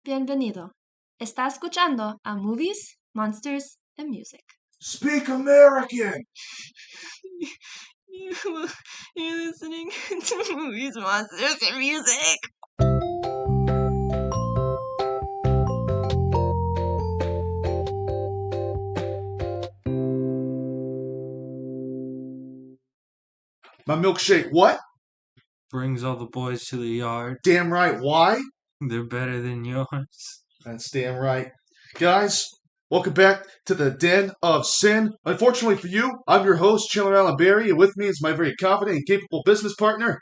Bienvenido. Está escuchando a Movies, Monsters, and Music. Speak American! You're listening to Movies, Monsters, and Music. My milkshake, what? Brings all the boys to the yard. Damn right, why? They're better than yours. That's damn right. Guys, welcome back to the Den of Sin. Unfortunately for you, I'm your host, Chandler Allen Berry, and with me is my very confident and capable business partner.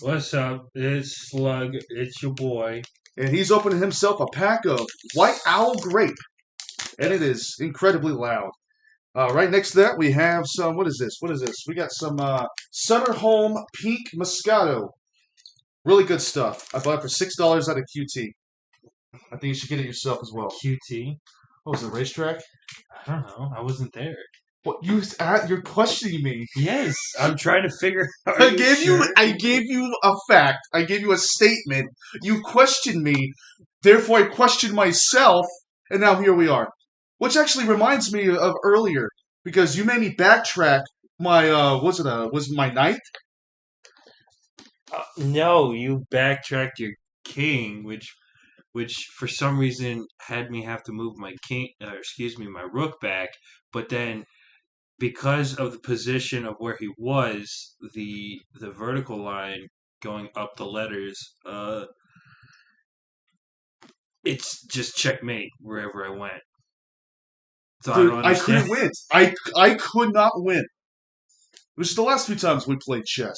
What's up? It's Slug. It's your boy. And he's opening himself a pack of White Owl Grape. And it is incredibly loud. Right next to that, we have some, what is this? We got some Sutter Home Pink Moscato. Really good stuff. I bought it for $6 at a QT. I think you should get it yourself as well. QT? What was it, racetrack? I don't know. I wasn't there. What you're questioning me? Yes, I'm trying to figure out. I gave you a fact. I gave you a statement. You questioned me. Therefore, I questioned myself, and now here we are. Which actually reminds me of earlier, because you made me backtrack my was it my ninth? No, you backtracked your king, which for some reason had me have to move my my rook back. But then, because of the position of where he was, the vertical line going up the letters, it's just checkmate wherever I went. So Dude, I couldn't win. I could not win. Which is the last few times we played chess.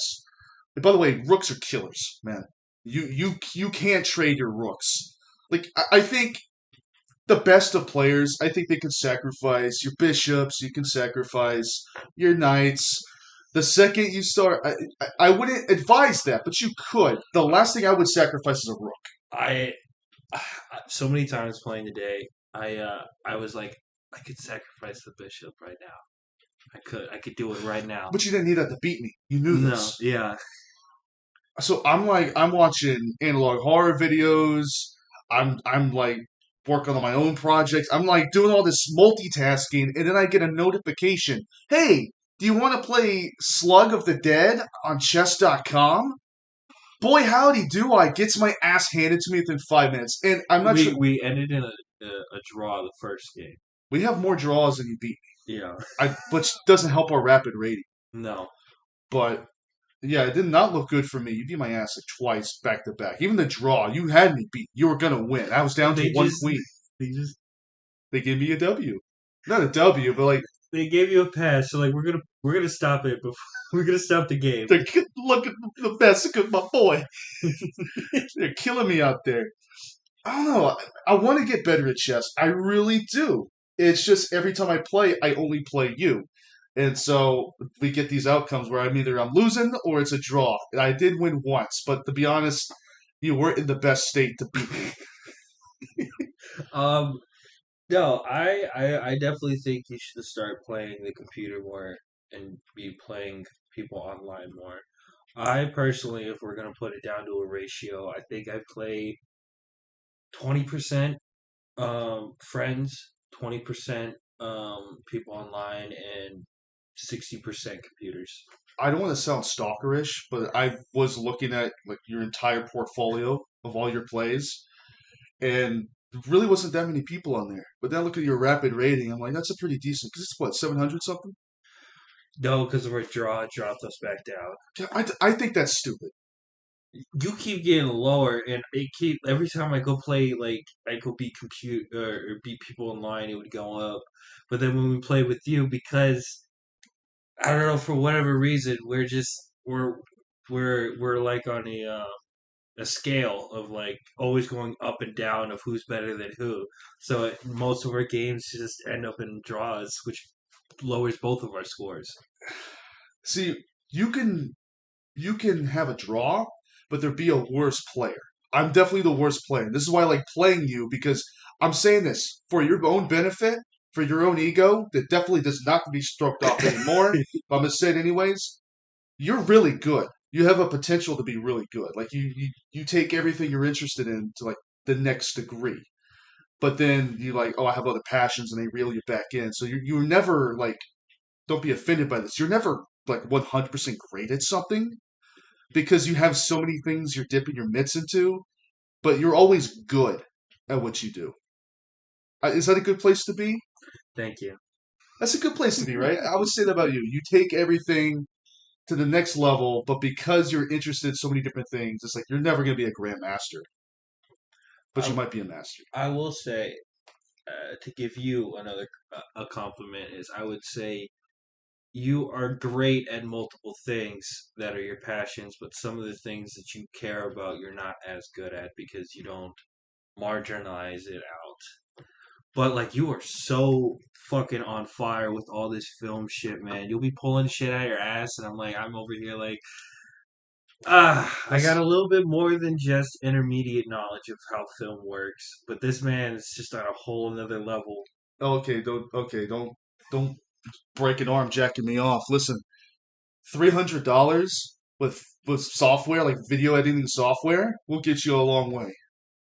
And by the way, rooks are killers, man. You can't trade your rooks. Like I think the best of players, I think they can sacrifice your bishops. You can sacrifice your knights. The second you start, I wouldn't advise that, but you could. The last thing I would sacrifice is a rook. I so many times playing today, I was like, I could sacrifice the bishop right now. I could do it right now. But you didn't need that to beat me. You knew this. No, yeah. So I'm watching analog horror videos. I'm like working on my own projects. I'm like doing all this multitasking, and then I get a notification. Hey, do you want to play Slug of the Dead on chess.com? Boy, howdy do I. Gets my ass handed to me within 5 minutes. And I'm not sure. We ended in a draw the first game. We have more draws than you beat me. Yeah. Which doesn't help our rapid rating. No. But, yeah, it did not look good for me. You beat my ass like twice back to back. Even the draw, you had me beat. You were going to win. I was down to one queen. They gave me a W. Not a W, but like. They gave you a pass, so like we're gonna stop it before we're gonna stop the game. They're looking the best of my boy. They're killing me out there. I don't know. I want to get better at chess. I really do. It's just every time I play, I only play you. And so we get these outcomes where I'm losing or it's a draw. And I did win once, but to be honest, you weren't in the best state to beat me. No, I definitely think you should start playing the computer more and be playing people online more. I personally, if we're going to put it down to a ratio, I think I play 20% friends, 20% people online, and 60% computers. I don't want to sound stalkerish, but I was looking at like your entire portfolio of all your plays, and there really wasn't that many people on there. But then I look at your rapid rating, I'm like, that's a pretty decent, because it's what, 700 something? No, because of our draw, it dropped us back down. Yeah, I think that's stupid. You keep getting lower, and every time I go play, like I go beat or beat people online, it would go up. But then when we play with you, because I don't know, for whatever reason, we're like on a scale of like always going up and down of who's better than who. So most of our games just end up in draws, which lowers both of our scores. See, you can have a draw, but there be a worse player. I'm definitely the worst player. This is why I like playing you, because I'm saying this for your own benefit, for your own ego, that definitely does not be stroked off anymore. But I'm going to say it anyways. You're really good. You have a potential to be really good. Like you take everything you're interested in to like the next degree. But then you like, oh, I have other passions, and they reel you back in. So you're never like, don't be offended by this. You're never like 100% great at something because you have so many things you're dipping your mitts into, but you're always good at what you do. Is that a good place to be? Thank you. That's a good place to be, right? I would say that about you. You take everything to the next level, but because you're interested in so many different things, it's like you're never going to be a grandmaster, but you I, might be a master. I will say, to give you another a compliment is I would say you are great at multiple things that are your passions, but some of the things that you care about you're not as good at because you don't marginalize it out. But like you are so fucking on fire with all this film shit, man. You'll be pulling shit out of your ass, and I'm over here like, I got That's a little bit more than just intermediate knowledge of how film works, but this man is just on a whole another level. don't break an arm jacking me off. Listen, $300 with software like video editing software will get you a long way.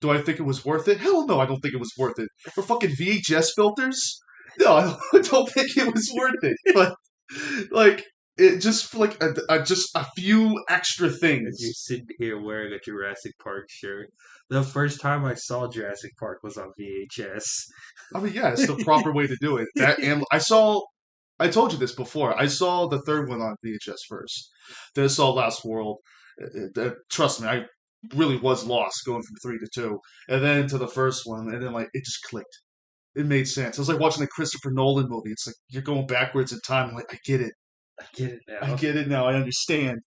Do I think it was worth it? Hell no, I don't think it was worth it. For fucking VHS filters? No, I don't think it was worth it. But like it just for like just a few extra As you're things. sitting here wearing a Jurassic Park shirt. The first time I saw Jurassic Park was on VHS. I mean, yeah, it's the proper way to do it. That and I told you this before. I saw the third one on VHS first. Then I saw Last World. Trust me, I really was lost going from three to two, and then to the first one, and then like it just clicked. It made sense. It was like watching a Christopher Nolan movie. It's like you're going backwards in time. I'm like, I get it. I get it I now. get it now. I understand.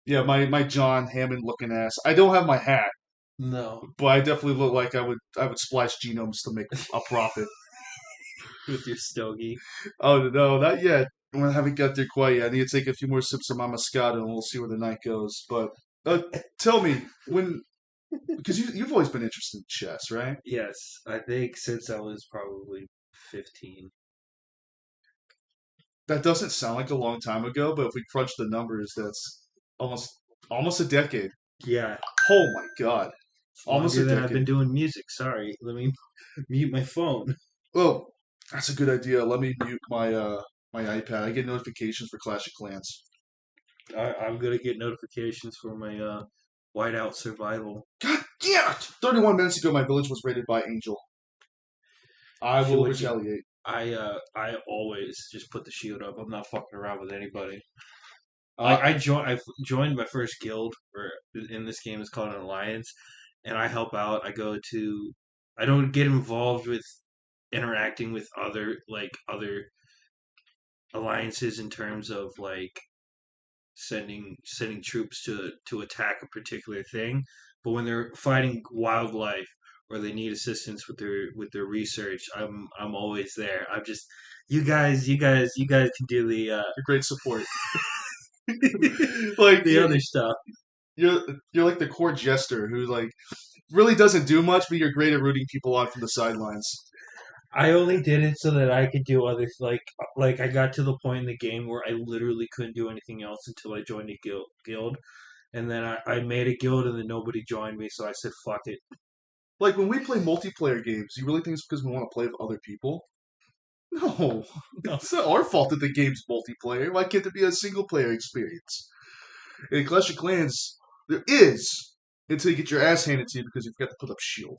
Yeah, my John Hammond looking ass. I don't have my hat, No, but I definitely look like I would splice genomes to make a profit. with your stogie. Oh no, not yet. I haven't got there quite yet. I need to take a few more sips of my Moscato, and we'll see where the night goes. But tell me when, because you've always been interested in chess, right? Yes, I think since I was probably 15. That doesn't sound like a long time ago, but if we crunch the numbers, that's almost almost a decade. Yeah, Oh my god, almost longer a than I've decade. been doing music. Sorry, let me mute my phone. Well, that's a good idea. Let me mute my iPad. I get notifications for Clash of Clans. I'm gonna get notifications for my Whiteout Survival. God damn it! 31 minutes ago, my village was raided by Angel. I Feel will like you, retaliate. I always just put the shield up. I'm not fucking around with anybody. Like Uh, I joined my first guild or in this game is called an alliance, and I help out. I don't get involved with interacting with other alliances in terms of like sending troops to attack a particular thing. But when they're fighting wildlife or they need assistance with their research, I'm always there. I'm just you guys can do the great support. Like the other stuff. you're you're like the court jester who like really doesn't do much, but you're great at rooting people on from the sidelines. I only did it so that I could do other like I got to the point in the game where I literally couldn't do anything else until I joined a guild. And then I made a guild and then nobody joined me, so I said fuck it. Like when we play multiplayer games, you really think it's because we want to play with other people? No, No. it's not our fault that the game's multiplayer. Why can't there be a single player experience? In Clash of Clans, there is until you get your ass handed to you because you forgot to put up shield.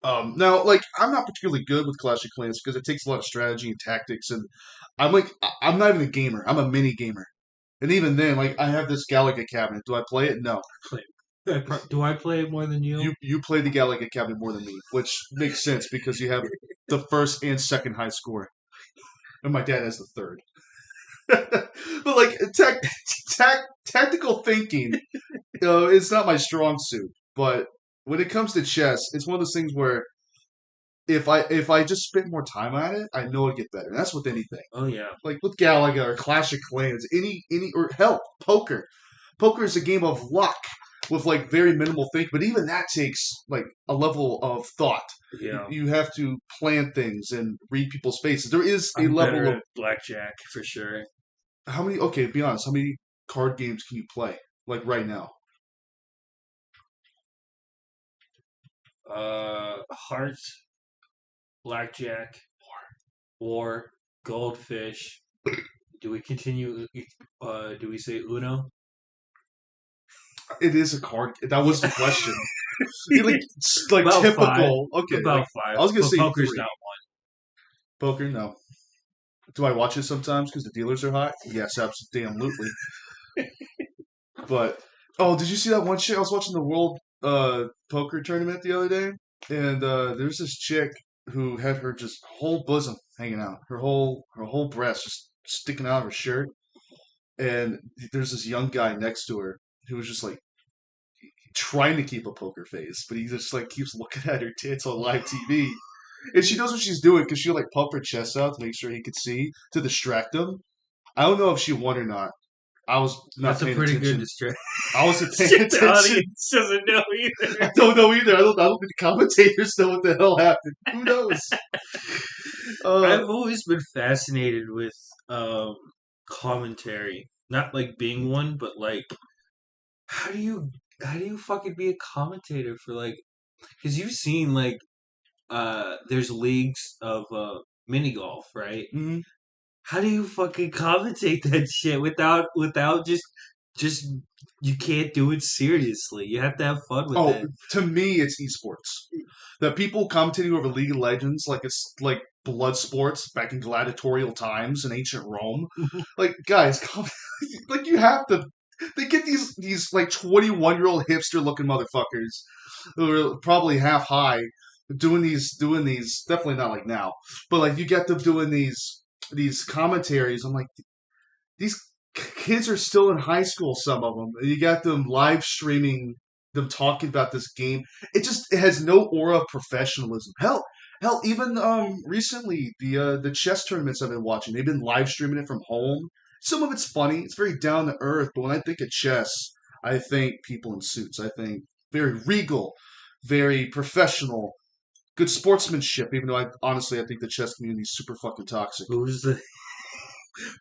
Now, like I'm not particularly good with Clash of Clans because it takes a lot of strategy and tactics, and I'm not even a gamer. I'm a mini gamer, and even then, like I have this Galaga cabinet. Do I play it? No. Do I play it more than you? You play the Galaga cabinet more than me, which makes sense because you have the first and second high score, and my dad has the third. But like tactical thinking, it's not my strong suit. But when it comes to chess, it's one of those things where if I just spend more time on it, I know it'll get better. And that's with anything. Oh yeah. Like with Galaga or Clash of Clans, any or hell, poker. Poker is a game of luck with like very minimal think, but even that takes like a level of thought. Yeah. You have to plan things and read people's faces. There is a I'm level better of at blackjack for sure. how many. Okay, be honest. How many card games can you play like right now? Hearts, blackjack, war, goldfish. Do we continue? Do we say Uno? It is a card. That was the Yeah. question. Like About five. typical. Okay, like About I five. was gonna But say poker's three. not Poker, no. Do I watch it sometimes because the dealers are hot? Yes, absolutely. But did you see that one chick? I was watching the World Poker Tournament the other day, and there's this chick who had her just whole bosom hanging out, her whole breast just sticking out of her shirt, and there's this young guy next to her who was just like trying to keep a poker face, but he just like keeps looking at her tits on live TV. And she knows what she's doing because she'll like pump her chest out to make sure he could see to distract him. I don't know if she won or not. I was not That's a paying pretty good attention. distraction. I wasn't paying Shit, the attention. audience doesn't know I either. don't know either. I don't think the commentators know what the hell happened. Who knows? Uh, I've always been fascinated with um, commentary. Not like being one, but like how do you how do you fucking be a commentator for like? Because you've seen like there's leagues of mini golf, right? mm, How do you fucking commentate that shit without just you can't do it seriously. You have to have fun with oh, that. to me, it's esports. The people commentating over League of Legends, like it's like blood sports back in gladiatorial times in ancient Rome. Like, guys, like you have to. They get these like 21-year-old hipster looking motherfuckers who are probably half high doing these definitely not like now, but like you get them doing these commentaries. I'm like, these kids are still in high school, some of them, and you got them live streaming them talking about this game. It has no aura of professionalism. Hell, even recently the chess tournaments I've been watching, they've been live streaming it from home. Some of it's funny, it's very down to earth, but when I think of chess, I think people in suits. I think very regal, very professional, good sportsmanship. Even though I think the chess community is super fucking toxic. Who's the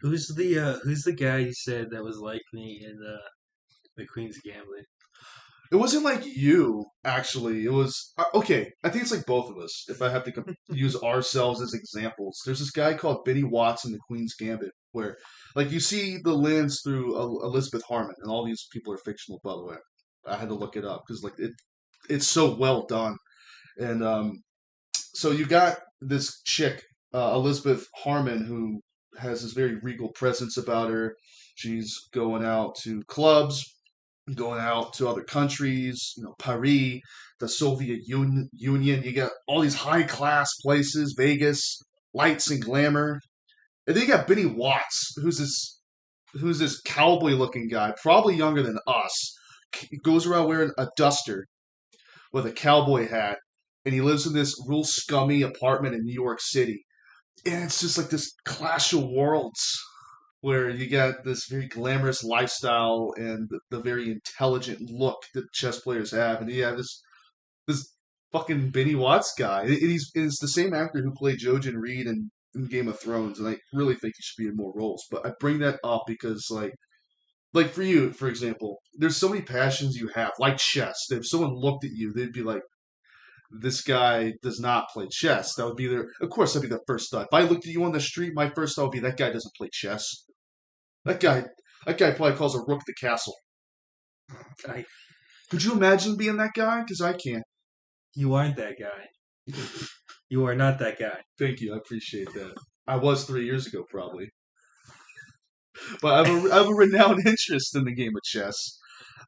who's the guy you said that was like me in the Queen's Gambit? It wasn't like you, actually. It was okay. I think it's like both of us. If I have to use ourselves as examples, there's this guy called Benny Watts in The Queen's Gambit, where like you see the lens through Elizabeth Harmon, and all these people are fictional, by the way. I had to look it up because like it's so well done, and so you got this chick, Elizabeth Harmon, who has this very regal presence about her. She's going out to clubs, going out to other countries, Paris, the Soviet Union. You got all these high class places, Vegas, lights and glamour. And then you got Benny Watts, who's this cowboy looking guy, probably younger than us. He goes around wearing a duster with a cowboy hat, and he lives in this real scummy apartment in New York City. And it's just like this clash of worlds where you got this very glamorous lifestyle and the very intelligent look that chess players have, and you have this fucking Benny Watts guy. It's the same actor who played Jojen Reed in Game of Thrones, and I really think he should be in more roles. But I bring that up because like for you, for example, there's so many passions you have, like chess. That if someone looked at you, they'd be like, this guy does not play chess. That would be of course, that'd be the first thought. If I looked at you on the street, my first thought would be that guy doesn't play chess. That guy, that guy probably calls a rook the castle. I, Could you imagine being that guy? Because I can't. you aren't that guy. You are not that guy. Thank you, I appreciate that. I was 3 years ago, probably, but I have a renowned interest in the game of chess.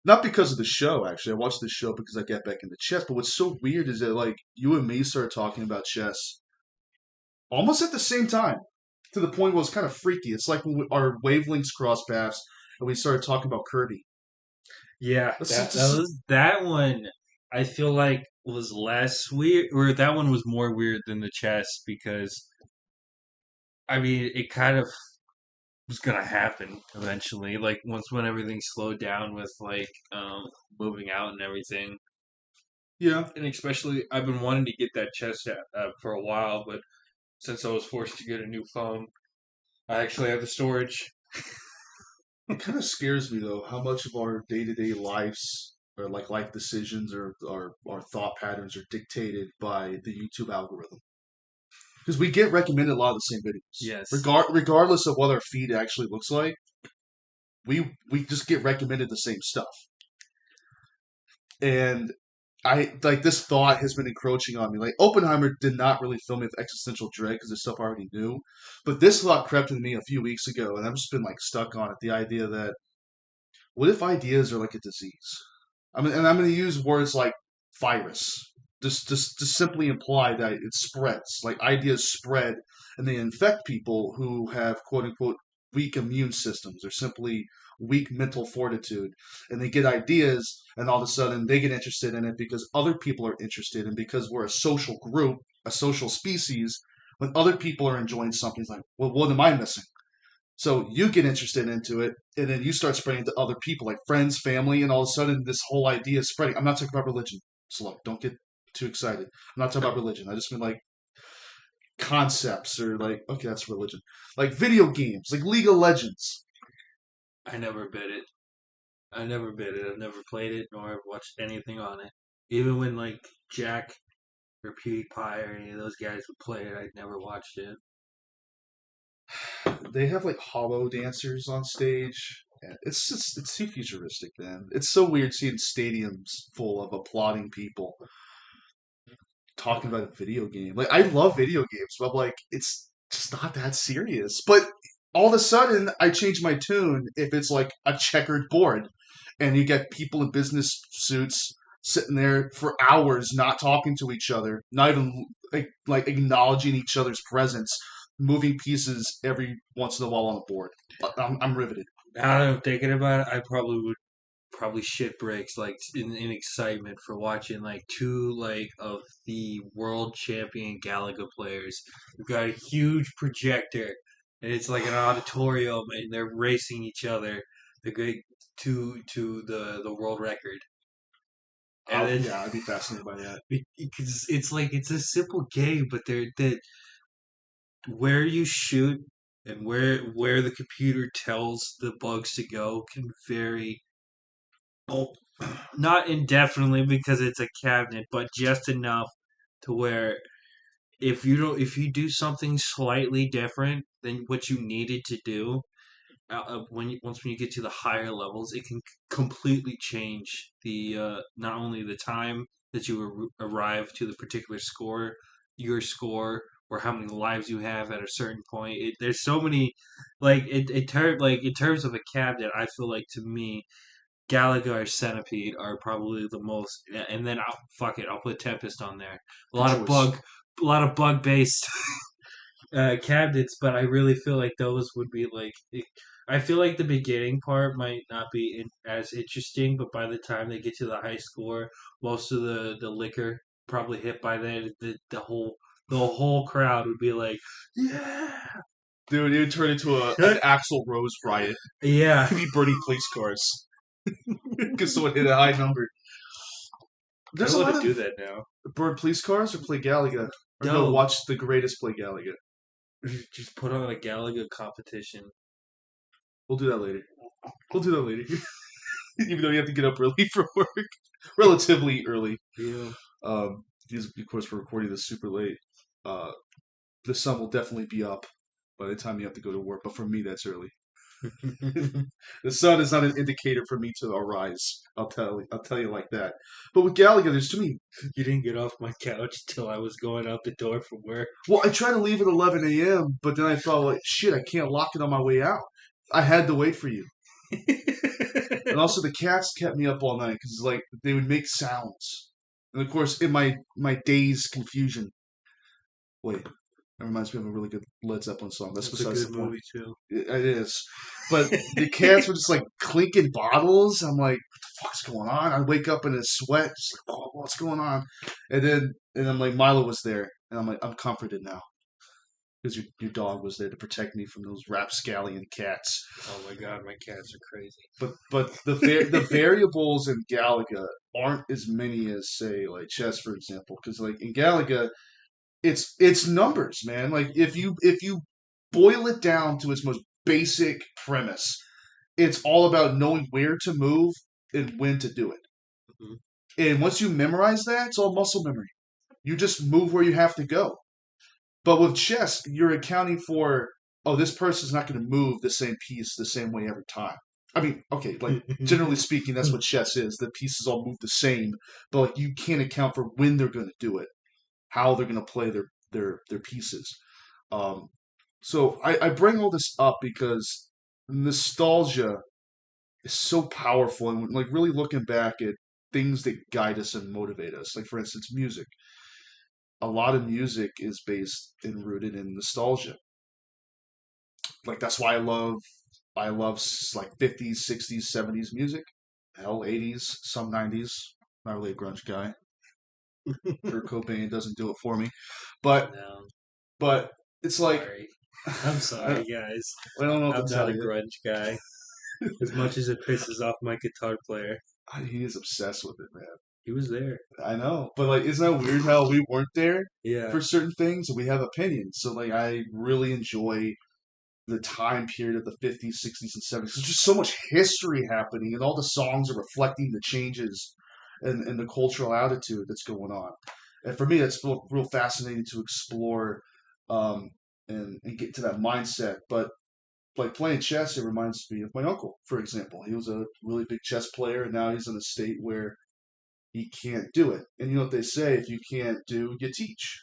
Not because of the show, actually. I watched the show because I got back into chess. But what's so weird is that like you and me started talking about chess almost at the same time, to the point where it's kind of freaky. It's like when our wavelengths crossed paths and we started talking about Kirby. Yeah, That's that just, was that one. I feel like was less weird, or that one was more weird than the chess because I mean it kind of was gonna happen eventually. Like once when everything slowed down with like moving out and everything, yeah. and especially I've been wanting to get that chess for a while, but since I was forced to get a new phone, I actually have the storage. It kind of scares me though how much of our day to day lives or like life decisions or thought patterns are dictated by the YouTube algorithm. Because we get recommended a lot of the same videos. Yes. Regardless of what our feed actually looks like, we just get recommended the same stuff. And I like this thought has been encroaching on me. Like Oppenheimer did not really fill me with existential dread because it's stuff I already knew. But this thought crept into me a few weeks ago, and I've just been like stuck on it. The idea that what if ideas are like a disease? I mean, and I'm going to use words like virus, just to simply imply that it spreads. Like ideas spread, and they infect people who have quote unquote weak immune systems or simply weak mental fortitude, and they get ideas, and all of a sudden they get interested in it because other people are interested, and because we're a social group, a social species. When other people are enjoying something, it's like, well, what am I missing? So you get interested into it, and then you start spreading to other people, like friends, family, and all of a sudden this whole idea is spreading. I'm not talking about religion. So look, don't get too excited. I'm not talking about religion. I just mean like concepts or like, okay, that's religion. Like video games, like League of Legends. I never bid it. I never bid it. I've never played it, nor have watched anything on it. Even when like Jack or PewDiePie or any of those guys would play it, I'd never watched it. They have like hollow dancers on stage. And it's too futuristic, man. It's so weird seeing stadiums full of applauding people talking about a video game. Like I love video games, but like it's just not that serious. But all of a sudden, I change my tune if it's like a checkered board, and you get people in business suits sitting there for hours, not talking to each other, not even like acknowledging each other's presence, moving pieces every once in a while on the board. I'm riveted. Now that I'm thinking about it, I probably would probably shit breaks like in excitement for watching like two like of the world champion Galaga players. We've got a huge projector and it's like an auditorium and they're racing each other to go to the world record. And then Yeah, I'd be fascinated by that. because it's like it's a simple game, but they're where you shoot and where the computer tells the bugs to go can vary. Oh, not indefinitely because it's a cabinet, but just enough to where if you do something slightly different than what you needed to do, when you get to the higher levels, it can completely change the not only the time that you arrive to the particular score, your score, or how many lives you have at a certain point. There's so many, like like in terms of a cabinet, I feel like to me Galaga or Centipede are probably the most, and then fuck it, I'll put Tempest on there. Good choice. A lot of bug based cabinets, but I really feel like those would be like. I feel like the beginning part might not be as interesting, but by the time they get to the high score, most of the liquor probably hit by then. The whole crowd would be like, yeah, Dude, it would turn into an Axl Rose riot. yeah. Be burning police cars because someone hit a high number. There's a I lot want to of do that now. burn police cars or play Galaga. Or No. go watch the greatest play Galaga. Just put on a Galaga competition. We'll do that later. Even though you have to get up early for work. Relatively early. Yeah. Because, of course, we're recording this super late. The sun will definitely be up by the time you have to go to work. But for me, that's early. The sun is not an indicator for me to arise. I'll tell you like that. But with Galaga, there's too many. You didn't get off my couch till I was going out the door from work. Well, I tried to leave at 11 a.m., but then I thought, like, shit, I can't lock it on my way out. I had to wait for you. And also, the cats kept me up all night because, like, they would make sounds. And of course, in my dazed confusion. Wait, that reminds me of a really good Led Zeppelin song. That's That's a besides good the point. movie too. It is. But the cats were just like clinking bottles. I'm like, what the fuck's going on? I wake up in a sweat, just like, oh, what's going on? And I'm like, Milo was there, and I'm like, I'm comforted now because your dog was there to protect me from those rapscallion cats. Oh my god, my cats are crazy. But the variables in Galaga aren't as many as say like chess, for example, because like in Galaga, it's numbers, man. Like if you boil it down to its most basic premise, it's all about knowing where to move and when to do it. And once you memorize that, it's all muscle memory. You just move where you have to go. But with chess, you're accounting for, oh, this person's not going to move the same piece the same way every time. I mean, okay, like generally speaking, that's what chess is. The pieces all move the same, but like you can't account for when they're going to do it, how they're going to play their pieces. Um, so I bring all this up because nostalgia is so powerful, and like really looking back at things that guide us and motivate us. Like for instance, music. A lot of music is based and rooted in nostalgia. Like that's why I love like 50s, 60s, 70s music. Hell, 80s, some 90s. Not really a grunge guy. Kurt Cobain doesn't do it for me, but No, but it's like sorry. I'm sorry, guys. I don't know what I'm to not tell a you. grunge guy. As much as it pisses off my guitar player, He is obsessed with it, man. he was there. I know, but like, isn't that weird how we weren't there Yeah. for certain things and we have opinions? So like, I really enjoy the time period of the 50s, 60s, and 70s. There's just so much history happening, and all the songs are reflecting the changes and the cultural attitude that's going on. And for me, that's real fascinating to explore and get to that mindset. But like playing chess, it reminds me of my uncle, for example. He was a really big chess player, and now he's in a state where he can't do it. And you know what they say: if you can't do, you teach.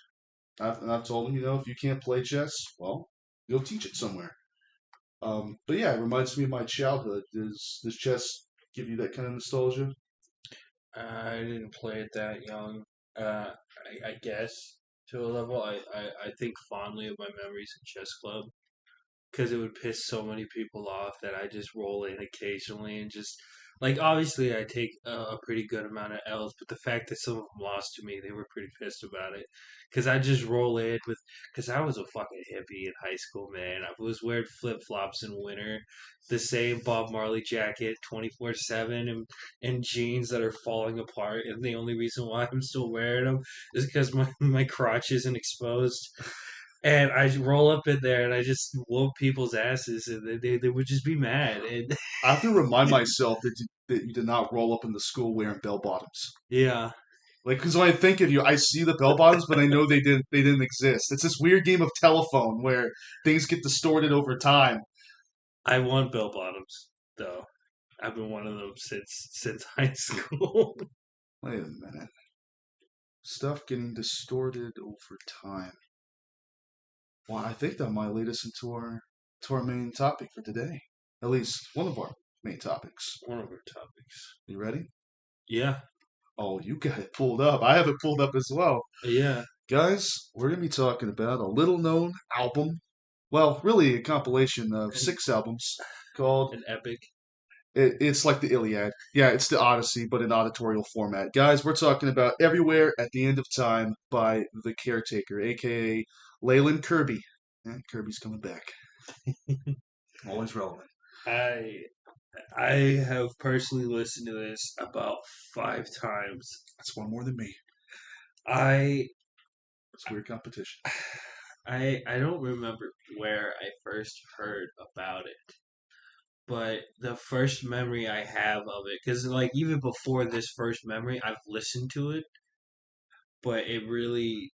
I've told him, if you can't play chess, well, you'll teach it somewhere. But yeah, it reminds me of my childhood. Does chess give you that kind of nostalgia? I didn't play it that young. I guess to a level. I think fondly of my memories in chess club because it would piss so many people off that I just roll in occasionally and just like obviously I take a pretty good amount of L's, but the fact that some of them lost to me, they were pretty pissed about it because I just roll in with because I was a fucking hippie in high school, man. I was wearing flip flops in winter, the same Bob Marley jacket 24/7, and jeans that are falling apart, and the only reason why I'm still wearing them is because my crotch isn't exposed. And I roll up in there and I just whoop people's asses, and they would just be mad. And I have to remind myself that you did not roll up in the school wearing bell bottoms. yeah, Like, because when I think of you, I see the bell bottoms, but I know they didn't exist. It's this weird game of telephone where things get distorted over time. I want bell bottoms though. I've been one of them since high school. Wait a minute. Stuff getting distorted over time. Well, I think that might lead us into our main topic for today. At least one of our main topics. One of our topics. You ready? Yeah, Oh, you got it pulled up. I have it pulled up as well. yeah. Guys, we're going to be talking about a little known album. Well, really a compilation of An, 6 albums called an epic. it's like the Iliad. Yeah, it's the Odyssey, but in auditorial format. Guys, we're talking about Everywhere at the End of Time by The Caretaker, aka Leyland Kirby. Yeah, Kirby's coming back. Always relevant. I I have personally listened to this about 5 times. That's one more than me. I It's weird competition. I don't remember where I first heard about it, but the first memory I have of it, because like even before this first memory, I've listened to it, but it really,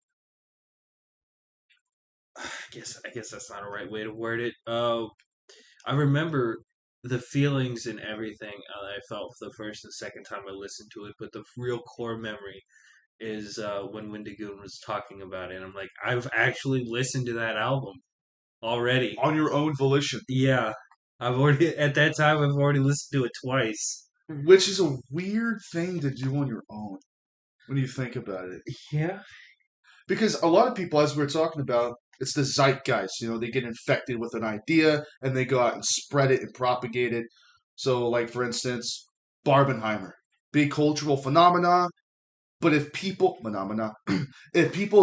I guess that's not a right way to word it. I remember the feelings and everything I felt the first and second time I listened to it, but the real core memory is when Windigoon was talking about it. And I'm like, I've actually listened to that album already. On your own volition, Yeah, I've already at that time I've already listened to it twice. which is a weird thing to do on your own when you think about it. Yeah. Because a lot of people, as we are talking about, it's the zeitgeist. They get infected with an idea and they go out and spread it and propagate it. So, like for instance, Barbenheimer, big cultural phenomena. But if people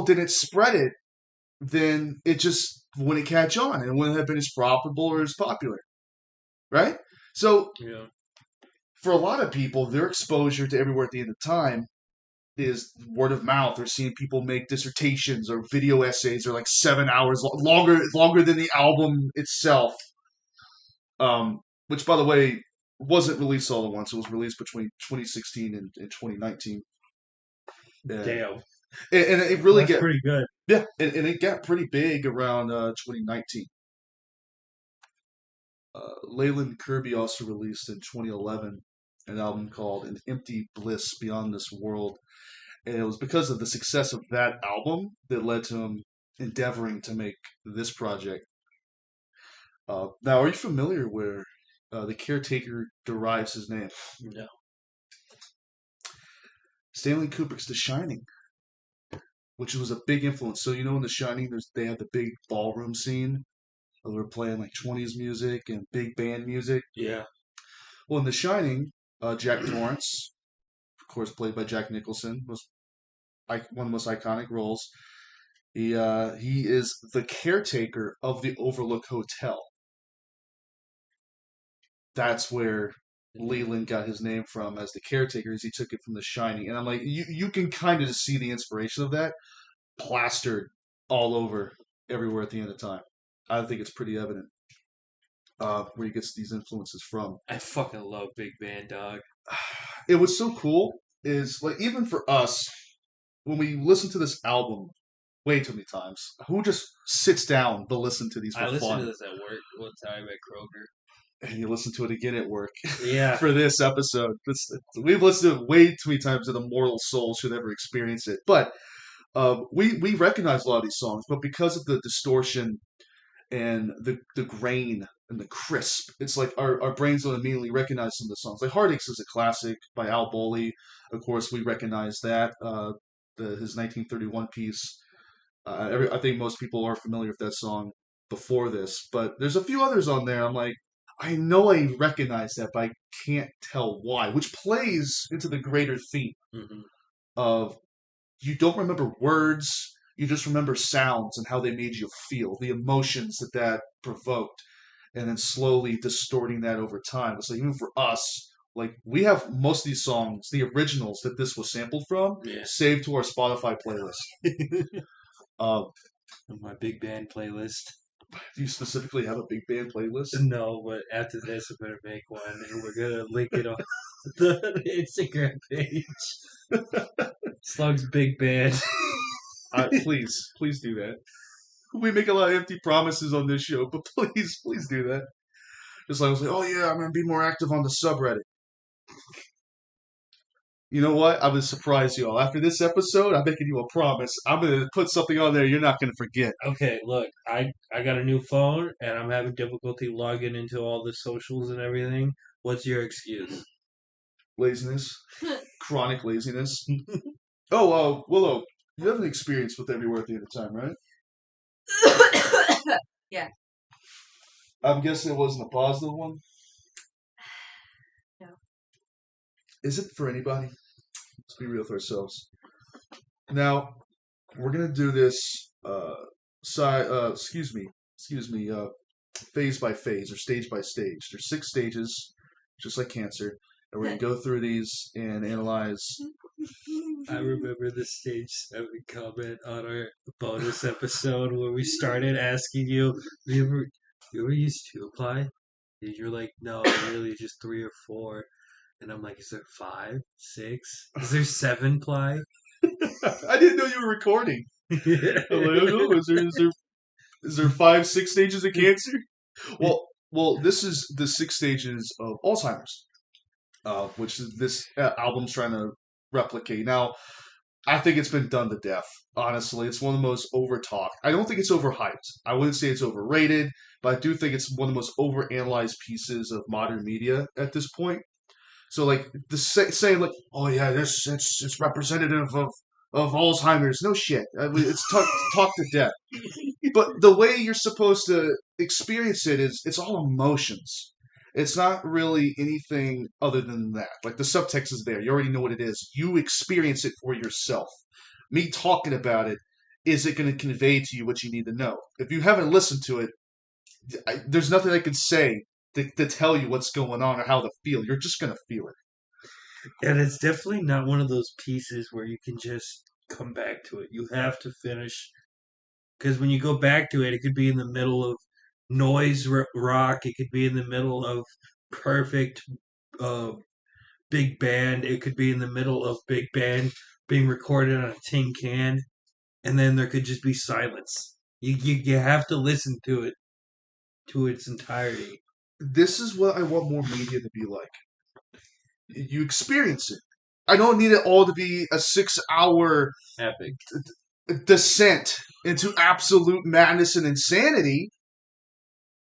didn't spread it, then it just wouldn't catch on and it wouldn't have been as profitable or as popular, right? So, Yeah. for a lot of people, their exposure to Everywhere at the End of Time is word of mouth or seeing people make dissertations or video essays or like 7 hours longer than the album itself. Which by the way, wasn't released all at once. It was released between 2016 and 2019. And, Damn. and it really That's pretty good. yeah, and it got pretty big around 2019. Leyland Kirby also released in 2011 an album called An Empty Bliss Beyond This World. And it was because of the success of that album that led to him endeavoring to make this project. Now, are you familiar where the Caretaker derives his name? No. Stanley Kubrick's The Shining, which was a big influence. So, in The Shining, they had the big ballroom scene where they were playing like 20s music and big band music. Yeah. Well, in The Shining, Jack Torrance, of course, played by Jack Nicholson, was one of the most iconic roles. He is the caretaker of the Overlook Hotel. That's where Leland got his name from as the caretaker, as he took it from The Shining. And I'm like, you can kind of just see the inspiration of that plastered all over everywhere at the end of time. I think it's pretty evident where he gets these influences from. I fucking love Big Band, dog. It was so cool is like even for us when we listen to this album way too many times, who just sits down to listen to these for I listened fun? to this at work one time at Kroger. And you listen to it again at work. Yeah. For this episode. We've listened to it way too many times that a mortal soul should ever experience it. But we recognize a lot of these songs, but because of the distortion and the grain and the crisp, it's like our brains don't immediately recognize some of the songs. Like Heartaches is a classic by Al Bowley. Of course, we recognize that. His 1931 piece. I think most people are familiar with that song before this, but there's a few others on there. I'm like, I know I recognize that, but I can't tell why, which plays into the greater theme of you don't remember words, you just remember sounds and how they made you feel, the emotions that provoked, and then slowly distorting that over time. It's like even for us, like we have most of these songs, the originals that this was sampled from, saved to our Spotify playlist. My Big Band playlist. Do you specifically have a Big Band playlist? No, but after this, I'm gonna make one, and we're gonna link it on the Instagram page. Slug's Big Band. Please do that. We make a lot of empty promises on this show, but please do that. Just like I was like, oh yeah, I'm gonna be more active on the subreddit. You know what? I'm gonna surprise you all. After this episode, I'm making you a promise. I'm gonna put something on there you're not gonna forget. Okay, look, I got a new phone and I'm having difficulty logging into all the socials and everything. What's your excuse? Laziness, chronic laziness. Oh, Willow, you have an experience with Everywhere at the End of Time, right? Yeah. I'm guessing it wasn't a positive one. No. Is it for anybody? Let's be real with ourselves. Now, we're gonna do this phase by phase or stage by stage. There's 6 stages, just like cancer, and we're gonna go through these and analyze. I remember the stage 7 comment on our bonus episode where we started asking you ever used to apply? And you're like, no, really just 3 or 4. And I'm like, is there 5, 6? Is there 7 ply? I didn't know you were recording. I'm like, oh, is there 5, 6 stages of cancer? Well, this is the 6 stages of Alzheimer's, which is this album's trying to replicate. Now, I think it's been done to death. Honestly, it's one of the most over-talked. I don't think it's overhyped. I wouldn't say it's overrated, but I do think it's one of the most overanalyzed pieces of modern media at this point. So, like, saying like, "Oh yeah, it's representative of Alzheimer's." No shit. I mean, it's talk to death. But the way you're supposed to experience it is it's all emotions. It's not really anything other than that. Like the subtext is there. You already know what it is. You experience it for yourself. Me talking about it, is it going to convey to you what you need to know? If you haven't listened to it, there's nothing I can say to tell you what's going on or how to feel. You're just going to feel it. And it's definitely not one of those pieces where you can just come back to it. You have to finish. Because when you go back to it, it could be in the middle of noise rock. It could be in the middle of perfect big band. It could be in the middle of big band being recorded on a tin can, and then there could just be silence. You have to listen to it to its entirety. This is what I want more media to be like. You experience it. I don't need it all to be a 6 hour Epic. descent into absolute madness and insanity,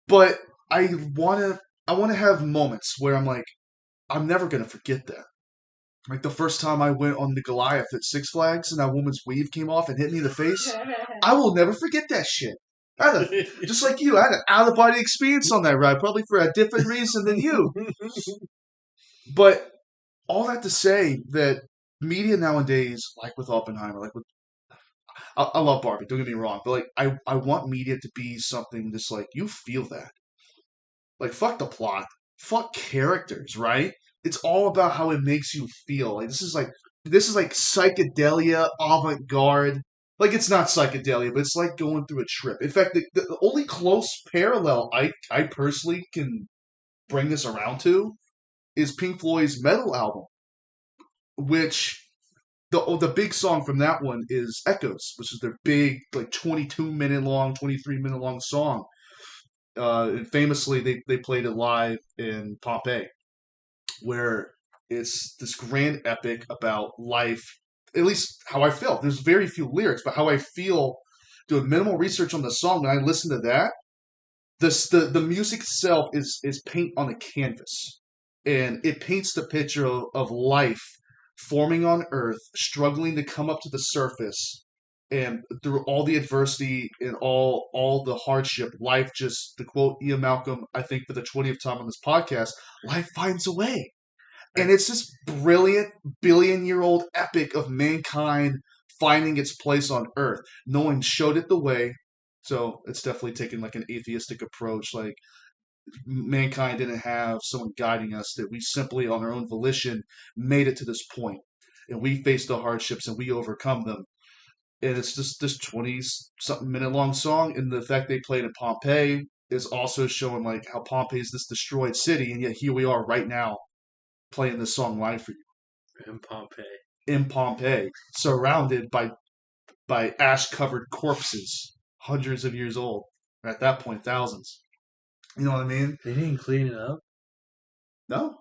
but I want to have moments where I'm like, I'm never gonna forget that. Like the first time I went on the Goliath at Six Flags and that woman's weave came off and hit me in the face, I will never forget that shit. Just like you, I had an out of body experience on that ride, probably for a different reason than you. But all that to say that media nowadays, like with Oppenheimer, like with I love Barbie, don't get me wrong, but like I want media to be something just like you feel that. Like fuck the plot, fuck characters, right? It's all about how it makes you feel. Like this is like psychedelia avant-garde. Like it's not psychedelia, but it's like going through a trip. In fact, the only close parallel I personally can bring this around to is Pink Floyd's Metal album, which the big song from that one is Echoes, which is their big like 22-minute long, 23-minute long song. And famously, they played it live in Pompeii, where it's this grand epic about life. At least how I feel. There's very few lyrics, but how I feel doing minimal research on the song. When I listen to that, the music itself is paint on a canvas, and it paints the picture of life forming on Earth, struggling to come up to the surface, and through all the adversity and all the hardship, life just to quote Ian Malcolm, I think for the 20th time on this podcast, life finds a way. And it's this brilliant billion-year-old epic of mankind finding its place on Earth. No one showed it the way, so it's definitely taken like an atheistic approach. Like mankind didn't have someone guiding us; that we simply, on our own volition, made it to this point, and we faced the hardships and we overcome them. And it's just this 20-something minute long song, and the fact they played in Pompeii is also showing like how Pompeii is this destroyed city, and yet here we are right now playing this song live for you In Pompeii. in Pompeii, surrounded by ash covered corpses, hundreds of years old, or at that point thousands. You know what I mean? They didn't clean it up. No,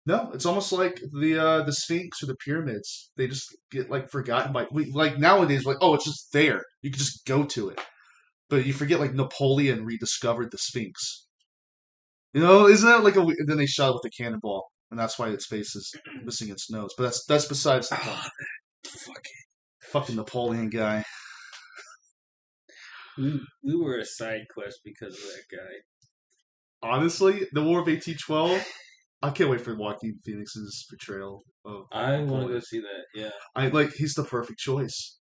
no. It's almost like the Sphinx or the pyramids. They just get like forgotten by we like nowadays. Like oh, it's just there. You can just go to it, but you forget like Napoleon rediscovered the Sphinx. You know, isn't that like a? Then they shot it with a cannonball, and that's why its face is missing its nose. But that's besides the point. Fucking Napoleon guy. We were a side quest because of that guy. Honestly, the War of 1812. I can't wait for Joaquin Phoenix's portrayal of I want to Napoleon. go see that. Yeah. I like he's the perfect choice.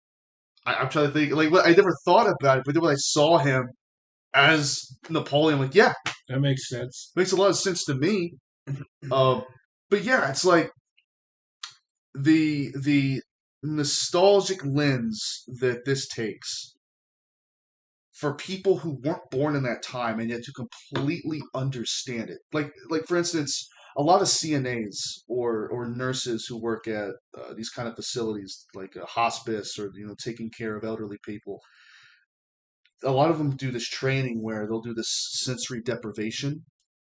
I'm trying to think like what I never thought about it, but then when I saw him as Napoleon, I'm like yeah, That makes sense. makes a lot of sense to me. Um, but yeah, it's like the nostalgic lens that this takes for people who weren't born in that time and yet to completely understand it. Like for instance, a lot of CNAs or nurses who work at these kind of facilities like a hospice or taking care of elderly people. A lot of them do this training where they'll do this sensory deprivation,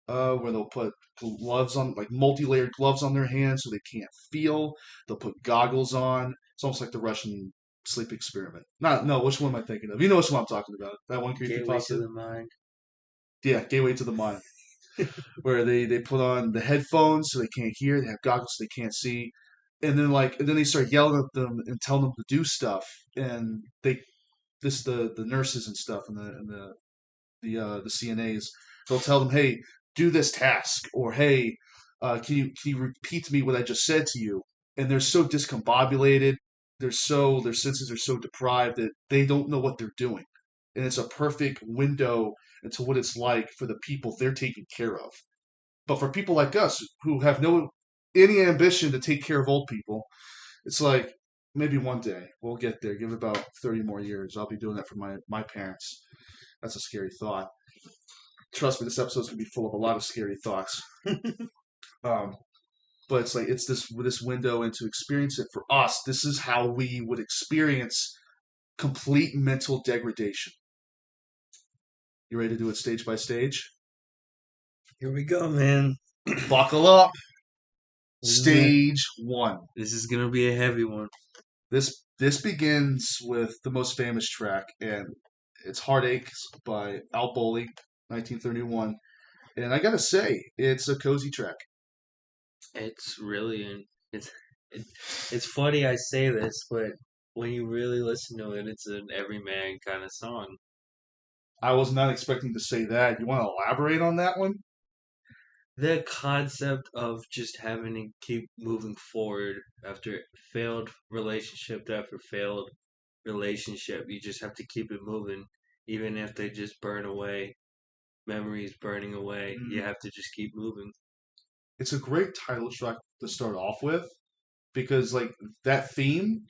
where they'll put gloves on, like multi-layered gloves on their hands so they can't feel. They'll put goggles on. It's almost like the Russian sleep experiment. Not, no, which one am I thinking of? You know which one I'm talking about. That one creepy Gateway to the mind. Yeah, Gateway to the Mind. Where they put on the headphones so they can't hear, they have goggles so they can't see. And then they start yelling at them and telling them to do stuff. And the nurses and stuff and the CNAs, they'll tell them, "Hey, do this task," or "Hey, can you repeat to me what I just said to you?" And they're so discombobulated, their senses are so deprived that they don't know what they're doing, and it's a perfect window into what it's like for the people they're taking care of. But for people like us who have no any ambition to take care of old people, it's like maybe one day we'll get there. Give it about 30 more years. I'll be doing that for my parents. That's a scary thought. Trust me, this episode's gonna be full of a lot of scary thoughts. Um, but it's like it's this window into experience it for us. This is how we would experience complete mental degradation. You ready to do it stage by stage? Here we go, man. Buckle up. This Stage one. This is gonna be a heavy one. This begins with the most famous track, and it's "Heartaches" by Al Bowley, 1931. And I gotta say, it's a cozy track. It's really it's it's funny I say this, but when you really listen to it, it's an everyman kind of song. I was not expecting to say that. You want to elaborate on that one? The concept of just having to keep moving forward after failed relationship after failed relationship, you just have to keep it moving, even if they just burn away, memories burning away. You have to just keep moving. It's a great title track to start off with because, like, that theme,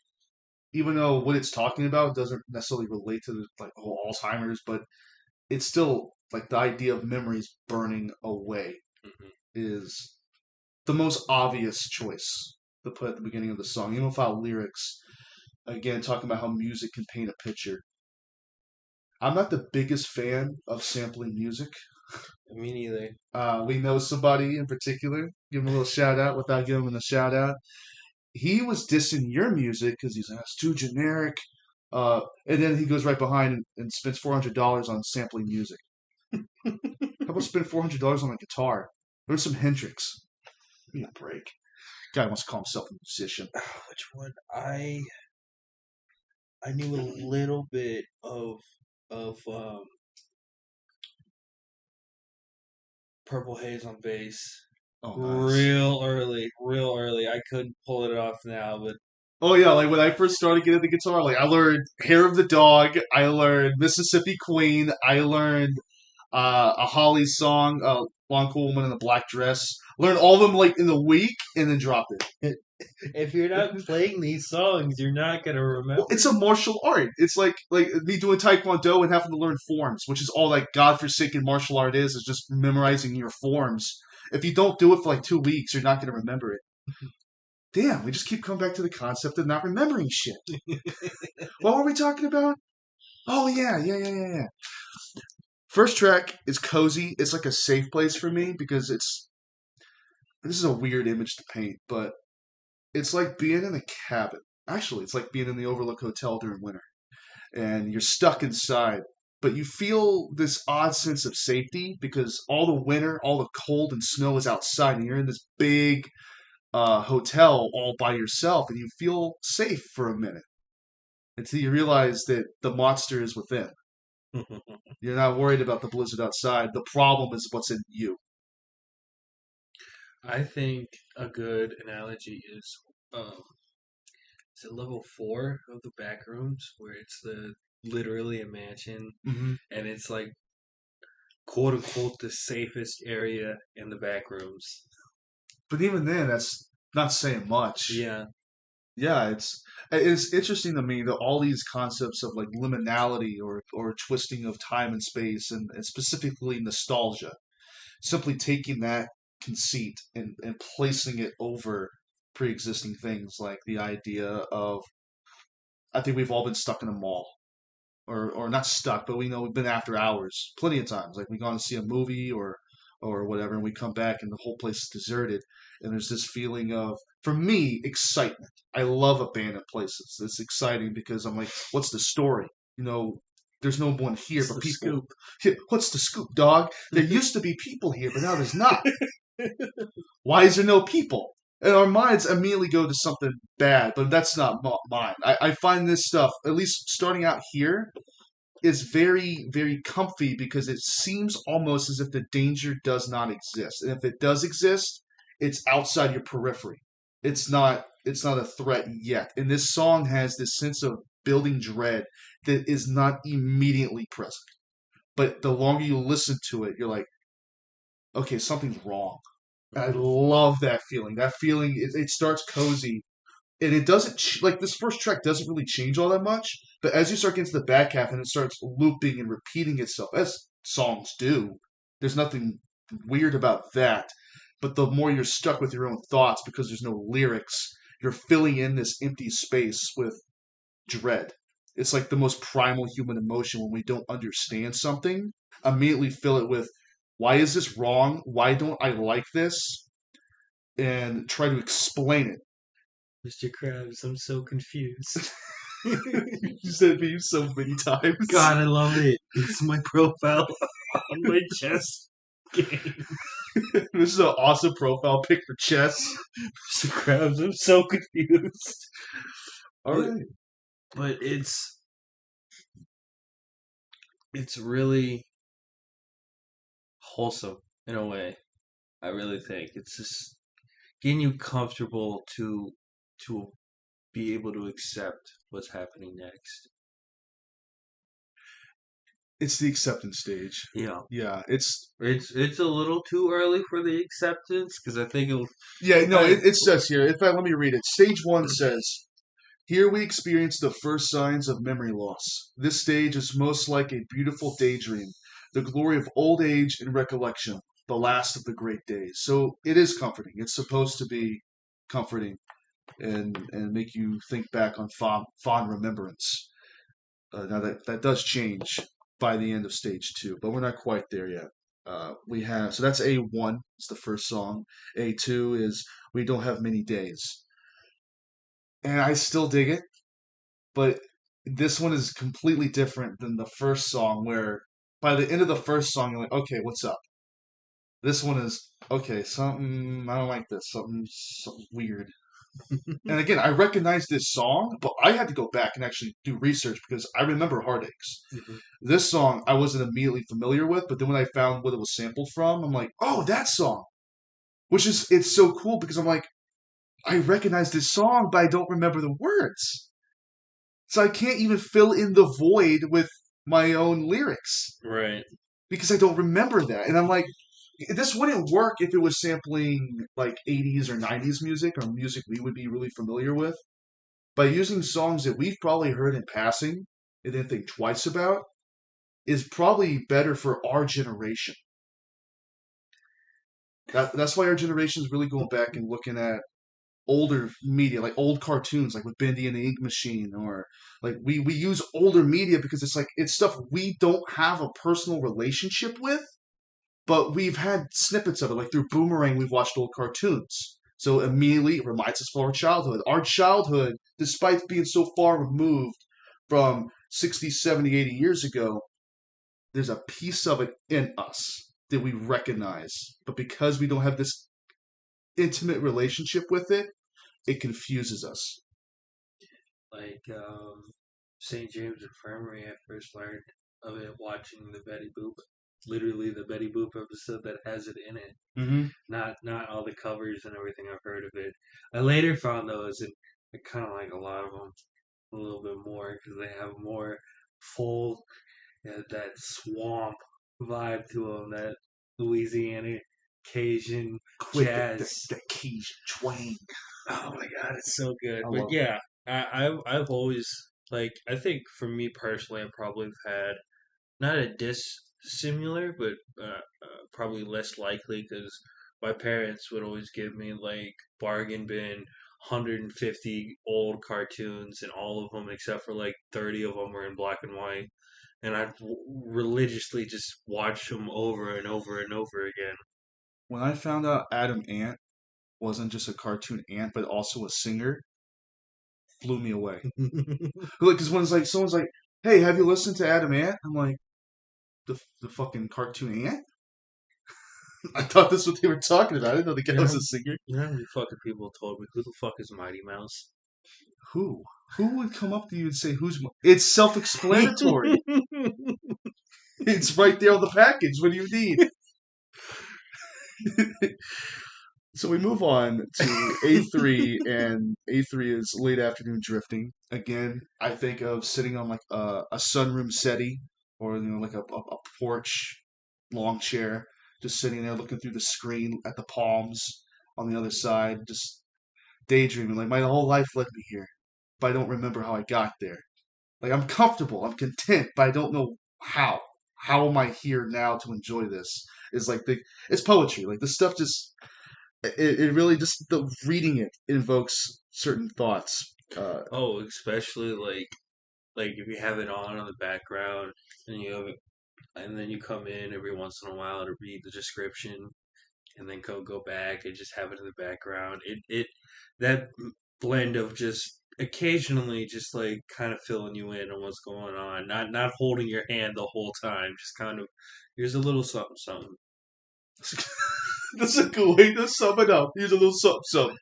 even though what it's talking about doesn't necessarily relate to the like whole Alzheimer's, but it's still like the idea of memories burning away Hmm. is the most obvious choice to put at the beginning of the song, even without lyrics. Again, talking about how music can paint a picture. I'm not the biggest fan of sampling music. Me neither. We know somebody in particular. Give him a little shout out without giving him a shout out. He was dissing your music because he's like, it's too generic. And then he goes right behind and spends $400 on sampling music. How about spend $400 on a guitar? Learn some Hendrix. Give me a break. Guy wants to call himself a musician. Which one? I knew a little bit of Purple Haze on bass. Oh, nice. Real early. I couldn't pull it off now, but Oh yeah, like when I first started getting the guitar, like I learned "Hair of the Dog," I learned "Mississippi Queen," I learned a Holly song, "Blonde Cool Woman in a Black Dress." Learned all of them like in the week, and then dropped it. if you're not playing these songs, you're not gonna remember. Well, it's a martial art. It's like me doing Taekwondo and having to learn forms, which is all like godforsaken martial art is just memorizing your forms. If you don't do it for like 2 weeks, you're not going to remember it. Damn, we just keep coming back to the concept of not remembering shit. What were we talking about? Oh yeah. First track is cozy. It's like a safe place for me because this is a weird image to paint, but it's like being in a cabin. Actually, it's like being in the Overlook Hotel during winter, and you're stuck inside. But you feel this odd sense of safety because all the winter, all the cold and snow is outside, and you're in this big hotel all by yourself, and you feel safe for a minute until you realize that the monster is within. You're not worried about the blizzard outside. The problem is what's in you. I think a good analogy is it level 4 of the back rooms where it's literally a mansion Mm-hmm. and it's like quote unquote the safest area in the back rooms. But even then, that's not saying much. Yeah. Yeah, it's interesting to me that all these concepts of like liminality or twisting of time and space and specifically nostalgia, simply taking that conceit and placing it over pre-existing things like the idea of I think we've all been stuck in a mall or not stuck, but we know we've been after hours plenty of times. Like we've gone to see a movie or whatever, and we come back and the whole place is deserted, and there's this feeling of, for me, excitement. I love abandoned places. It's exciting because I'm like, what's the story? There's no one here, What's but the people. scoop? What's the scoop, dog? There used to be people here, but now there's not. Why is there no people? And our minds immediately go to something bad, but that's not mine. I find this stuff, at least starting out here, is very, very comfy because it seems almost as if the danger does not exist. And if it does exist, it's outside your periphery. It's not a threat yet. And this song has this sense of building dread that is not immediately present. But the longer you listen to it, you're like, okay, something's wrong. And I love that feeling. That feeling, it starts cozy and it doesn't like this first track doesn't really change all that much, but as you start getting to the back half and it starts looping and repeating itself as songs do, there's nothing weird about that. but the more you're stuck with your own thoughts because there's no lyrics, you're filling in this empty space with dread. It's like the most primal human emotion when we don't understand something. Immediately fill it with, why is this wrong? Why don't I like this? And try to explain it. Mr. Krabs, I'm so confused. You said me so many times. God, I love it. It's my profile on my chess game. This is an awesome profile pic for chess. Mr. Krabs, I'm so confused. All right. But it's really wholesome in a way. I really think it's just getting you comfortable to be able to accept what's happening next. It's the acceptance stage. Yeah, Yeah, it's it's a little too early for the acceptance because I think it'll. yeah. No, it says here. In fact, let me read it. Stage 1 says, "Here we experience the first signs of memory loss. This stage is most like a beautiful daydream, the glory of old age and recollection, the last of the great days." So it is comforting. It's supposed to be comforting and make you think back on fond remembrance. Now that does change by the end of stage 2, but we're not quite there yet. We have so that's A1. It's the first song. A2 is We Don't Have Many Days, and I still dig it, but this one is completely different than the first song. Where by the end of the first song, you're like, okay, what's up? This one is okay. Something I don't like this. Something weird. And again, I recognize this song, but I had to go back and actually do research because I remember Heartaches. Mhm. This song I wasn't immediately familiar with, but then when I found what it was sampled from, I'm like, oh, that song. Which is it's so cool because I'm like, I recognize this song, but I don't remember the words. So I can't even fill in the void with my own lyrics Right. because I don't remember that. And I'm like, this wouldn't work if it was sampling like 80s or 90s music or music we would be really familiar with. By using songs that we've probably heard in passing and didn't think twice about is probably better for our generation. That's why our generation is really going back and looking at older media, like old cartoons, like with Bendy and the Ink Machine, or like we use older media because it's like it's stuff we don't have a personal relationship with, but we've had snippets of it, like through Boomerang, we've watched old cartoons. So immediately it reminds us of our childhood. Our childhood, despite being so far removed from 60, 70, 80 years ago, there's a piece of it in us that we recognize. But because we don't have this intimate relationship with it, it confuses us. Like St. James Infirmary, I first learned of it watching the Betty Boop. Literally the Betty Boop episode that has it in it. Mm-hmm. Not all the covers and everything I've heard of it. I later found those, and I kind of like a lot of them a little bit more because they have more folk, that swamp vibe to them, that Louisiana Cajun jazz. The Cajun twang. Oh my god, it's so good. I But love yeah, I've always like I think for me personally, I probably have had not a dissimilar, but probably less likely because my parents would always give me like bargain bin 150 old cartoons, and all of them except for like 30 of them were in black and white, and I'd religiously just watch them over and over and over again. When I found out Adam Ant wasn't just a cartoon ant, but also a singer, blew me away. Because when it's like someone's like, "Hey, have you listened to Adam Ant?" I'm like, "The fucking cartoon ant." I thought that's what they were talking about. I didn't know the guy was a singer. You know how many fucking people told me, who the fuck is Mighty Mouse? Who? Who would come up to you and say, "Who's?" It's self-explanatory. It's right there on the package. What do you need? So we move on to A3, and A3 is late afternoon drifting. Again, I think of sitting on like a sunroom settee or like a porch long chair, just sitting there looking through the screen at the palms on the other side, just daydreaming. Like my whole life led me here, but I don't remember how I got there. Like I'm comfortable, I'm content, but I don't know how. How am I here now to enjoy this? It's like it's poetry. Like the stuff just it really just the reading it invokes certain thoughts. Oh, especially like if you have it on the background and you have it, and then you come in every once in a while to read the description and then go back and just have it in the background. It that blend of just occasionally just like kind of filling you in on what's going on, not holding your hand the whole time, just kind of here's a little something something. That's a good way to sum it up. Here's a little something, something.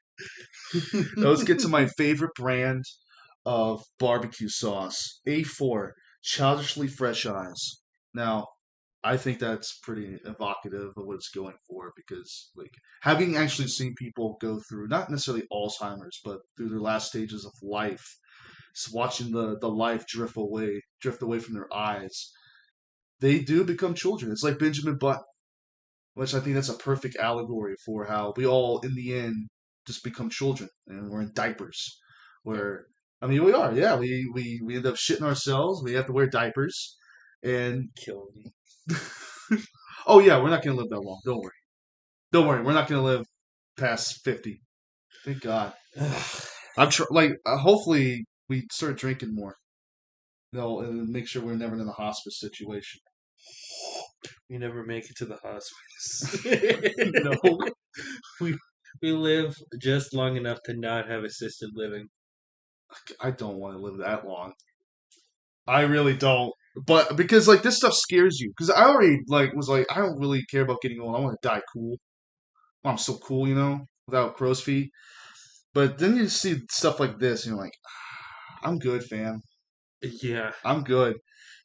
Now let's get to my favorite brand of barbecue sauce, A4, Childishly Fresh Eyes. Now, I think that's pretty evocative of what it's going for because, like, having actually seen people go through not necessarily Alzheimer's, but through their last stages of life, watching the life drift away from their eyes, they do become children. It's like Benjamin Button, which I think that's a perfect allegory for how we all, in the end, just become children and we're in diapers. Where, I mean, we are, yeah. We end up shitting ourselves. We have to wear diapers. And, Kill me. oh, yeah, we're not going to live that long. Don't worry. Don't worry. We're not going to live past 50. Thank God. Hopefully, we start drinking more. No, and make sure we're never in a hospice situation. We never make it to the hospice. No. we we live just long enough to not have assisted living. I don't want to live that long. I really don't. But because like this stuff scares you. Because I already like was like I don't really care about getting old. I want to die cool. I'm so cool, without crow's feet. But then you see stuff like this, and you're like, I'm good, fam. Yeah, I'm good.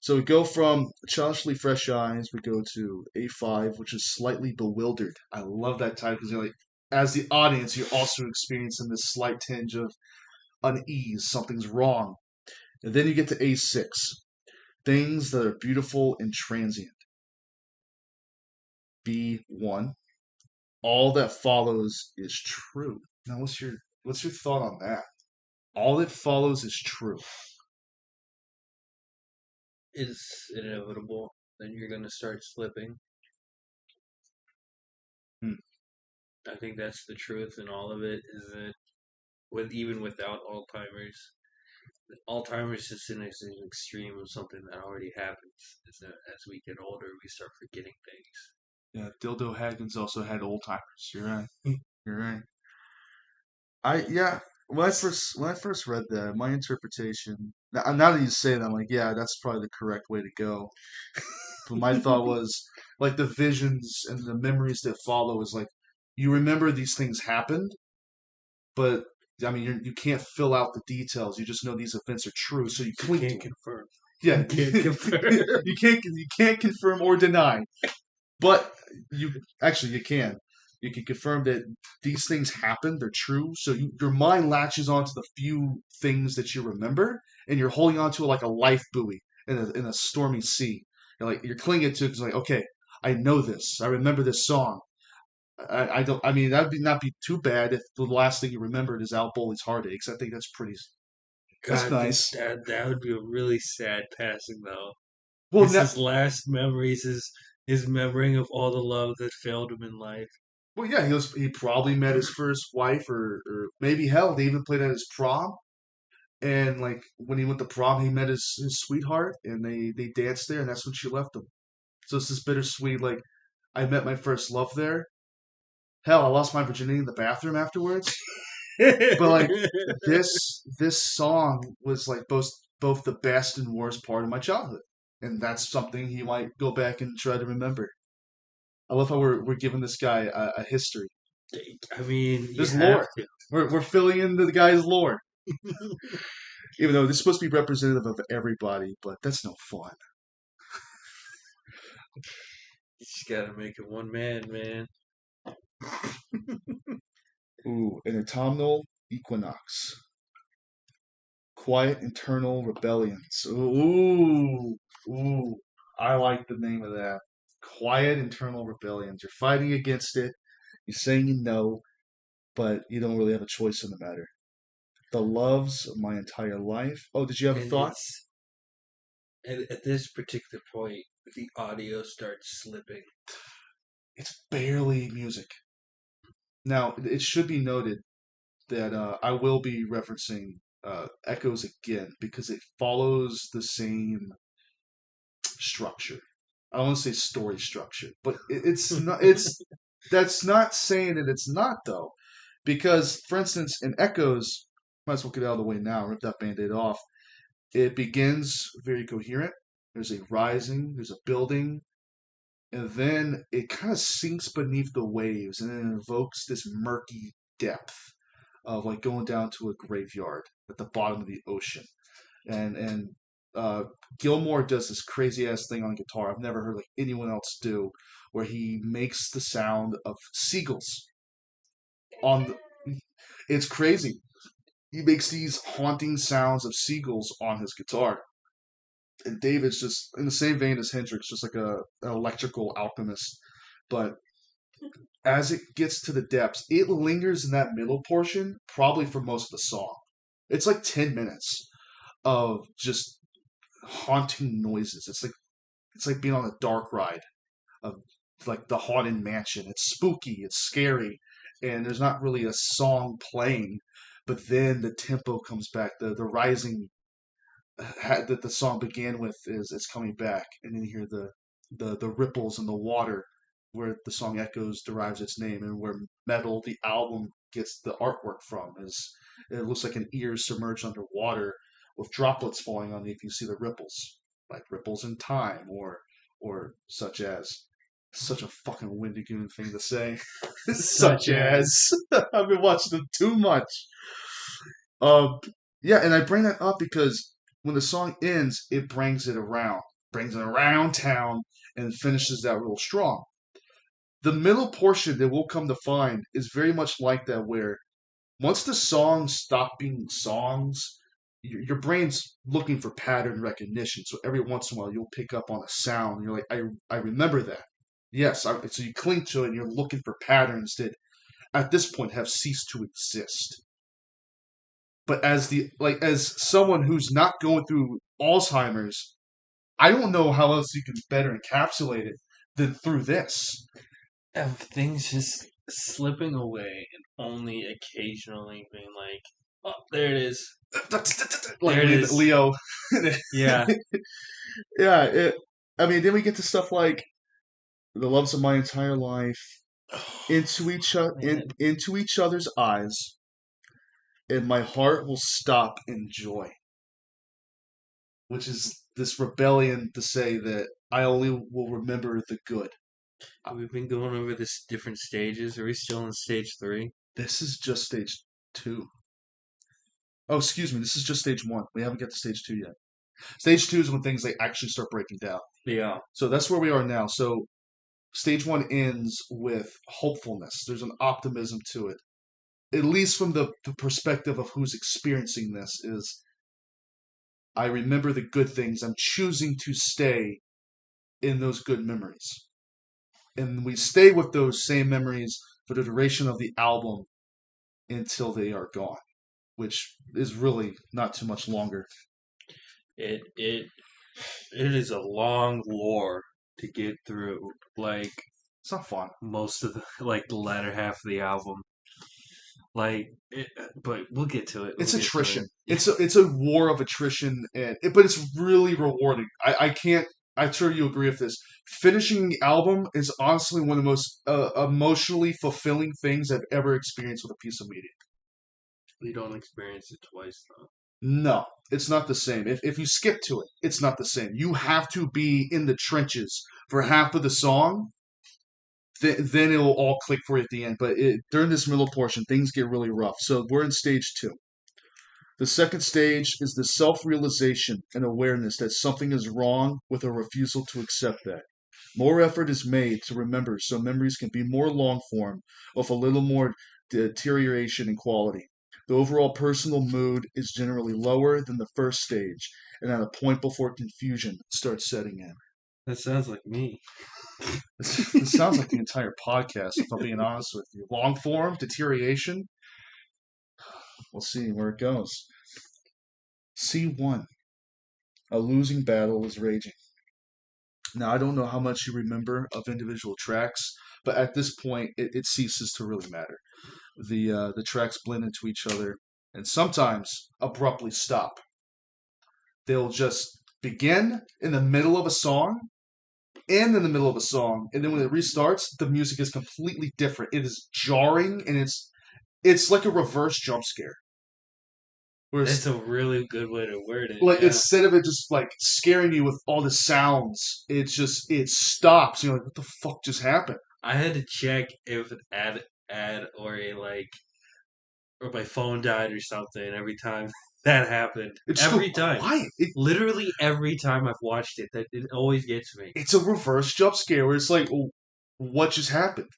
So we go from childishly fresh eyes, we go to A5, which is slightly bewildered. I love that title because you're like, as the audience, you're also experiencing this slight tinge of unease. Something's wrong. And then you get to A6, things that are beautiful and transient. B1, all that follows is true. Now, what's your thought on that? All that follows is true. it's inevitable. Then you're gonna start slipping. Hmm. I think that's the truth in all of it. Is that even without Alzheimer's is an extreme of something that already happens. Is that as we get older, we start forgetting things. Yeah, Dildo Haggins also had old timers. You're right. You're right. Yeah. When I first read that, my interpretation now that you say that, I'm like, yeah, that's probably the correct way to go. But my thought was like the visions and the memories that follow is like you remember these things happened, but I mean you can't fill out the details. You just know these events are true, so you You cling to can't them. confirm. Yeah, You can't confirm. you can't confirm or deny. But you can. You can confirm that these things happened, they're true. So your mind latches onto the few things that you remember, and you're holding onto it like a life buoy in a stormy sea. You're clinging to it because like, okay, I know this. I remember this song. I don't. I mean, that'd not be too bad if the last thing you remembered is Al Bowley's Heartaches. I think that's pretty. That's God, nice. that would be a really sad passing though. Well, It's his last memories, his memorying of all the love that failed him in life. well, yeah, he probably met his first wife, or maybe hell, they even played at his prom. And like when he went to prom, he met his sweetheart, and they danced there, and that's when she left him. So it's this bittersweet. Like I met my first love there. Hell, I lost my virginity in the bathroom afterwards. But like this song was like both the best and worst part of my childhood, and that's something he might go back and try to remember. I love how we're giving this guy a history. I mean, you There's have lore. to. We're filling in the guy's lore. Even though this is supposed to be representative of everybody, but that's no fun. You just gotta make it one man. Ooh, an autumnal equinox. Quiet internal rebellions. Ooh. I like the name of that. Quiet internal rebellions. You're fighting against it. You're saying you know, but you don't really have a choice in the matter. The loves of my entire life. Oh, did you have a And thought? it's at this particular point, the audio starts slipping. It's barely music. Now, it should be noted that I will be referencing Echoes again because it follows the same structure. I don't want to say story structure, but it's not. It's that's not saying that it's not though, because for instance, in Echoes, might as well get out of the way now. Rip that band-aid off. It begins very coherent. There's a rising. There's a building. And then it kind of sinks beneath the waves and then invokes this murky depth of like going down to a graveyard at the bottom of the ocean. And uh, Gilmore does this crazy ass thing on guitar I've never heard like anyone else do, where he makes the sound of seagulls on the. It's crazy. He makes these haunting sounds of seagulls on his guitar. And David's just in the same vein as Hendrix, just like an electrical alchemist. But as it gets to the depths, it lingers in that middle portion probably for most of the song. It's like 10 minutes of just haunting noises. It's like being on a dark ride of like the haunted mansion. It's spooky, it's scary, and there's not really a song playing. But then the tempo comes back. The rising that the song began with is coming back, and then you hear the ripples in the water where the song Echoes derives its name, and where Metal, the album, gets the artwork from. Is it looks like an ear submerged underwater with droplets falling on it. You see the ripples, like ripples in time, or such as. Such a fucking Wendigoon thing to say. Such as. I've been watching them too much. Um, yeah, and I bring that up because when the song ends, it brings it around town, and finishes that real strong. The middle portion that we'll come to find is very much like that, where once the songs stop being songs, your brain's looking for pattern recognition. So every once in a while, you'll pick up on a sound, and you're like, I remember that. Yes, so you cling to it, and you're looking for patterns that, at this point, have ceased to exist. But as someone who's not going through Alzheimer's, I don't know how else you can better encapsulate it than through this. Of things just slipping away and only occasionally being like, oh, there it is. Like There it is. Leo. Yeah. Yeah. I mean, then we get to stuff like the loves of my entire life, into each other's eyes, and my heart will stop in joy. Which is this rebellion to say that I only will remember the good. We've been going over this different stages. Are we still in stage 3? This is just stage 2. Oh, excuse me. This is just stage 1. We haven't got to stage 2 yet. Stage 2 is when things they actually start breaking down. Yeah. So that's where we are now. So stage 1 ends with hopefulness. There's an optimism to it. At least from the perspective of who's experiencing this is I remember the good things. I'm choosing to stay in those good memories. And we stay with those same memories for the duration of the album until they are gone, which is really not too much longer. It is a long lore to get through. Like It's not fun. most of the latter half of the album. But we'll get to it. It's attrition. It's a war of attrition, but it's really rewarding. I can't. I'm sure you agree with this. Finishing the album is honestly one of the most emotionally fulfilling things I've ever experienced with a piece of media. You don't experience it twice, though. No, it's not the same. If you skip to it, it's not the same. You have to be in the trenches for half of the song. Then it will all click for you at the end. But during this middle portion, things get really rough. So we're in stage 2. The second stage is the self-realization and awareness that something is wrong with a refusal to accept that. More effort is made to remember so memories can be more long-form with a little more deterioration in quality. The overall personal mood is generally lower than the first stage, and at a point before confusion starts setting in. That sounds like me. This sounds like the entire podcast, if I'm being honest with you. Long form, deterioration. We'll see where it goes. C1. A losing battle is raging. Now, I don't know how much you remember of individual tracks, But at this point, it ceases to really matter. The tracks blend into each other, and sometimes abruptly stop. They'll just begin in the middle of a song, end in the middle of a song, and then when it restarts, the music is completely different. It is jarring, and it's like a reverse jump scare. Where That's a really good way to word it. like Yeah. instead of it just like scaring you with all the sounds, it stops. You're like, what the fuck just happened? I had to check if an ad or or my phone died or something every time that happened. It just Every go time. quiet. Literally every time I've watched it, that it always gets me. It's a reverse jump scare where it's like, well, what just happened?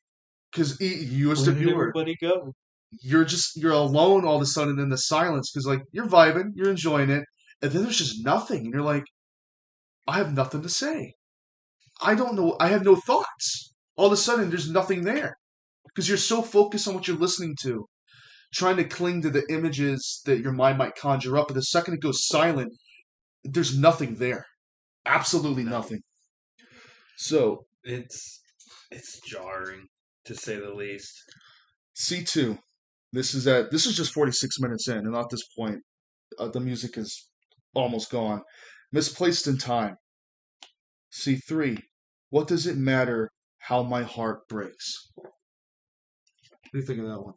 Because you as the Where did viewer, everybody go? you're alone all of a sudden in the silence because like you're vibing, you're enjoying it, and then there's just nothing, and you're like, I have nothing to say. I don't know. I have no thoughts. All of a sudden, there's nothing there because you're so focused on what you're listening to, trying to cling to the images that your mind might conjure up. But the second it goes silent, there's nothing there. Absolutely No. nothing. So It's jarring to say the least. C2. This is just 46 minutes in, and at this point, the music is almost gone. Misplaced in time. C3. What does it matter how my heart breaks? What do you think of that one?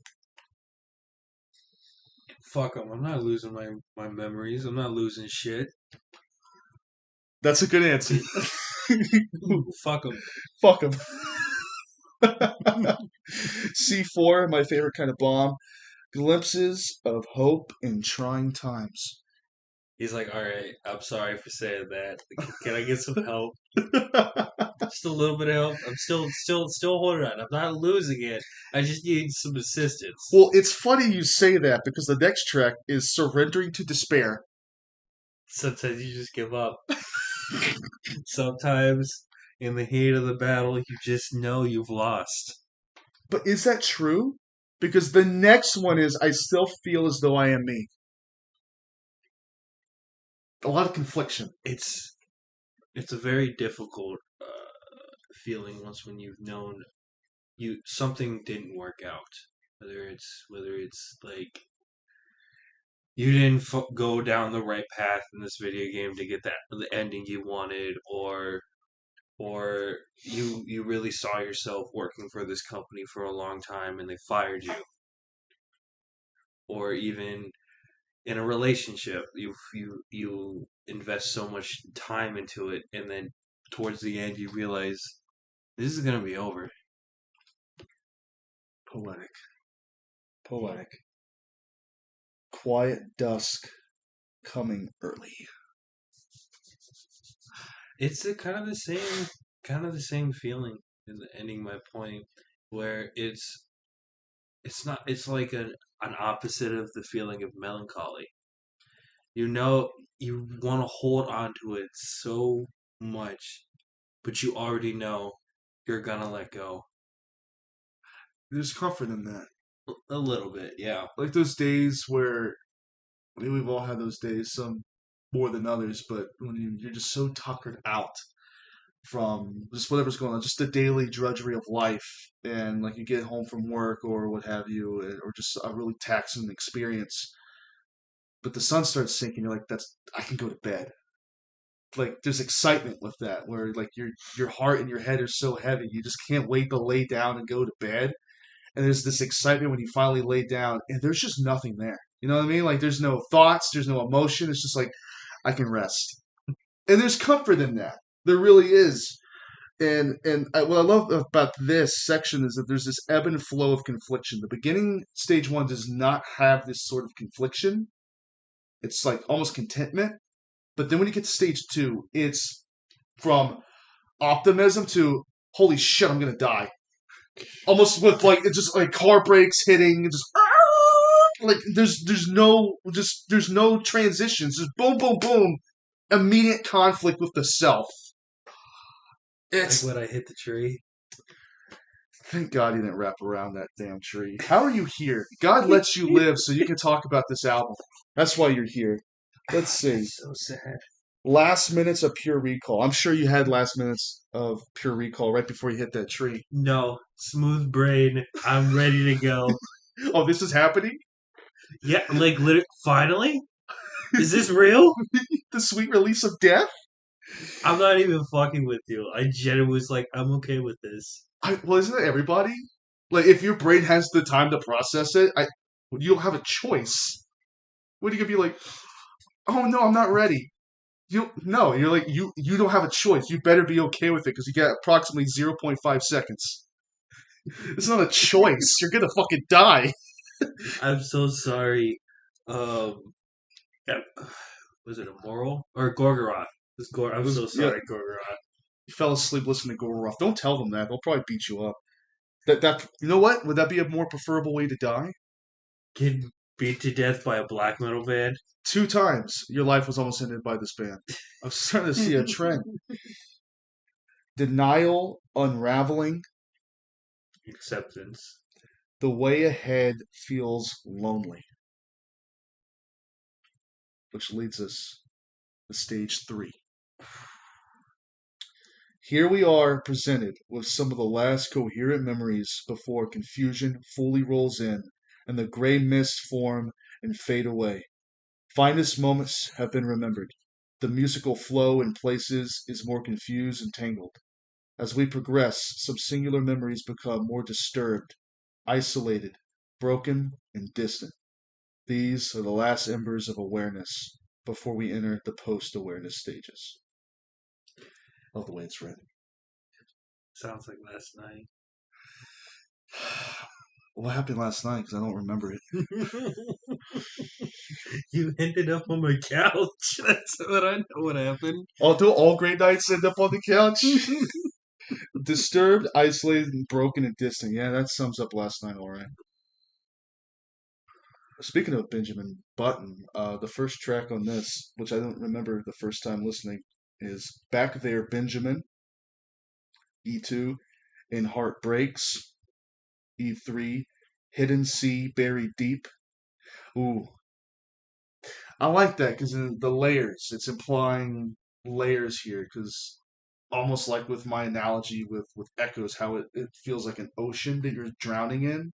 Fuck them. I'm not losing my memories. I'm not losing shit. That's a good answer. Fuck them. Fuck him. C4, my favorite kind of bomb. Glimpses of hope in trying times. He's like, all right, I'm sorry for saying that. Can I get some help? Just a little bit of help. I'm still holding on. I'm not losing it. I just need some assistance. Well, it's funny you say that because the next track is Surrendering to Despair. Sometimes you just give up. Sometimes in the heat of the battle, you just know you've lost. But is that true? Because the next one is I Still Feel As Though I Am Me. A lot of confliction. It's a very difficult feeling once when you've known something didn't work out. Whether it's like you didn't go down the right path in this video game to get the ending you wanted, or you really saw yourself working for this company for a long time and they fired you, or even in a relationship you invest so much time into it and then towards the end you realize this is gonna be over. Poetic. Poetic. Quiet dusk coming early. It's kind of the same feeling in the ending my point, where it's not it's like an opposite of the feeling of melancholy. You know you want to hold on to it so much, but you already know you're gonna let go. There's comfort in that. A little bit, yeah. Like those days where, I mean, we've all had those days, some more than others, but when you're just so tuckered out from just whatever's going on, just the daily drudgery of life, and like you get home from work or what have you, or just a really taxing experience, but the sun starts sinking, you're like, I can go to bed. Like there's excitement with that, where like your heart and your head are so heavy, you just can't wait to lay down and go to bed. And there's this excitement when you finally lay down, and there's just nothing there. You know what I mean? Like there's no thoughts, there's no emotion. It's just like I can rest, and there's comfort in that. There really is. What I love about this section is that there's this ebb and flow of confliction. The beginning stage one does not have this sort of confliction. It's like almost contentment. But then when you get to stage two, it's from optimism to holy shit, I'm gonna die. Almost with like it's just like car brakes hitting, just like there's no transitions. Just boom, boom, boom. Immediate conflict with the self. It's Like when I hit the tree. Thank God you didn't wrap around that damn tree. How are you here? God lets you live so you can talk about this album. That's why you're here. Let's see. So sad. Last minutes of pure recall. I'm sure you had last minutes of pure recall right before you hit that tree. No, smooth brain. I'm ready to go. Oh, this is happening? Yeah, like literally. Finally, is this real? The sweet release of death? I'm not even fucking with you. I genuinely was like, I'm okay with this. Well, isn't it everybody? Like, if your brain has the time to process it, you don't have a choice. What are you gonna be like? Oh no, I'm not ready. No, you're like you don't have a choice. You better be okay with it because you got approximately 0.5 seconds. It's not a choice. You're gonna fucking die. I'm so sorry. Um, yeah, was it a moral or Gorgoroth? I'm so Yeah, sorry, Gorgoroth. you fell asleep listening to Go Rough. Don't tell them that. They'll probably beat you up. That you know what? Would that be a more preferable way to die? Getting beat to death by a black metal band. 2 times your life was almost ended by this band. I'm starting to see a trend. Denial, unraveling. Acceptance. The way ahead feels lonely, which leads us to stage 3. Here we are presented with some of the last coherent memories before confusion fully rolls in and the gray mists form and fade away. Finest moments have been remembered. The musical flow in places is more confused and tangled. As we progress, some singular memories become more disturbed, isolated, broken, and distant. These are the last embers of awareness before we enter the post awareness stages. Love the way it's written. Sounds like last night. What happened last night? Because I don't remember it. You ended up on my couch. That's what I know what happened. Oh, do all great nights end up on the couch? Disturbed, isolated, and broken and distant. Yeah, that sums up last night all right. Speaking of Benjamin Button, the first track on this, which I don't remember the first time listening, is Back There Benjamin, E2, In Heart Breaks, E3, Hidden Sea Buried Deep. Ooh, I like that because the layers, it's implying layers here because almost like with my analogy with echoes, how it feels like an ocean that you're drowning in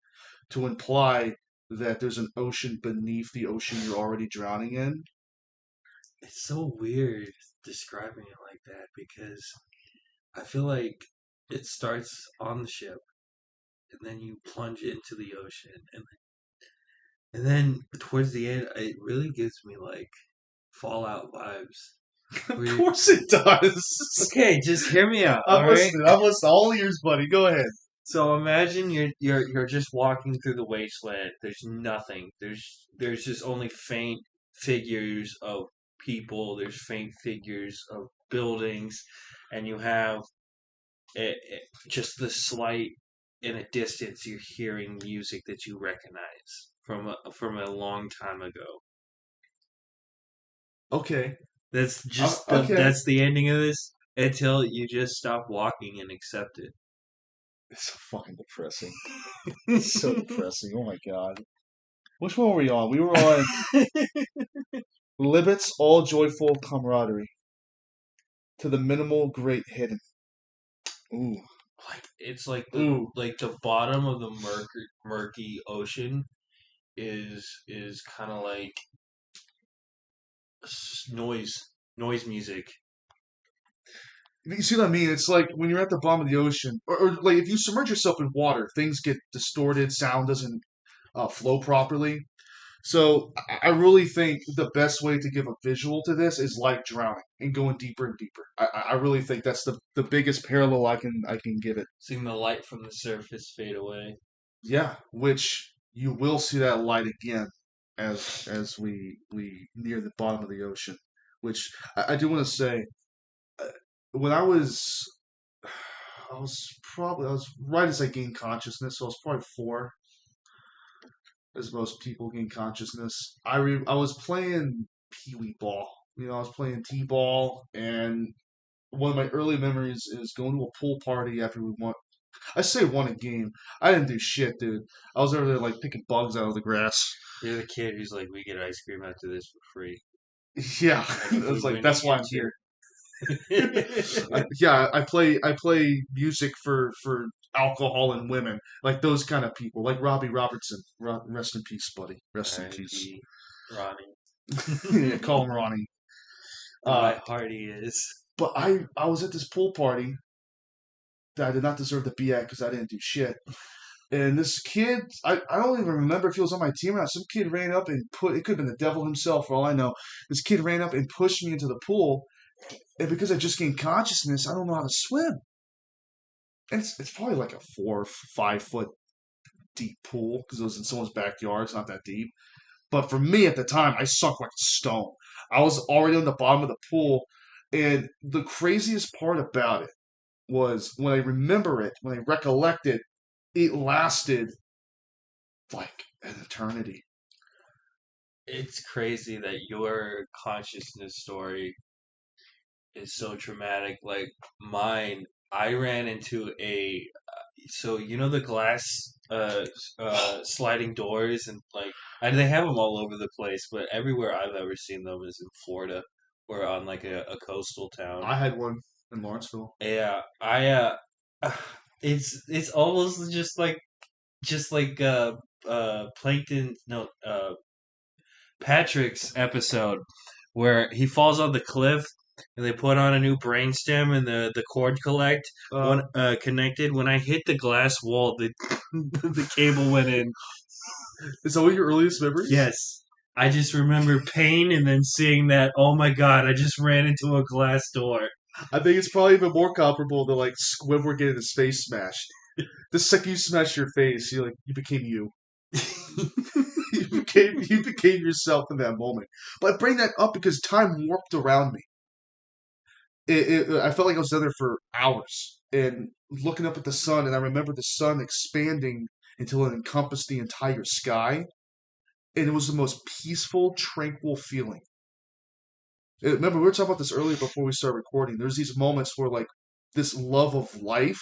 to imply that there's an ocean beneath the ocean you're already drowning in. It's so weird describing it like that because I feel like it starts on the ship and then you plunge into the ocean and then towards the end it really gives me like Fallout vibes. Of Where you, course it does. okay, just hear me out, all I'm right? listening. I'm listening. All ears, buddy. Go ahead. So imagine you're just walking through the wasteland. There's nothing. There's just only faint figures of people. There's faint figures of buildings, and you have just the slight in a distance. You're hearing music that you recognize from a long time ago. Okay. That's just Okay. that's the ending of this until you just stop walking and accept it. It's so fucking depressing. It's so depressing. Oh my god. Which one were we on? We were on Libet's All Joyful Camaraderie to the Minimal Great Hidden. Ooh. Like it's like Ooh. the bottom of the murky ocean is kind of like noise music. You see what I mean? It's like when you're at the bottom of the ocean, or like if you submerge yourself in water, things get distorted, sound doesn't flow properly. So I really think the best way to give a visual to this is like drowning and going deeper and deeper. I really think that's the biggest parallel I can give it. Seeing the light from the surface fade away. Yeah, which you will see that light again as we near the bottom of the ocean. Which I do want to say, uh, when I was right as I gained consciousness, so I was probably 4, as most people gain consciousness. I was playing Pee Wee ball. I was playing T-ball, and one of my early memories is going to a pool party after we won. I say won a game. I didn't do shit, dude. I was over there like picking bugs out of the grass. You're the kid who's like, we get ice cream after this for free. Yeah, And it's like when that's he why I'm gets here. you. Yeah, I play music for alcohol and women, like those kind of people, like Robbie Robertson. Rest in peace, buddy. Rest in peace. R.I.P. Ronnie. Yeah, call him Ronnie. In Uh, my heart, he is. but I was at this pool party that I did not deserve to be at because I didn't do shit. And this kid, I don't even remember if he was on my team or not. Some kid ran up and it could have been the devil himself for all I know. This kid ran up and pushed me into the pool. And because I just gained consciousness, I don't know how to swim. And it's probably like a 4 or 5 foot deep pool because it was in someone's backyard. It's not that deep. But for me at the time, I sunk like a stone. I was already on the bottom of the pool. And the craziest part about it was when I remember it, when I recollect it, it lasted like an eternity. It's crazy that your consciousness story is so traumatic. Like mine, I ran into so you know the glass sliding doors and they have them all over the place, but everywhere I've ever seen them is in Florida or on like a coastal town. I had one in Lawrenceville. Yeah, it's almost just like Plankton no Patrick's episode where he falls on the cliff and they put on a new brainstem and the cord connected. When I hit the glass wall, the the cable went in. Is that one of your earliest memories? Yes. I just remember pain and then seeing that, oh my god, I just ran into a glass door. I think it's probably even more comparable to like Squidward getting his face smashed. The second you smash your face, you became you. You became yourself in that moment. But I bring that up because time warped around me. I felt like I was down there for hours and looking up at the sun, and I remember the sun expanding until it encompassed the entire sky, and it was the most peaceful, tranquil feeling. Remember, we were talking about this earlier before we started recording. There's these moments where, like, this love of life,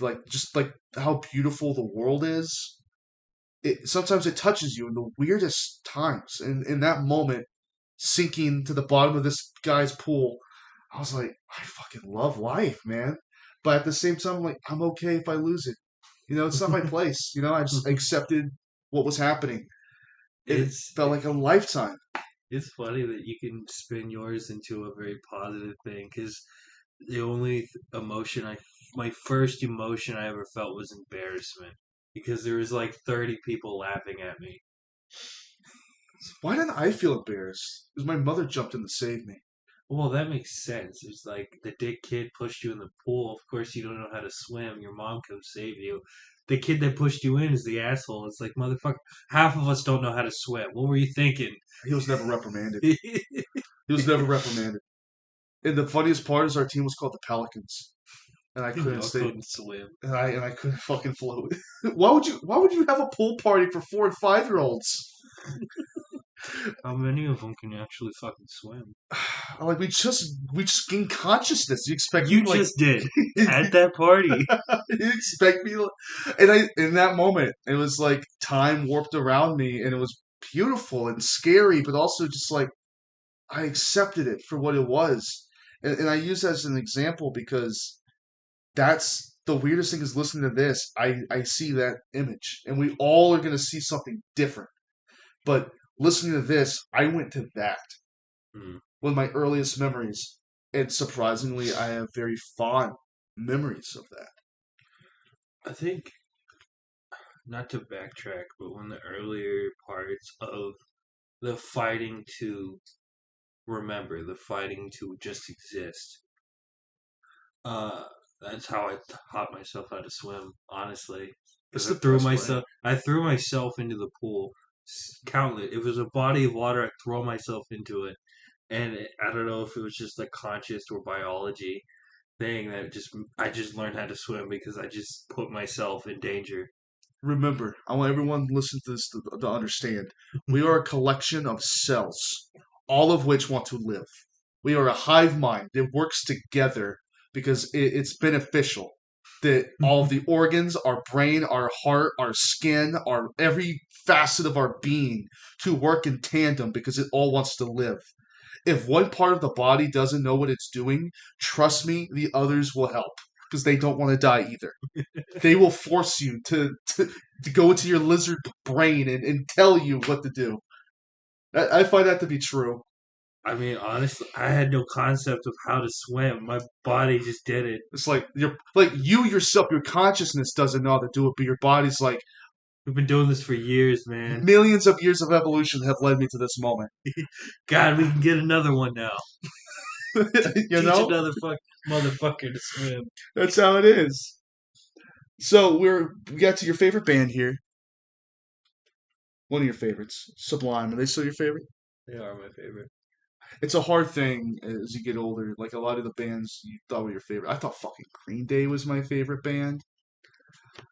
like, just like how beautiful the world is, sometimes it touches you in the weirdest times. And in that moment, sinking to the bottom of this guy's pool, I was like, I fucking love life, man. But at the same time, I'm like, I'm okay if I lose it. It's not my place. I just accepted what was happening. It It's felt like a lifetime. it's funny that you can spin yours into a very positive thing because the only my first emotion I ever felt was embarrassment because there was like 30 people laughing at me. Why didn't I feel embarrassed? Because my mother jumped in to save me. Well, that makes sense. It's like the dick kid pushed you in the pool. Of course, you don't know how to swim. Your mom comes save you. The kid that pushed you in is the asshole. It's like, motherfucker, half of us don't know how to swim. What were you thinking? He was never reprimanded. He was never reprimanded. And the funniest part is our team was called the Pelicans, and I couldn't Y'all stay, couldn't swim. and I couldn't fucking float. Why would you have a pool party for 4 and 5-year-olds? How many of them can actually fucking swim? Like we just gained consciousness. You expect You me like just did at that party. you expect me and I in that moment it was like time warped around me, and it was beautiful and scary, but also just like I accepted it for what it was. And I use that as an example because that's the weirdest thing is listening to this. I see that image, and we all are going to see something different. But listening to this, I went to that Hmm. one of my earliest memories, and surprisingly, I have very fond memories of that. I think, not to backtrack, but one of the earlier parts of the fighting to remember, the fighting to just exist. Uh, that's how I taught myself how to swim. Honestly, It's because the best way. I threw myself into the pool. Countless. It was a body of water. I throw myself into it, and I don't know if it was just a conscious or biology thing that I just learned how to swim because I just put myself in danger. Remember, I want everyone to listen to this to understand. We are a collection of cells, all of which want to live. We are a hive mind that works together because it's beneficial. That all of the organs, our brain, our heart, our skin, our every facet of our being to work in tandem because it all wants to live. if one part of the body doesn't know what it's doing, trust me, the others will help because they don't want to die either. They will force you to go into your lizard brain and tell you what to do. I find that to be true. I mean, honestly, I had no concept of how to swim. My body just did it. It's like you yourself, your consciousness doesn't know how to do it, but your body's like, We've been doing this for years, man. millions of years of evolution have led me to this moment. God, we can get another one now. You Teach know? another motherfucker to swim. That's how it is. So we got to your favorite band here. One of your favorites, Sublime. Are they still your favorite? They are my favorite. It's a hard thing as you get older. Like a lot of the bands you thought were your favorite. I thought fucking Green Day was my favorite band.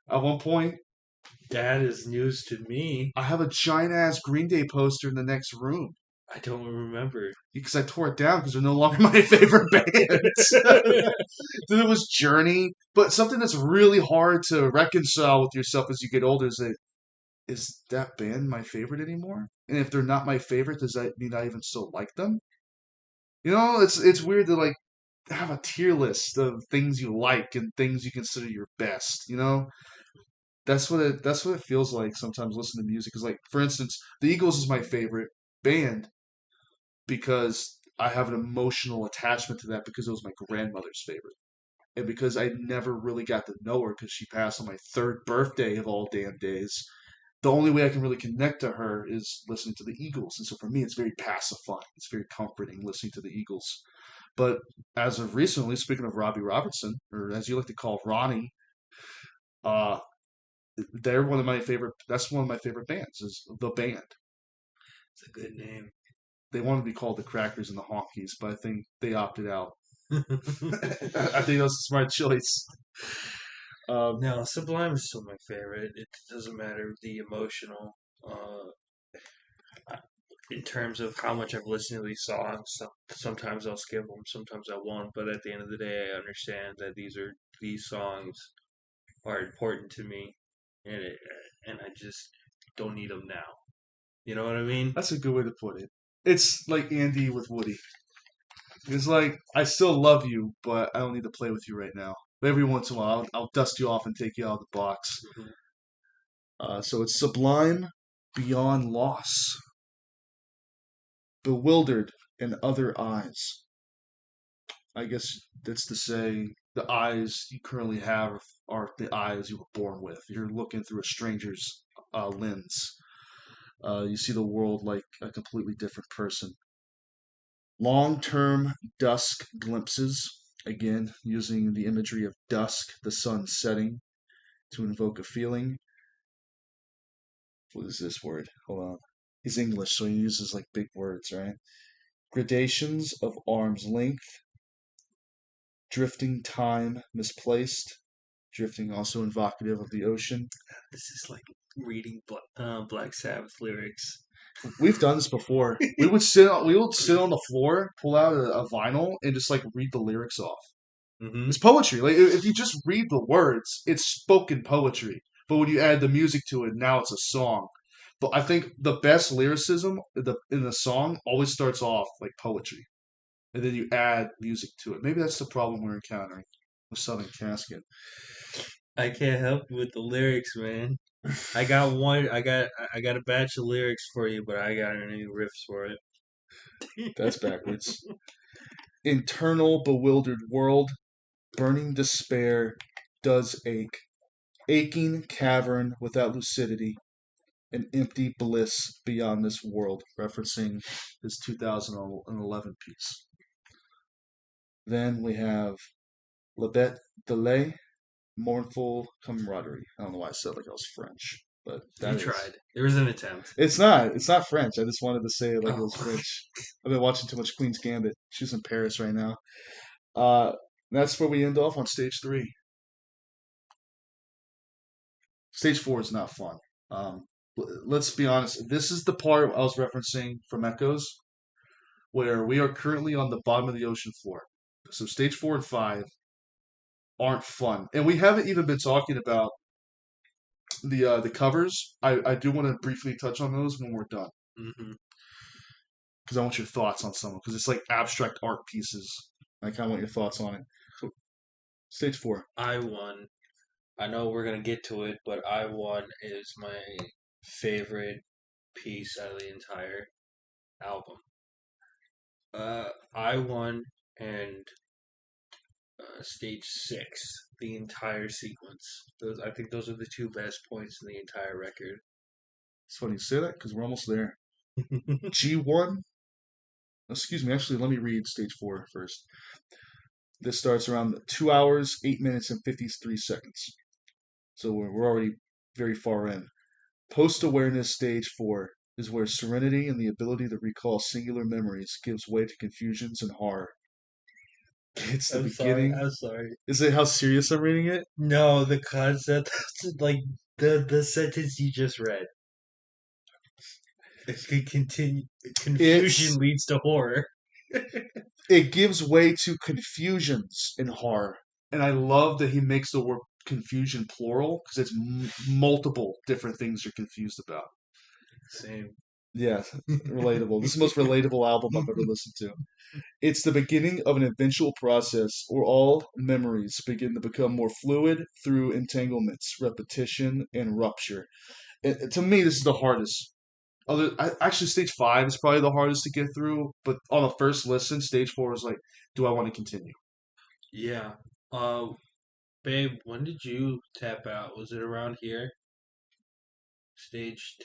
At one point, That is news to me. I have a giant ass Green Day poster in the next room I don't remember. because I tore it down because they're no longer my favorite bands. Then it was Journey, but something that's really hard to reconcile with yourself as you get older is that band my favorite anymore? And if they're not my favorite, does that mean I even still like them? You know, it's weird to like have a tier list of things you like and things you consider your best. You know, that's what it feels like sometimes listening to music. Because like for instance, the Eagles is my favorite band because I have an emotional attachment to that because it was my grandmother's favorite. And because I never really got to know her because she passed on my third birthday of all damn days, the only way I can really connect to her is listening to the Eagles. And so for me, it's very pacifying. It's very comforting listening to the Eagles. But as of recently, speaking of Robbie Robertson, or as you like to call Ronnie, uh, they're one of my favorite. That's one of my favorite bands. Is the band. It's a good name. They wanted to be called the Crackers and the Honkies, but I think they opted out. I think that was a smart choice. No, Sublime is still my favorite. It doesn't matter the emotional. In terms of how much I've listened to these songs, sometimes I'll skip them, sometimes I won't. But at the end of the day, I understand that these songs are important to me, and and I just don't need them now. You know what I mean? That's a good way to put it. It's like Andy with Woody. It's like I still love you, but I don't need to play with you right now. But every once in a while, I'll dust you off and take you out of the box. Mhm. So it's Sublime Beyond Loss, Bewildered and Other Eyes. I guess that's to say the eyes you currently have are the eyes you were born with. You're looking through a stranger's lens. You see the world like a completely different person. Long term dusk glimpses, again, using the imagery of dusk, the sun setting, to invoke a feeling. What is this word? Hold on. He's English, so he uses like big words, right? Gradations of arm's length, drifting time misplaced, drifting also invocative of the ocean. This is like reading Black Sabbath lyrics. We've done this before. We would sit on the floor, pull out a vinyl, and just like read the lyrics off. Mm-hmm. It's poetry. Like if you just read the words, it's spoken poetry. But when you add the music to it, now it's a song. But I think the best lyricism in the song always starts off like poetry, and then you add music to it. Maybe that's the problem we're encountering with Southern Casket. I can't help you with the lyrics, man. I got one. I got a batch of lyrics for you, but I got any riffs for it. That's backwards. Internal bewildered world, burning despair does ache. Aching cavern without lucidity, an empty bliss beyond this world, referencing his 2011 piece. Then we have La Bête de Lait, Mournful Camaraderie. I don't know why I said like I was French, but You tried. There was an attempt. It's not. It's not French. I just wanted to say it like it was Oh. French. I've been watching too much Queen's Gambit. She's in Paris right now. That's where we end off on stage 3. Stage 4 is not fun. Let's be honest. This is the part I was referencing from Echoes, where we are currently on the bottom of the ocean floor. So stage 4 and 5 aren't fun, and we haven't even been talking about the covers. I do want to briefly touch on those when we're done. Mm-hmm. because I want your thoughts on some because it's like abstract art pieces. I kind of want your thoughts on it. So, stage 4. I-1. I know we're gonna get to it, but I-1 is my favorite piece out of the entire album. I-1 and Stage 6, the entire sequence. I think those are the two best points in the entire record. It's funny you say that because we're almost there. G1. Excuse me. Actually, let me read stage 4 first. This starts around 2 hours, 8 minutes, and 53 seconds. So we're already very far in. Post-awareness stage 4 is where serenity and the ability to recall singular memories gives way to confusions and horror. It's the beginning. I'm sorry. Is it how serious I'm reading it? No, the concept, like the sentence you just read. It could continue. Confusion leads to horror. It gives way to confusions and horror. And I love that he makes the word confusion plural because it's multiple different things you're confused about. Same. Yeah, relatable. This is the most relatable album I've ever listened to. It's the beginning of an eventual process where all memories begin to become more fluid through entanglements, repetition, and rupture. To me, this is the hardest. Actually, stage 5 is probably the hardest to get through, but on the first listen, stage 4 is like, do I want to continue? Yeah. Babe, when did you tap out? Was it around here? Stage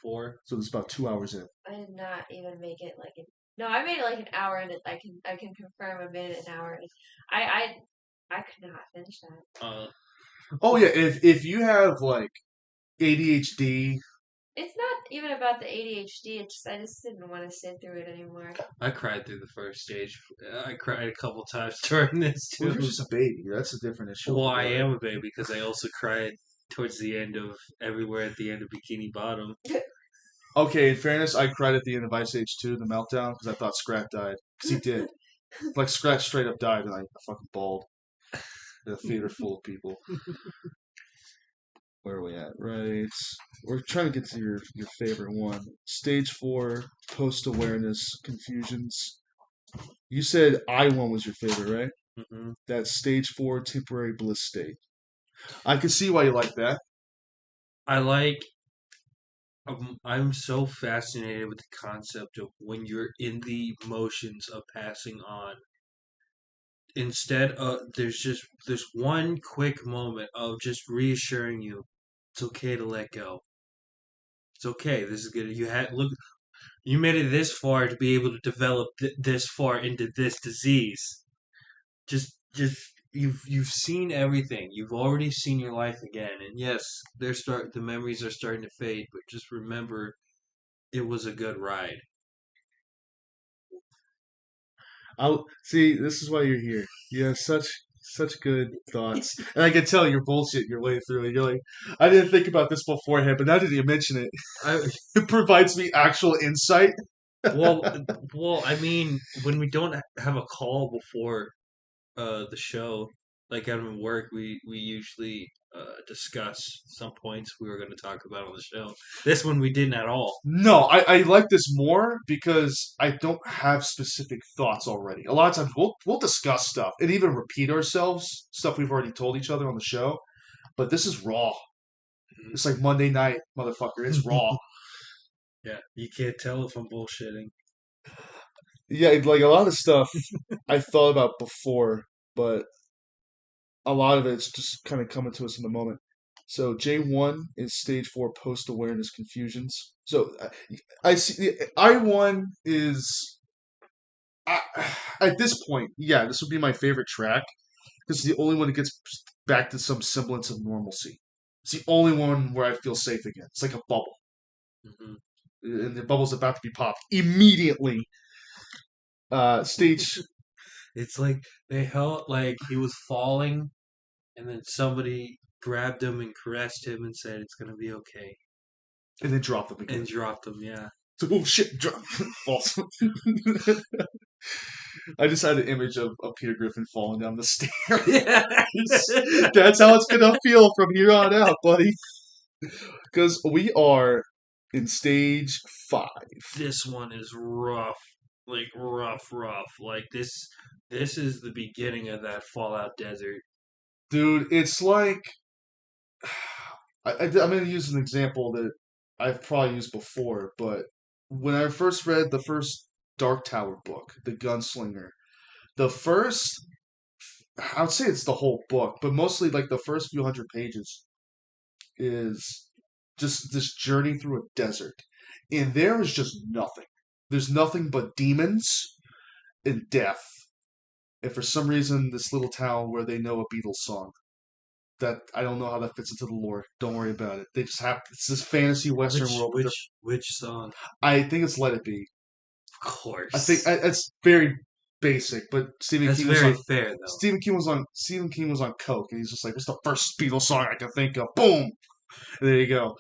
4? So it's about 2 hours in. I did not even make it like no, I made it like an hour, and I can confirm I made it an hour. I could not finish that. Oh yeah, if you have like ADHD. It's not even about the ADHD. I just didn't want to sit through it anymore. I cried through the first stage. I cried a couple times during this too. Well, you're just a baby. That's a different issue. Well, I am a baby because I also cried towards the end of everywhere at the end of Bikini Bottom. Okay, in fairness, I cried at the end of Ice Age 2, the meltdown, because I thought Scrat died. Because he did. Like, Scrat straight up died, and I fucking bawled. In a theater full of people. Where are we at? Right. We're trying to get to your favorite one. Stage 4, post-awareness, confusions. You said I-1 was your favorite, right? Mm-hmm. That's stage 4, temporary bliss state. I can see why you like that. I'm so fascinated with the concept of when you're in the motions of passing on. Instead of there's one quick moment of just reassuring you it's okay to let go. It's okay. This is good. You made it this far to be able to develop this far into this disease. Just you've seen everything. You've already seen your life again, and yes, the memories are starting to fade. But just remember, it was a good ride. See, this is why you're here. You have such good thoughts, and I can tell you're bullshit your way through it. You're like, I didn't think about this beforehand, but now that you mention it, it provides me actual insight. well, I mean, when we don't have a call before the show, like at work, we usually discuss some points we were going to talk about on the show. This one we didn't at all. No, I like this more because I don't have specific thoughts already. A lot of times we'll discuss stuff and even repeat ourselves, stuff we've already told each other on the show. But this is raw. It's like Monday night, motherfucker. It's raw. Yeah, you can't tell if I'm bullshitting. Yeah, like a lot of stuff I thought about before, but a lot of it's just kind of coming to us in the moment. So J1 is stage 4 post-awareness confusions. So I see I-1 is at this point, yeah, this would be my favorite track because it's the only one that gets back to some semblance of normalcy. It's the only one where I feel safe again. It's like a bubble. Mm-hmm. And the bubble's about to be popped immediately. Stage. It's like they held like he was falling, and then somebody grabbed him and caressed him and said, "It's gonna be okay," and then dropped him again. And dropped him, yeah. Oh shit! Drop. False. I just had an image of Peter Griffin falling down the stairs. That's how it's gonna feel from here on out, buddy. Because we are in stage 5. This one is rough. Like rough. Like this is the beginning of that Fallout Desert. Dude, it's like I'm going to use an example that I've probably used before, but when I first read the first Dark Tower book, The Gunslinger, the first, I would say it's the whole book, but mostly like the first few hundred pages is just this journey through a desert. And there is just nothing. There's nothing but demons and death. And for some reason, this little town where they know a Beatles song. That I don't know how that fits into the lore. Don't worry about it. They just have it's this fantasy western world. Which song? I think it's "Let It Be." Of course. I think it's very basic, but That's very fair though. Stephen King was on coke, and he's just like, "What's the first Beatles song I can think of?" Boom, and there you go.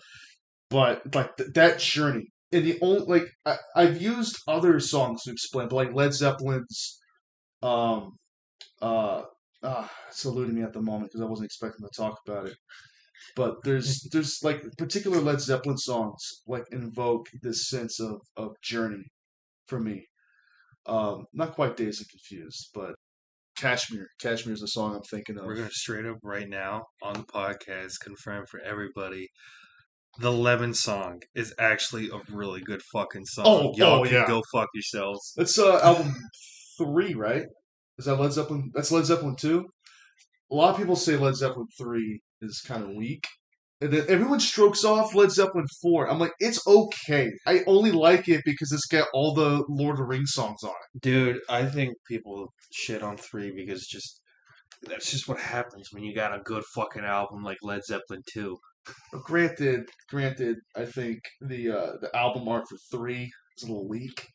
But like that journey, and the only I've used other songs to explain, but like Led Zeppelin's, um, it's eluding me at the moment because I wasn't expecting to talk about it. But there's like particular Led Zeppelin songs like invoke this sense of journey for me. Not quite Dazed and Confused, but Kashmir. Kashmir is the song I'm thinking of. We're gonna straight up right now on the podcast confirm for everybody. The Lemon song is actually a really good fucking song. Y'all can go fuck yourselves. That's album 3, right? Is that Led Zeppelin? That's Led Zeppelin 2? A lot of people say Led Zeppelin 3 is kind of weak. And then everyone strokes off Led Zeppelin 4. I'm like, it's okay. I only like it because it's got all the Lord of the Rings songs on it. Dude, I think people shit on 3 because that's just what happens when you got a good fucking album like Led Zeppelin 2. But granted, I think the album art for 3 is a little weak.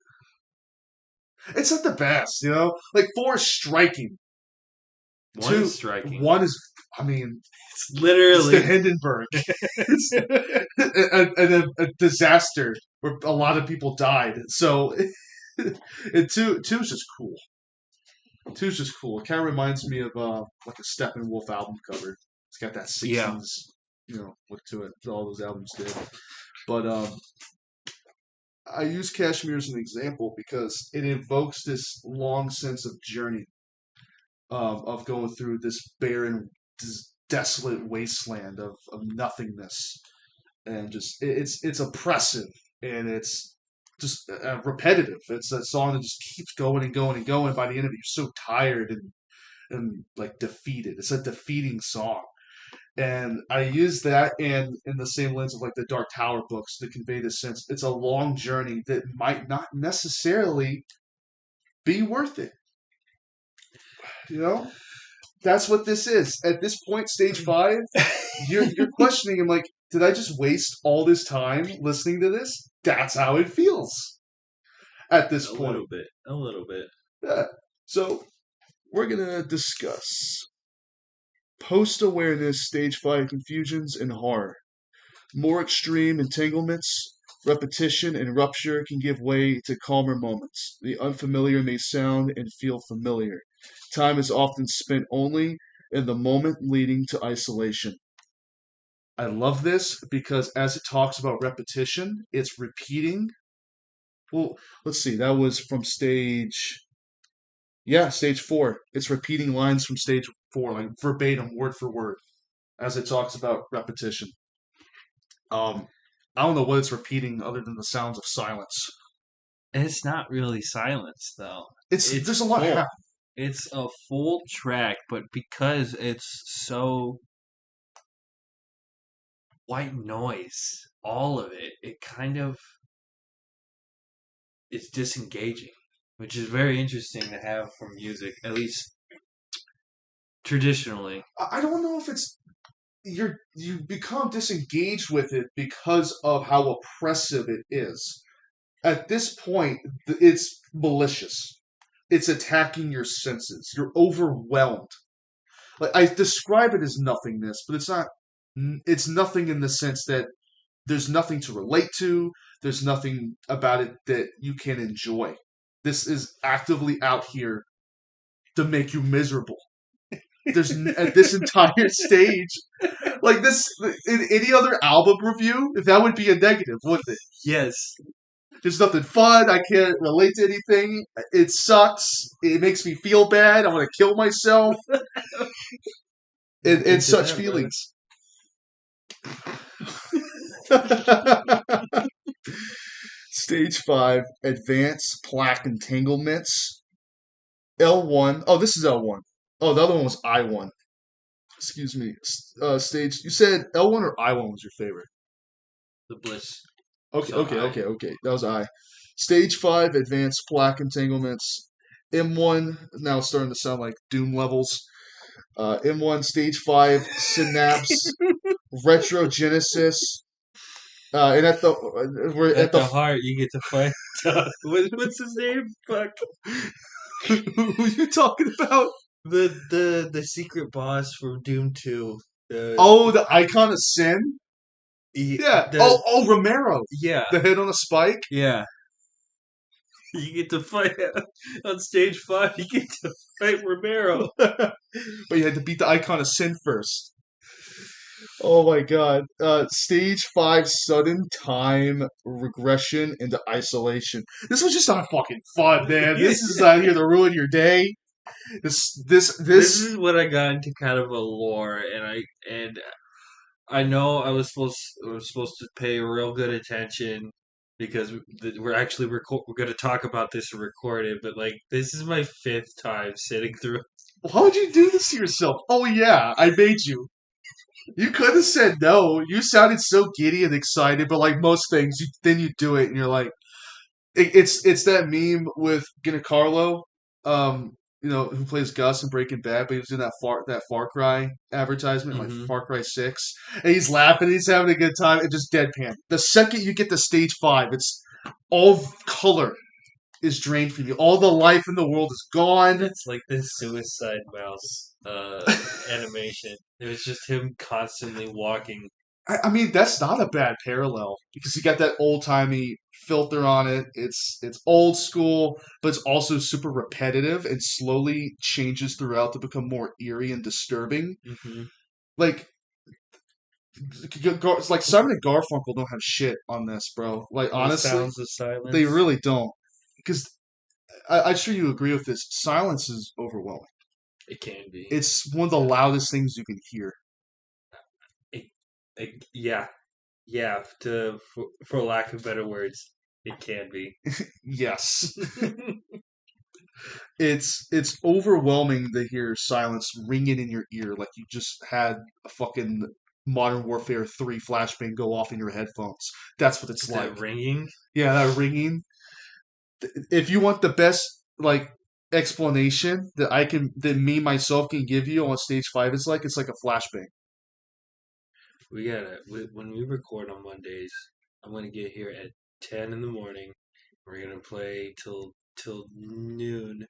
It's not the best, you know? Like 4 is striking. 1 is striking. 1 is, I mean, it's literally it's the Hindenburg. It's a disaster where a lot of people died. So, and 2 is just cool. 2 is just cool. It kind of reminds me of like a Steppenwolf album cover. It's got that 60s, look to it. All those albums did. But I use Kashmir as an example because it invokes this long sense of journey. Of going through this barren, desolate wasteland of nothingness, and just it's oppressive and it's just repetitive. It's a song that just keeps going and going and going. By the end of it, you're so tired and like defeated. It's a defeating song, and I use that in the same lens of like the Dark Tower books to convey this sense. It's a long journey that might not necessarily be worth it. You know, that's what this is. At this point, stage 5, you're questioning him like, did I just waste all this time listening to this? That's how it feels at this point. A little bit. Yeah. So we're gonna discuss post-awareness stage 5 confusions and horror. More extreme entanglements. Repetition and rupture can give way to calmer moments. The unfamiliar may sound and feel familiar. Time is often spent only in the moment, leading to isolation. I love this because as it talks about repetition, it's repeating. Well, let's see. That was from stage 4. It's repeating lines from stage 4, like verbatim, word for word, as it talks about repetition. I don't know what it's repeating other than the sounds of silence. It's not really silence, though. There's a lot happening. It's a full track, but because it's so white noise, all of it, it's disengaging, which is very interesting to have from music, at least traditionally. I don't know if it's you become disengaged with it because of how oppressive it is. At this point, it's malicious. It's attacking your senses. You're overwhelmed. Like I describe it as nothingness, but it's not. It's nothing in the sense that there's nothing to relate to. There's nothing about it that you can enjoy. This is actively out here to make you miserable. this entire stage. Like this, in any other album review, that would be a negative, wouldn't it? Yes. There's nothing fun. I can't relate to anything. It sucks. It makes me feel bad. I want to kill myself. And such feelings. Stage 5, Advanced Plaque Entanglements. L1. Oh, this is L1. Oh, the other one was I1. Excuse me. Stage. You said L1 or I1 was your favorite? The Bliss. Okay, So okay. That was I. Stage 5, Advanced Plaque Entanglements. M1, now it's starting to sound like Doom levels. M1, Stage 5, Synapse, Retrogenesis. And at the we're At the heart, you get to fight. What's his name? Fuck. Who are you talking about? The secret boss from Doom 2. The Icon of Sin? Yeah. Romero. Yeah. The head on a spike? Yeah. You get to fight on stage 5. You get to fight Romero. But you had to beat the Icon of Sin first. Oh my god. Stage 5, Sudden Time Regression into Isolation. This was just not fucking fun, man. This is out here to ruin your day. This is when I got into kind of a lore, and I know I was supposed to pay real good attention because we're actually we're going to talk about this and record it. But like, this is my 5th time sitting through. Why would you do this to yourself? Oh yeah, I made you. You could have said no. You sounded so giddy and excited, but like most things, then you do it, and you're like, it's that meme with Giancarlo, who plays Gus in Breaking Bad, but he was in that Far Cry advertisement, like Far Cry 6, and he's laughing, he's having a good time, and just deadpan. The second you get to stage 5, it's all color is drained from you. All the life in the world is gone. It's like this Suicide Mouse animation. It was just him constantly walking. I mean, that's not a bad parallel because you got that old-timey filter on it. It's old school, but it's also super repetitive and slowly changes throughout to become more eerie and disturbing. Mm-hmm. Like, it's like Simon and Garfunkel don't have shit on this, bro. Like, honestly, Sounds of Silence. They really don't. Because I'm sure you agree with this. Silence is overwhelming. It can be. It's one of the loudest things you can hear. Yeah. For lack of better words, it can be. Yes. It's overwhelming to hear silence ringing in your ear like you just had a fucking Modern Warfare 3 flashbang go off in your headphones. That's what it's like. That ringing? Yeah, that ringing. If you want the best like explanation that me myself can give you on what stage 5 is like, it's like a flashbang. When we record on Mondays, I'm gonna get here at 10 in the morning. We're gonna play till noon.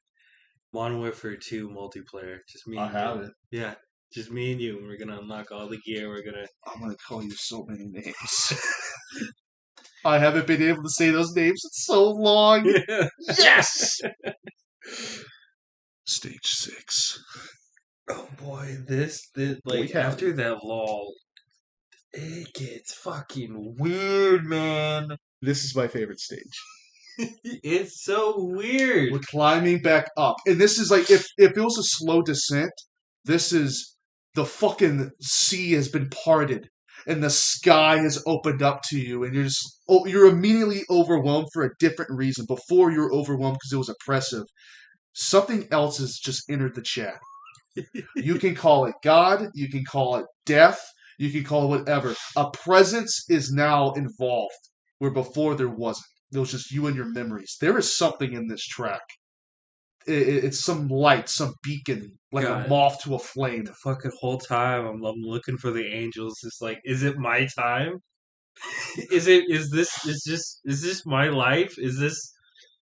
Modern Warfare 2 multiplayer. Just me. I have it. Yeah, just me and you. We're gonna unlock all the gear. I'm gonna call you so many names. I haven't been able to say those names in so long. Yes. Stage 6. Oh boy, this after that lull, it gets fucking weird, man. This is my favorite stage. It's so weird. We're climbing back up. And this is like, if it was a slow descent, this is the fucking sea has been parted and the sky has opened up to you and you're immediately overwhelmed for a different reason. Before you were overwhelmed because it was oppressive. Something else has just entered the chat. You can call it God, you can call it death, you can call it whatever. A presence is now involved where before there wasn't. It was just you and your memories. There is something in this track. It's some light, some beacon, like a moth to a flame. The fucking whole time I'm looking for the angels. It's like, is it my time? Is this my life? Is this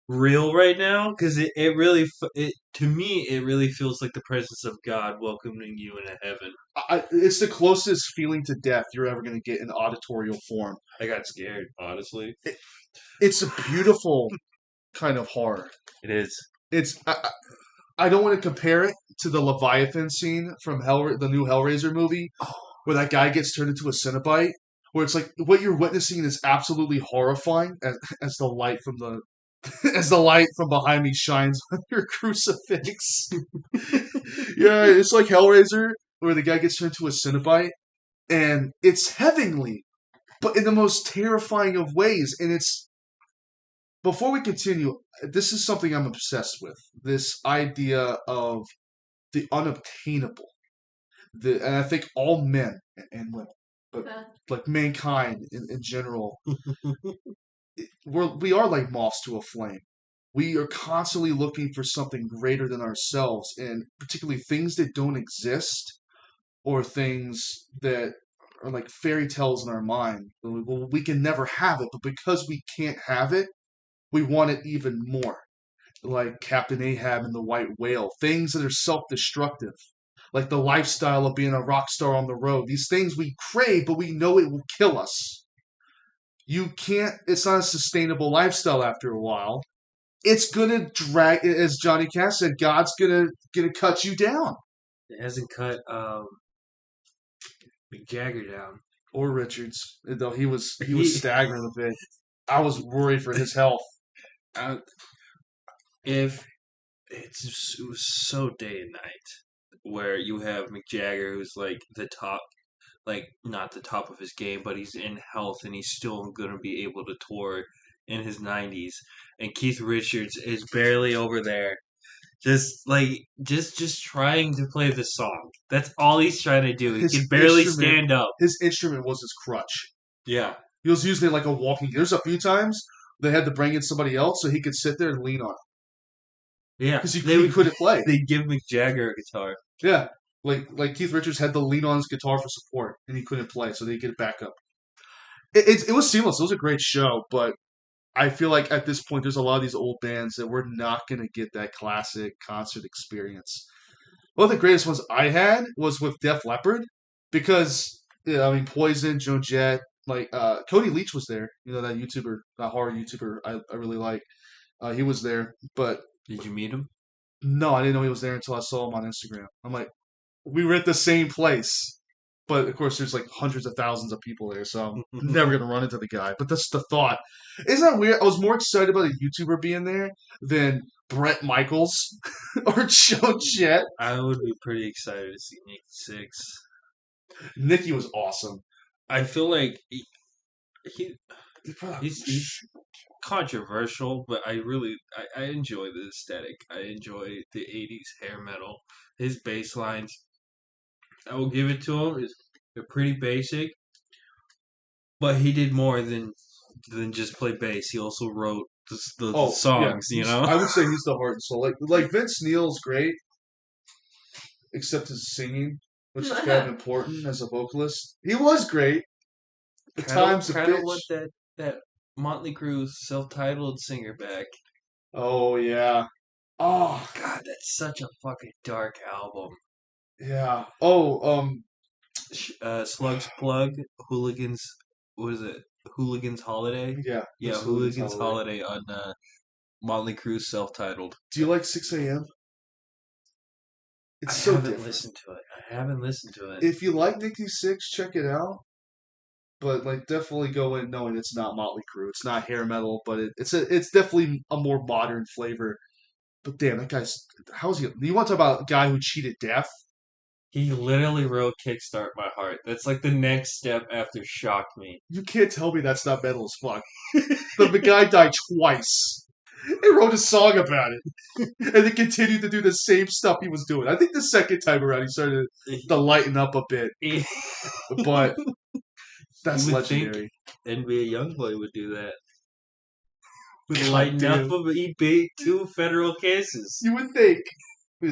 real right now? Because to me it really feels like the presence of God welcoming you into heaven. It's the closest feeling to death you're ever going to get in auditorial form. I got scared, honestly. It's a beautiful kind of horror. It is. It's I don't want to compare it to the Leviathan scene from the new Hellraiser movie, where that guy gets turned into a Cenobite, where it's like what you're witnessing is absolutely horrifying as the light from the as the light from behind me shines on your crucifix. Yeah, it's like Hellraiser, where the guy gets turned into a Cenobite, and it's heavenly, but in the most terrifying of ways. And it's before we continue, this is something I'm obsessed with. This idea of the unobtainable. And I think all men and women, but like mankind in general, we are like moths to a flame. We are constantly looking for something greater than ourselves, and particularly things that don't exist or things that are like fairy tales in our mind. Well, we can never have it, but because we can't have it, we want it even more. Like Captain Ahab and the White Whale, things that are self-destructive, like the lifestyle of being a rock star on the road. These things we crave, but we know it will kill us. It's not a sustainable lifestyle after a while. It's gonna drag, as Johnny Cash said, God's gonna cut you down. It hasn't cut McJagger down. Or Richards, though he was staggering a bit. I was worried for his health. It was so day and night, where you have McJagger, who's like the top, like not the top of his game, but he's in health and he's still going to be able to tour in his 90s, and Keith Richards is barely over there, just trying to play the song. That's all he's trying to do. He can barely stand up. His instrument was his crutch. Yeah, he was using it like a walking. There's a few times they had to bring in somebody else so he could sit there and lean on it. Yeah, because he couldn't play. They give McJagger a guitar. Yeah, like Keith Richards had to lean on his guitar for support, and he couldn't play, so they get it back up. It was seamless. It was a great show, but I feel like at this point, there's a lot of these old bands that we're not going to get that classic concert experience. One of the greatest ones I had was with Def Leppard, because Poison, Joan Jett, like Cody Leach was there. You know, that horror YouTuber I really like. He was there, but did you meet him? No, I didn't know he was there until I saw him on Instagram. I'm like, we were at the same place. But, of course, there's like hundreds of thousands of people there, so I'm never going to run into the guy. But that's the thought. Isn't that weird? I was more excited about a YouTuber being there than Brett Michaels or Joan Jett. I would be pretty excited to see Nikki Sixx. Nikki was awesome. I feel like he's controversial, but I enjoy the aesthetic. I enjoy the 80s hair metal. His bass lines, I will give it to him. They're pretty basic, but he did more than just play bass. He also wrote the songs. Yeah. You know, I would say he's the heart and soul. Like Vince Neil's great, except his singing, which is kind of important as a vocalist. He was great. The times kind of want that Motley Crue self-titled singer back. Oh yeah. Oh God, that's such a fucking dark album. Yeah. Oh, Slug's Plug, Hooligans. What is it? Hooligans Holiday. Yeah. Yeah, Hooligans Holiday on Motley Crue's self-titled. Do you like 6 a.m.? I haven't listened to it. If you like Nikki Sixx, check it out. But definitely go in knowing it's not Motley Crue. It's not hair metal, but it's definitely a more modern flavor. But damn, that guy's how's he? You want to talk about a guy who cheated death? He literally wrote "Kickstart My Heart." That's like the next step after "Shock Me." You can't tell me that's not metal as fuck. The guy died twice. He wrote a song about it, and then continued to do the same stuff he was doing. I think the second time around he started to lighten up a bit, but. That's legendary. NBA Youngboy would do that. Would lighten up him, he'd beat 2 federal cases. You would think.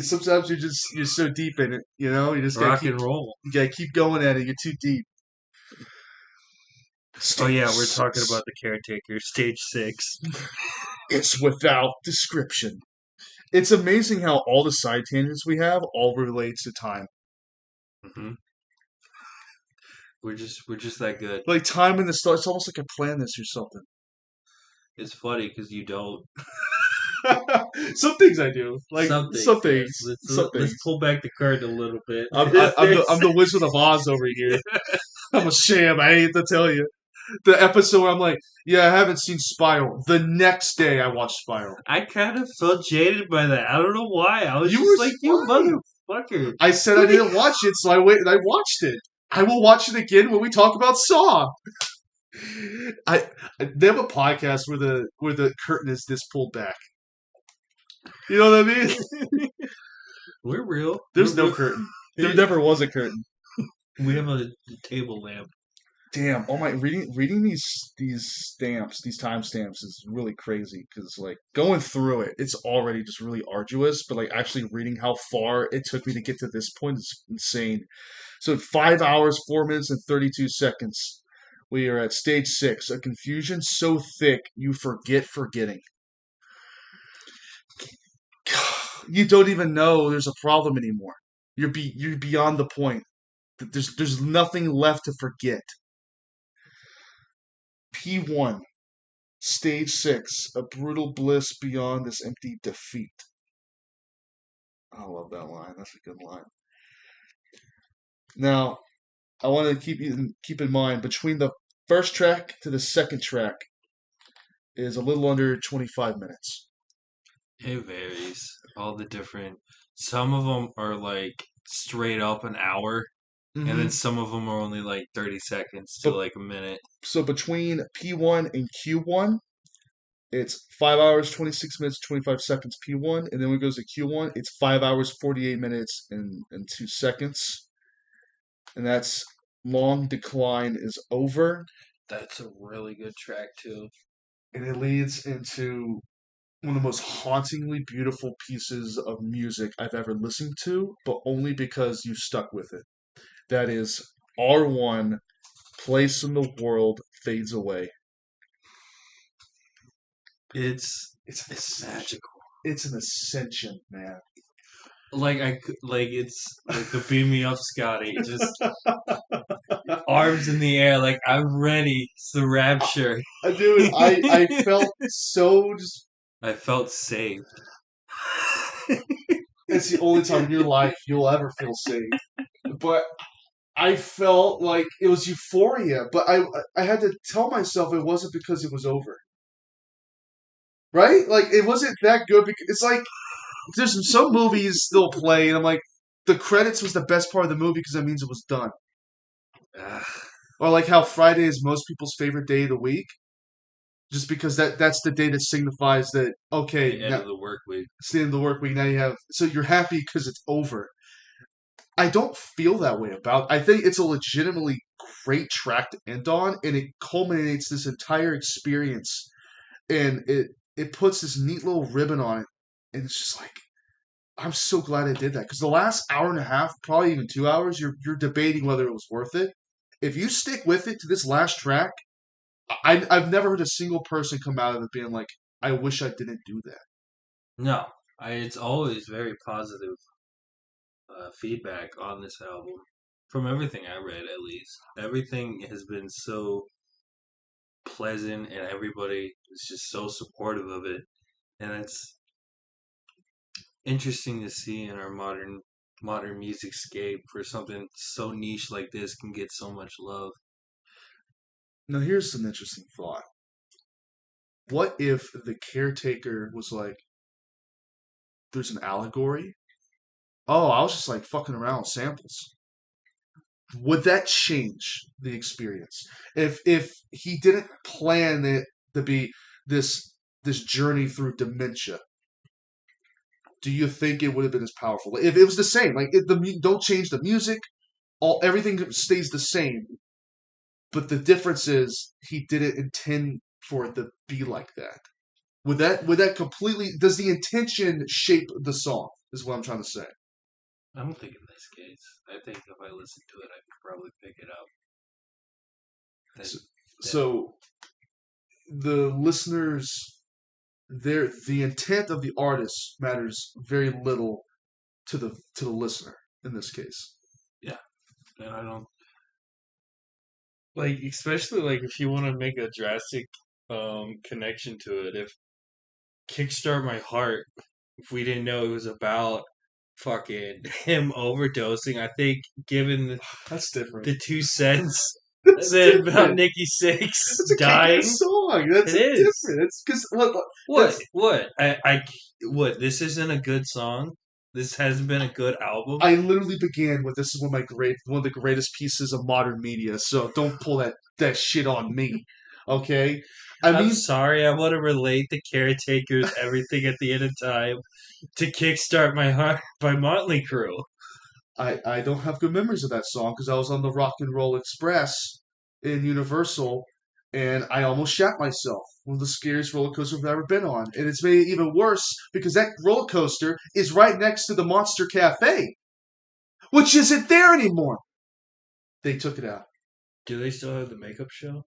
Sometimes you're so deep in it, you know? You just rock and roll. You gotta keep going at it. You're too deep. Oh yeah, we're talking about the Caretaker, Stage 6. It's without description. It's amazing how all the side tangents we have all relates to time. Mm-hmm. We're just that good. Like time in the start. It's almost like I planned this or something. It's funny because you don't. Some things I do, like Some things. some things. Yes. Some Let's things. pull back the curtain a little bit. I'm the Wizard of Oz over here. I'm a sham. I hate to tell you. The episode where I'm like, yeah, I haven't seen Spiral. The next day, I watched Spiral. I kind of felt jaded by that. I don't know why. I was You just were like, you fine. motherfucker. I said I didn't watch it, so I waited and I watched it. I will watch it again when we talk about Saw. They have a podcast where the curtain is this pulled back. You know what I mean? We're real. There's We're no real. curtain. There never was a curtain. We have a table lamp. Damn! Oh my! Reading these stamps, these timestamps is really crazy because like going through it, it's already just really arduous. But like actually reading how far it took me to get to this point is insane. So 5 hours, 4 minutes, and 32 seconds. We are at stage 6. A confusion so thick you forget forgetting. You don't even know there's a problem anymore. You're beyond the point. There's nothing left to forget. P1, stage 6, a brutal bliss beyond this empty defeat. I love that line. That's a good line. Now, I want to keep in mind between the first track to the second track is a little under 25 minutes. It varies. All the different. Some of them are like straight up an hour, and then some of them are only like 30 seconds to But- like a minute. So between P1 and Q1, it's 5 hours, 26 minutes, 25 seconds P1. And then when it goes to Q1, it's 5 hours, 48 minutes, and 2 seconds. And that's Long Decline is over. That's a really good track too. And it leads into one of the most hauntingly beautiful pieces of music I've ever listened to, but only because you stuck with it. That is R1, Place in the World Fades Away. It's It's magical. It's an ascension, man. It's like the beam me up, Scotty. Just arms in the air, like I'm ready. It's the rapture. Dude, I felt so just. I felt saved. It's the only time in your life you'll ever feel safe. But I felt like it was euphoria, but I had to tell myself it wasn't because it was over. Right? Like, it wasn't that good because it's like there's some movies still play, and I'm like, the credits was the best part of the movie because that means it was done. Or like how Friday is most people's favorite day of the week, just because that's the day that signifies that okay, The end of the work week. it's the end of the work week. Now you have so you're happy because it's over. I don't feel that way about. I think it's a legitimately great track to end on, and it culminates this entire experience, and it puts this neat little ribbon on it, and it's just like. I'm so glad I did that because the last hour and a half, probably even 2 hours, you're debating whether it was worth it. If you stick with it to this last track, I've never heard a single person come out of it being like, "I wish I didn't do that." No, it's always very positive feedback on this album. From everything I read, at least, everything has been so pleasant, and everybody is just so supportive of it, and it's interesting to see in our modern music scape for something so niche like this can get so much love. Now, here's an interesting thought. What if the Caretaker was like, there's an allegory? Oh, I was just like fucking around with samples. Would that change the experience? If he didn't plan it to be this journey through dementia, do you think it would have been as powerful if it was the same? Like, don't change the music, everything stays the same, but the difference is he didn't intend for it to be like that. Would that completely? Does the intention shape the song? Is what I'm trying to say. I don't think in this case. I think if I listened to it, I could probably pick it up. So the listeners, the intent of the artist matters very little to the listener in this case. Yeah, I don't like, especially like if you want to make a drastic connection to it. Kickstart My Heart, if we didn't know it was about fucking him overdosing, I think given That's different. the 2 cents That's then about different. Nikki Six It's a dying. kick-ass song. That's It is. different. It's because What? What? What? This isn't a good song. This hasn't been a good album. I literally began with this is one of the greatest pieces of modern media. So don't pull that shit on me, okay? I'm sorry. I want to relate the Caretaker's "Everything at the End of Time" to "Kickstart My Heart" by Motley Crue. I don't have good memories of that song because I was on the Rock and Roll Express in Universal, and I almost shat myself. One of the scariest roller coasters I've ever been on, and it's made it even worse because that roller coaster is right next to the Monster Cafe, which isn't there anymore. They took it out. Do they still have the makeup show?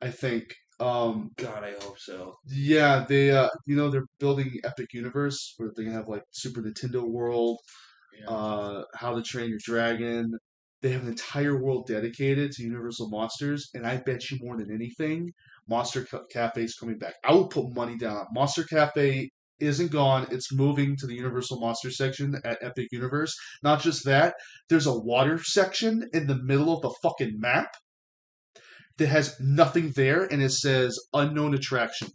I think. God, I hope so. Yeah, they're building Epic Universe where they have like Super Nintendo World, How to Train Your Dragon. They have an entire world dedicated to Universal Monsters, and I bet you more than anything, Cafe is coming back. I would put money down. Monster Cafe isn't gone. It's moving to the Universal Monster section at Epic Universe. Not just that, there's a water section in the middle of the fucking map that has nothing there, and it says unknown attraction.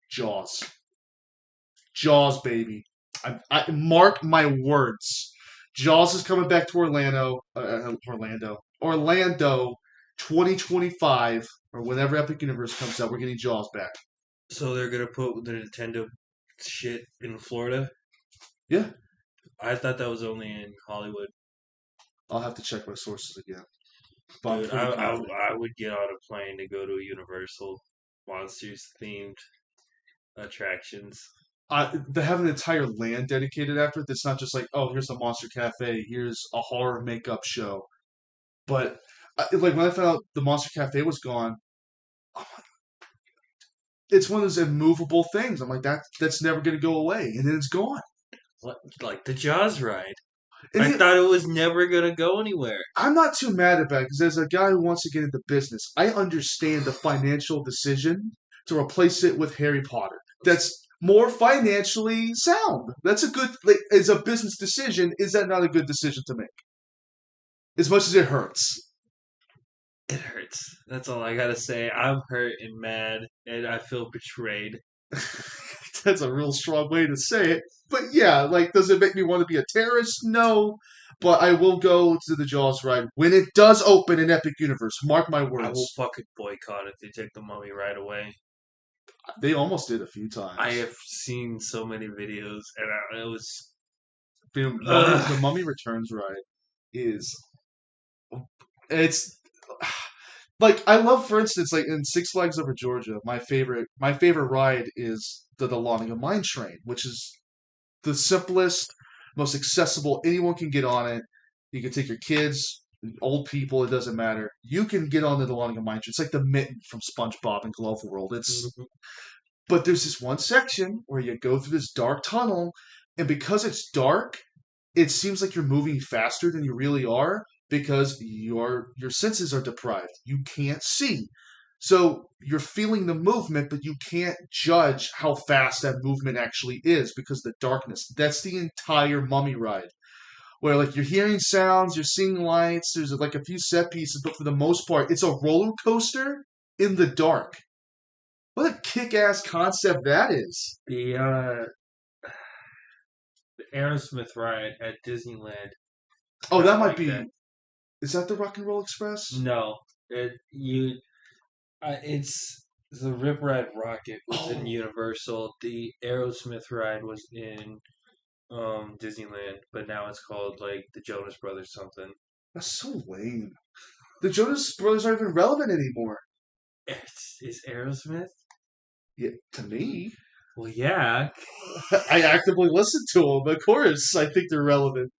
Jaws. Jaws, baby. I mark my words. Jaws is coming back to Orlando, 2025, or whenever Epic Universe comes out. We're getting Jaws back. So they're gonna put the Nintendo shit in Florida? Yeah. I thought that was only in Hollywood. I'll have to check my sources again. Dude, I would get on a plane to go to a Universal Monsters themed attractions. They have an entire land dedicated after it. It's not just like, oh, here's a Monster Cafe, here's a horror makeup show. But like when I found out the Monster Cafe was gone, it's one of those immovable things. I'm like, that's never going to go away, and then it's gone. Like the Jaws ride. And I thought it was never going to go anywhere. I'm not too mad about it because as a guy who wants to get into business, I understand the financial decision to replace it with Harry Potter. That's more financially sound. That's a good, as a business decision, is that not a good decision to make? As much as it hurts. It hurts. That's all I gotta say. I'm hurt and mad, and I feel betrayed. That's a real strong way to say it. But yeah, does it make me want to be a terrorist? No. But I will go to the Jaws ride when it does open in Epic Universe. Mark my words. I will fucking boycott if they take the Mummy right away. They almost did a few times. I have seen so many videos, and it was... The Mummy Returns ride is... It's... I love, for instance, in Six Flags Over Georgia, my favorite ride is the Dahlonega Mine Train, which is the simplest, most accessible. Anyone can get on it. You can take your kids, old people, it doesn't matter. You can get on the Dahlonega Mine Train. It's like the mitten from SpongeBob and Glove World. But there's this one section where you go through this dark tunnel, and because it's dark, it seems like you're moving faster than you really are because your senses are deprived. You can't see. So you're feeling the movement, but you can't judge how fast that movement actually is because of the darkness. That's the entire Mummy ride. Where you're hearing sounds, you're seeing lights, there's a few set pieces, but for the most part, it's a roller coaster in the dark. What a kick-ass concept that is. The Aerosmith ride at Disneyland. Oh, that might be... That. Is that the Rock and Roll Express? No. It's the Rip Ride Rocket was in Universal. The Aerosmith ride was in Disneyland, but now it's called the Jonas Brothers something. That's so lame. The Jonas Brothers aren't even relevant anymore. Is Aerosmith? Yeah, to me. Well, yeah. I actively listen to them. Of course, I think they're relevant.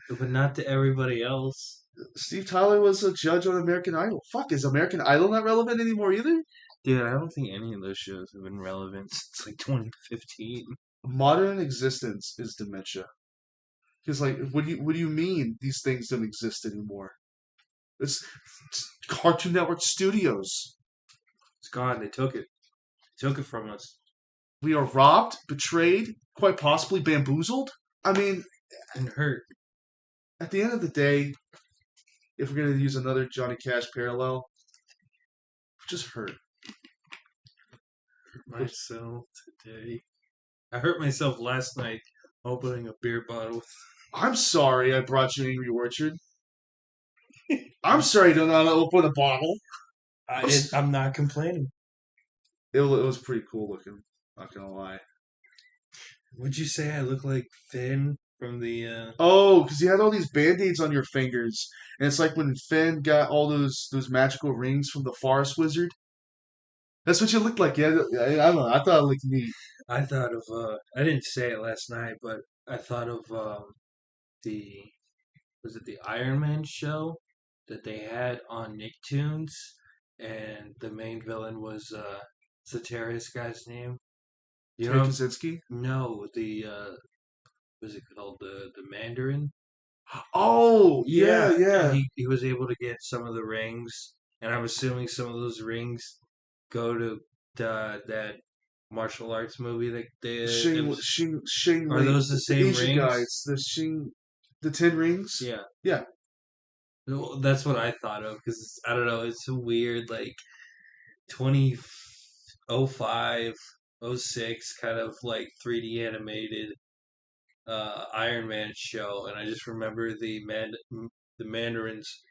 But not to everybody else. Steve Tyler was a judge on American Idol. Fuck, is American Idol not relevant anymore either? Dude, I don't think any of those shows have been relevant since 2015. Modern existence is dementia. Because what do you mean these things don't exist anymore? It's Cartoon Network Studios. It's gone. They took it. Took it from us. We are robbed, betrayed, quite possibly bamboozled. I mean, And hurt. at the end of the day, if we're going to use another Johnny Cash parallel, we're just hurt. Myself today. I hurt myself last night opening a beer bottle. I'm sorry I brought you Angry Orchard. I'm sorry I don't know how to open a bottle. I'm not complaining. It was pretty cool looking, not going to lie. Would you say I look like Finn from the... Oh, because you had all these band-aids on your fingers. And it's like when Finn got all those magical rings from the Forest Wizard. That's what you looked like. Yeah, I don't know. I thought it looked neat. I thought of... I didn't say it last night, but I thought of the... Was it the Iron Man show that they had on Nicktoons? And the main villain was... What's the terrorist guy's name? You Ted know? Kaczynski? No, the... was it called? The Mandarin? Oh, yeah. He was able to get some of the rings, and I'm assuming some of those rings go to that martial arts movie that they. Shing Are Li, those the same Asian rings? guy. It's the 10 rings. Yeah. Yeah. Well, that's what I thought of because I don't know. It's a weird 2005, 06 kind of 3D animated Iron Man show, and I just remember the Mandarin's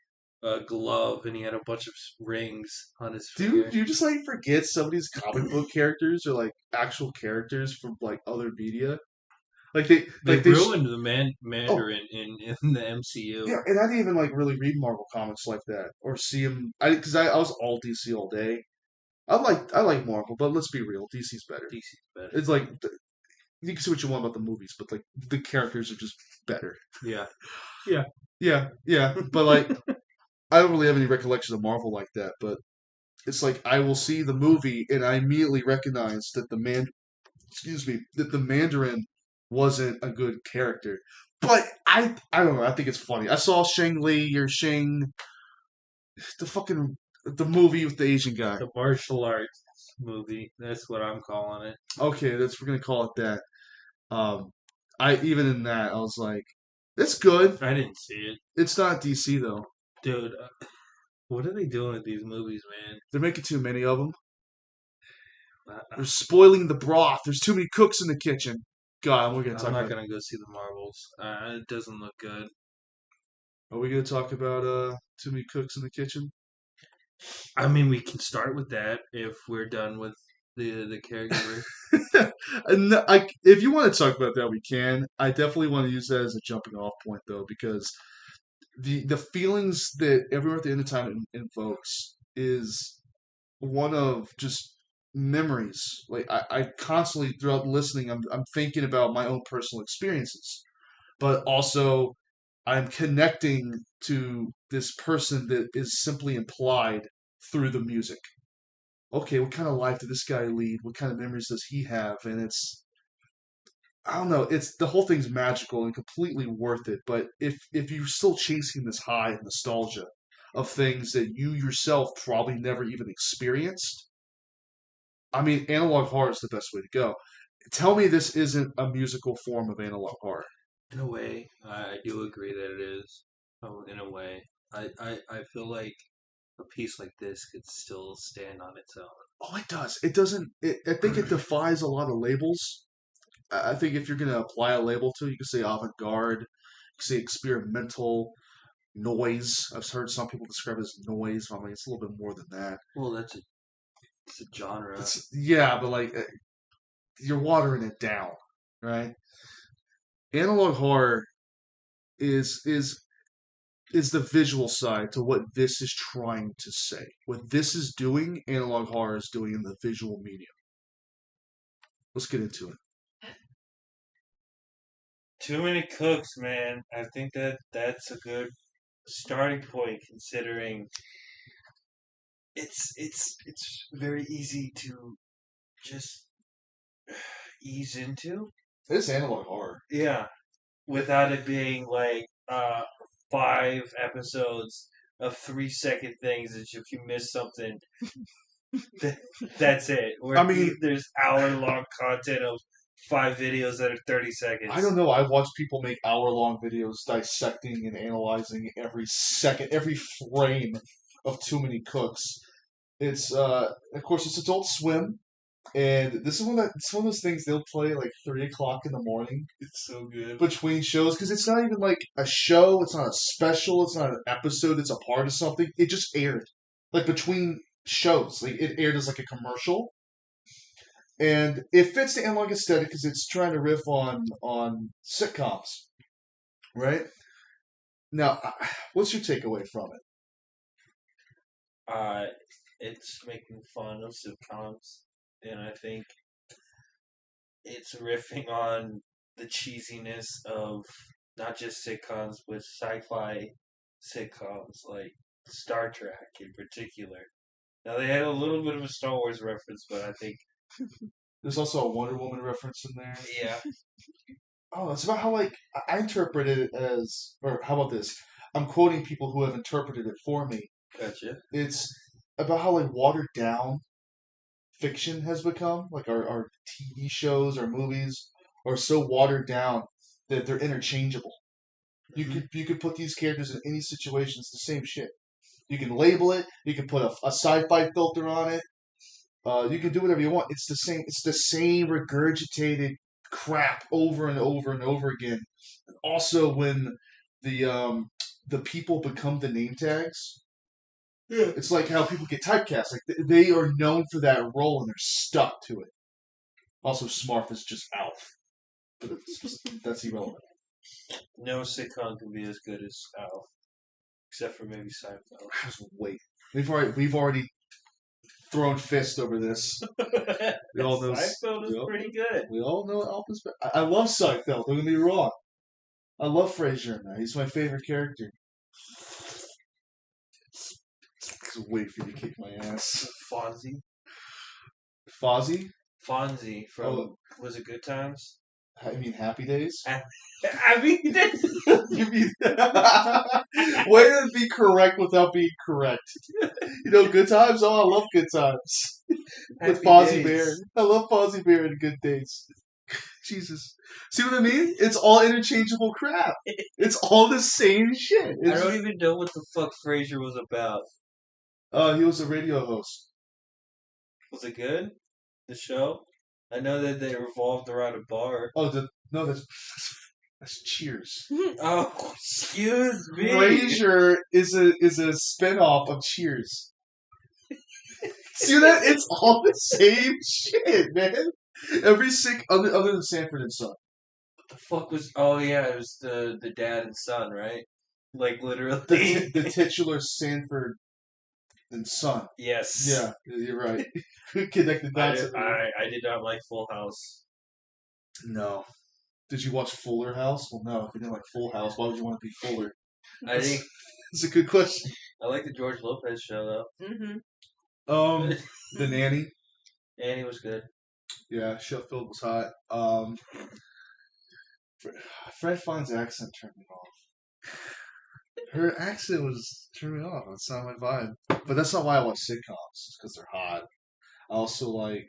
glove, and he had a bunch of rings on his finger. Do you just forget some of these comic book characters are actual characters from other media? They ruined the Mandarin in the MCU. Yeah, and I didn't even really read Marvel comics like that or see them. Because I was all DC all day. I like Marvel, but let's be real, DC's better. DC's better. It's you can see what you want about the movies, but the characters are just better. Yeah. But I don't really have any recollection of Marvel like that. But it's I will see the movie and I immediately recognize that the Mandarin wasn't a good character. But I don't know. I think it's funny. I saw Shang Li or the movie with the Asian guy. The martial arts movie. That's what I'm calling it. Okay, we're gonna call it that. I even in that I was like, it's good. I didn't see it. It's not DC though, dude. What are they doing with these movies, man? They're making too many of them. They're spoiling the broth. There's too many cooks in the kitchen. God, we're gonna talk. I'm not gonna go see the Marvels. It doesn't look good. Are we gonna talk about too many cooks in the kitchen? I mean, we can start with that if we're done with the caregiver. If you want to talk about that, we can. I definitely want to use that as a jumping off point, though, because the feelings that everyone at the end of time invokes is one of just memories. I constantly throughout listening, I'm thinking about my own personal experiences, but also I'm connecting to this person that is simply implied through the music. Okay, what kind of life did this guy lead? What kind of memories does he have? And I don't know, it's the whole thing's magical and completely worth it. But if you're still chasing this high of nostalgia of things that you yourself probably never even experienced, I mean, analog horror is the best way to go. Tell me this isn't a musical form of analog horror. In a way, I do agree that it is. In a way, I feel like a piece like this could still stand on its own. Oh, it does. It doesn't. I think it defies a lot of labels. I think if you're going to apply a label to it, you can say avant-garde, you can say experimental, noise. I've heard some people describe it as noise. I mean, it's a little bit more than that. Well, it's a genre. Yeah, but you're watering it down, right? Analog horror is the visual side to what this is trying to say. What this is doing, analog horror is doing in the visual medium. Let's get into it. Too many cooks, man. I think that's a good starting point, considering it's very easy to just ease into. It's analog horror. Yeah, without it being 5 episodes of 3-second things that if you miss something, That's it. Where I mean- there's hour-long content of 5 videos that are 30 seconds. I don't know. I watch people make hour-long videos dissecting and analyzing every second, every frame of Too Many Cooks. It's of course, it's Adult Swim, and this is it's one of those things they'll play at like 3 o'clock in the morning It's so good. between shows because it's not even like a show. It's not a special. It's not an episode. It's a part of something. It just aired like between shows. Like it aired as like a commercial. And it fits the analog aesthetic because it's trying to riff on sitcoms, right? Now, what's your takeaway from it? It's making fun of sitcoms, and I think it's riffing on the cheesiness of not just sitcoms, but sci-fi sitcoms like Star Trek in particular. Now they had a little bit of a Star Wars reference, but I think There's also a Wonder Woman reference in there. yeah, Oh, it's about how like I interpreted it as, or how about this? I'm quoting people who have interpreted it for me. gotcha. It's about how like watered down fiction has become. Like our TV shows or movies are so watered down that they're interchangeable. You could put these characters in any situation. It's the same shit. You can label it. You can put a sci-fi filter on it. You can do whatever you want. It's the same. It's the same regurgitated crap over and over and over again. Also, when the people become the name tags, it's like how people get typecast. Like they are known for that role and they're stuck to it. Also, Smarth is just Alf, but that's irrelevant. No sitcom can be as good as Alf, except for maybe Seinfeld. Just wait. We've already thrown fist over this. We all know Seinfeld is pretty good. We all know Alf is better. I love Seinfeld. Don't get me wrong. I love Frasier in that. He's my favorite character. Just wait for you to kick my ass. Fonzie. Fozzie? Fonzie from Was It Good Times? I mean, Happy Days? I mean, You mean way to be correct without being correct. You know, Good Times? Oh, I love Good Times. With Happy Fozzie Days. Bear. I love Fozzie Bear in Good Days. Jesus. See what I mean? It's all interchangeable crap. It's all the same shit. I don't even know what the fuck Frasier was about. He was a radio host. Was it good? The show? I know that they revolved around a bar. Oh, no, that's Cheers. Oh, excuse me. Frasier is a spinoff of Cheers. See that? It's all the same shit, man. Every other than Sanford and Son. What the fuck was? Oh yeah, it was the dad and son, right? Like literally. The titular Sanford and Son. Yes. Yeah, you're right. Connected dots. I did not like Full House. No. Did you watch Fuller House? Well, no. If you didn't like Full House, why would you want to be Fuller? I think That's a good question. I like the George Lopez show though. Mm-hmm. The Nanny. Annie was good. Yeah, Sheffield was hot. Fred Fine's accent turned me off. Her accent was turning me off. That's not my vibe. But that's not why I watch sitcoms. It's because they're hot. I also like.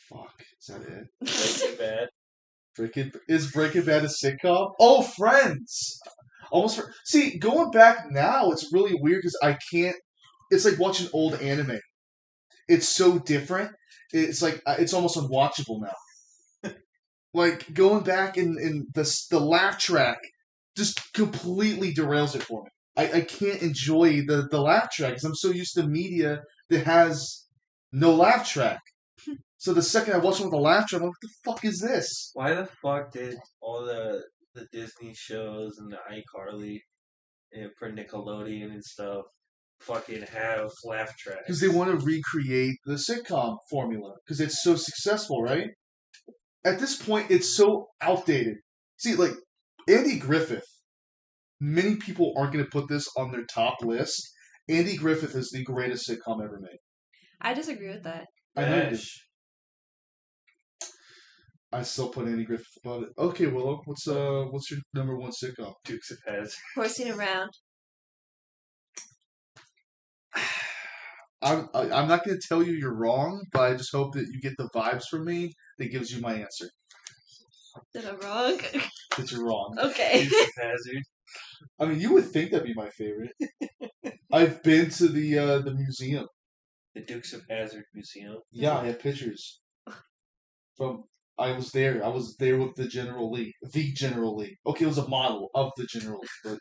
Fuck, is that it? Breaking Bad. Is Breaking Bad a sitcom? Oh, Friends. See, going back now, it's really weird because I can't. It's like watching old anime. It's so different. It's like it's almost unwatchable now. Like going back in the laugh track just completely derails it for me. I can't enjoy the laugh track because I'm so used to media that has no laugh track. So the second I watch one with a laugh track, I'm like, what the fuck is this? Why the fuck did all the Disney shows and the iCarly for Nickelodeon and stuff fucking have laugh tracks? Because they want to recreate the sitcom formula because it's so successful, right? At this point, it's so outdated. See, like Andy Griffith, many people aren't going to put this on their top list. Andy Griffith is the greatest sitcom ever made. I disagree with that. I know you do. Bash. I still put Andy Griffith above it. Okay, Willow, what's your number one sitcom? Dukes of Hazzard. Horsing around. I'm not going to tell you you're wrong, but I just hope that you get the vibes from me that gives you my answer. That I'm wrong. That you're wrong. Okay. Dukes of Hazzard. I mean, you would think that'd be my favorite. I've been to the museum. The Dukes of Hazzard Museum. Yeah, I have pictures. From I was there. I was there with the General Lee. The General Lee. Okay, it was a model of the General Lee. But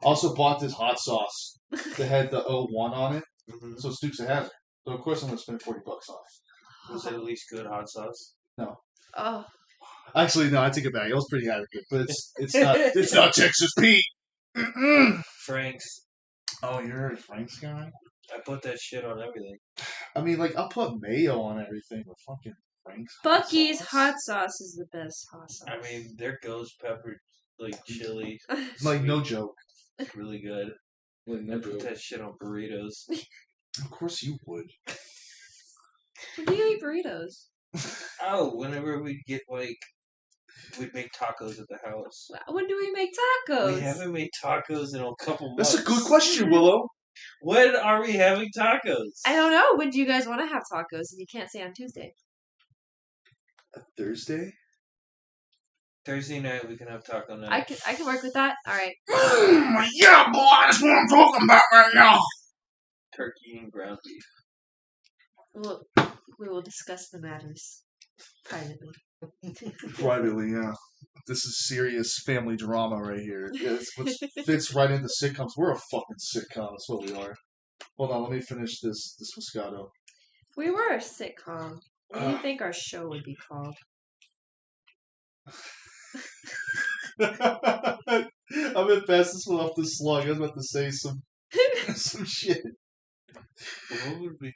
I also bought this hot sauce that had the 01 on it. Mm-hmm. So it's Dukes of Hazzard. So of course I'm going to spend $40 off. Was it at least good hot sauce? No. Oh. Actually, no, I take it back. It was pretty adequate, but it's not Texas Pete. Frank's. Oh, you're a Frank's guy? I put that shit on everything. I mean, like, I'll put mayo on everything, but fucking Frank's Bucky's sauce? hot sauce is the best hot sauce. I mean, their ghost pepper, like chili, Like, no joke. it's really good. Like, I no put joke. that shit on burritos. Of course you would. When do you eat burritos? Oh, whenever we'd make tacos at the house. When do we make tacos? We haven't made tacos in a couple months. That's a good question, Willow. When are we having tacos? I don't know. When do you guys want to have tacos? If you can't say on Tuesday. Thursday? Thursday night we can have taco night. I can work with that. All right. Yeah, boy, that's what I'm talking about right now. Turkey and ground beef. We will discuss the matters privately. Privately, yeah. This is serious family drama right here. Which fits right into sitcoms. We're a fucking sitcom. That's what we are. Hold on, let me finish this Moscato. If we were a sitcom, what do you think our show would be called? I'm gonna pass this one off the slug. I was about to say some shit. What would we?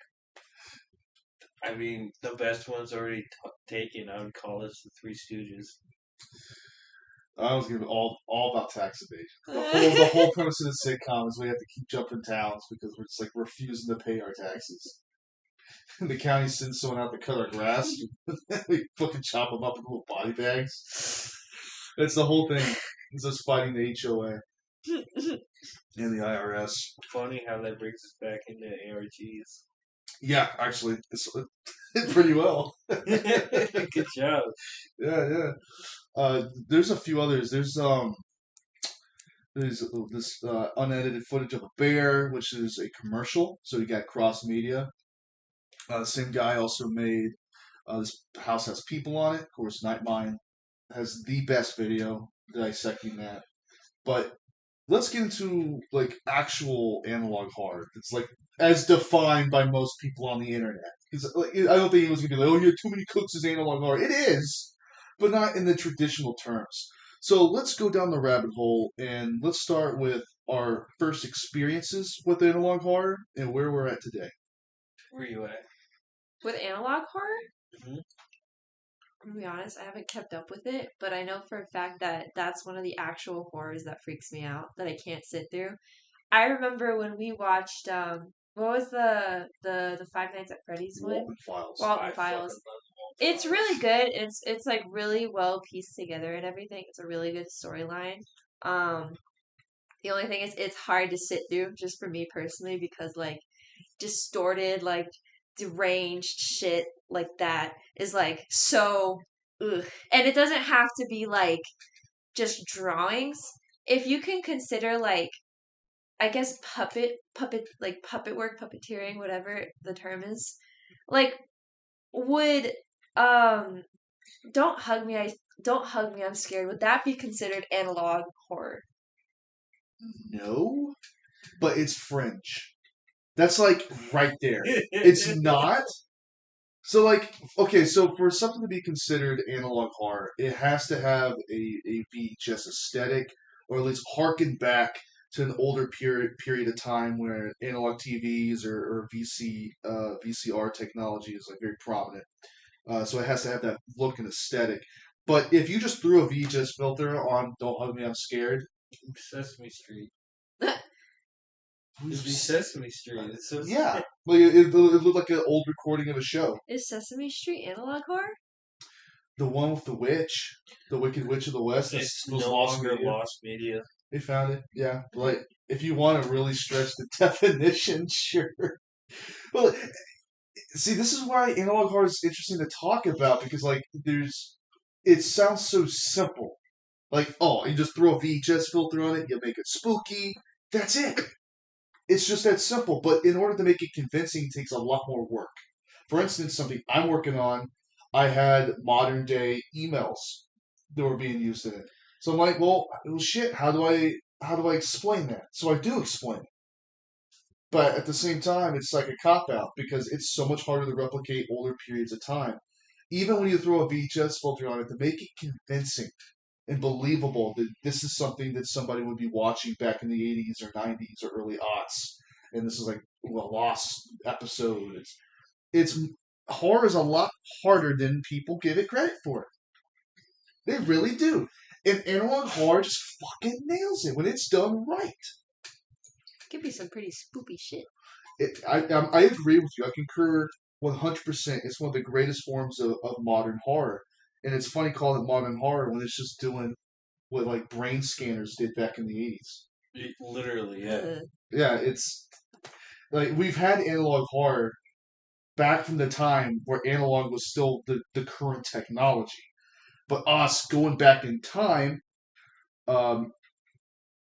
I mean, the best one's already taken. I would call us the Three Stooges. I was gonna be all about tax evasion. The whole premise of the sitcom is we have to keep jumping towns because we're just like refusing to pay our taxes. The county sends someone out to cut our grass. We fucking chop them up in little body bags. That's the whole thing. It's us fighting the HOA and the IRS. Funny how that brings us back into ARGs. Yeah, actually, it's pretty well. Good job. Yeah. There's a few others. There's this unedited footage of a bear, which is a commercial. So you got cross media. The same guy also made This House Has People on it. Of course, Nightmine has the best video dissecting that. But let's get into like actual analog horror. It's like as defined by most people on the internet. Because I don't think it was gonna be like, oh, you have too many cooks as analog horror. It is, but not in the traditional terms. So let's go down the rabbit hole and let's start with our first experiences with analog horror and where we're at today. Where you at? With analog horror? Mhm. I'm gonna be honest, I haven't kept up with it, but I know for a fact that that's one of the actual horrors that freaks me out, that I can't sit through. I remember when we watched, what was the Five Nights at Freddy's one? Walton Files. Walton Files. It's really good. It's like really well pieced together and everything. It's a really good storyline. The only thing is it's hard to sit through just for me personally because like distorted, like deranged shit like that is like so ugh. And it doesn't have to be like just drawings. If you can consider like I guess puppet like puppet work, puppeteering, whatever the term is, like would don't hug me, I'm scared. Would that be considered analog horror? No, but it's fringe. That's like right there. It's not. So like, okay, so for something to be considered analog horror, it has to have a VHS aesthetic, or at least harken back to an older period of time where analog TVs or VCR technology is like very prominent. So it has to have that look and aesthetic. But if you just threw a VHS filter on "Don't Hug Me, I'm Scared," Sesame Street. It'd be Sesame Street. It's so yeah, like it looked like an old recording of a show. Is Sesame Street analog horror? The one with the witch, the Wicked Witch of the West. It's was no lost longer media. lost media. They found it. Yeah, like if you want to really stretch the definition, sure. Well, see, this is why analog horror is interesting to talk about because, like, it sounds so simple. Like, oh, you just throw a VHS filter on it, you make it spooky. That's it. It's just that simple. But in order to make it convincing, it takes a lot more work. For instance, something I'm working on, I had modern day emails that were being used in it. So I'm like, well, shit, how do I explain that? So I do explain it. But at the same time, it's like a cop out because it's so much harder to replicate older periods of time. Even when you throw a VHS filter on it, to make it convincing and believable that this is something that somebody would be watching back in the 80s or 90s or early aughts. And this is like a lost episode. It's horror is a lot harder than people give it credit for. They really do. And analog horror just fucking nails it when it's done right. Could be some pretty spoopy shit. I agree with you. I concur 100%. It's one of the greatest forms of modern horror. And it's funny calling it modern horror when it's just doing what like brain scanners did back in the 80s. Literally, yeah. Yeah, it's like we've had analog horror back from the time where analog was still the current technology. But us going back in time, um,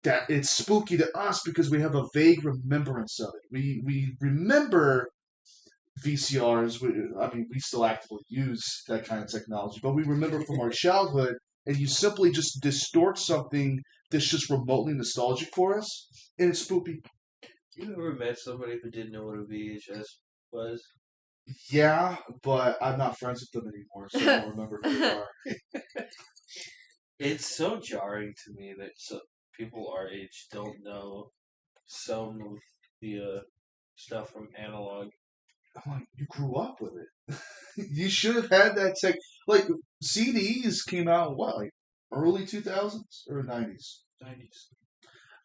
that it's spooky to us because we have a vague remembrance of it. We remember VCRs. We still actively use that kind of technology, but we remember from our childhood. And you simply just distort something that's just remotely nostalgic for us, and it's spooky. You ever met somebody who didn't know what a VHS was? Yeah, but I'm not friends with them anymore, so I don't remember who they are. It's so jarring to me that people our age don't know some of the stuff from analog. I'm like, you grew up with it. You should have had that tech. Like CDs came out in what, like early 2000s or 90s. 90s.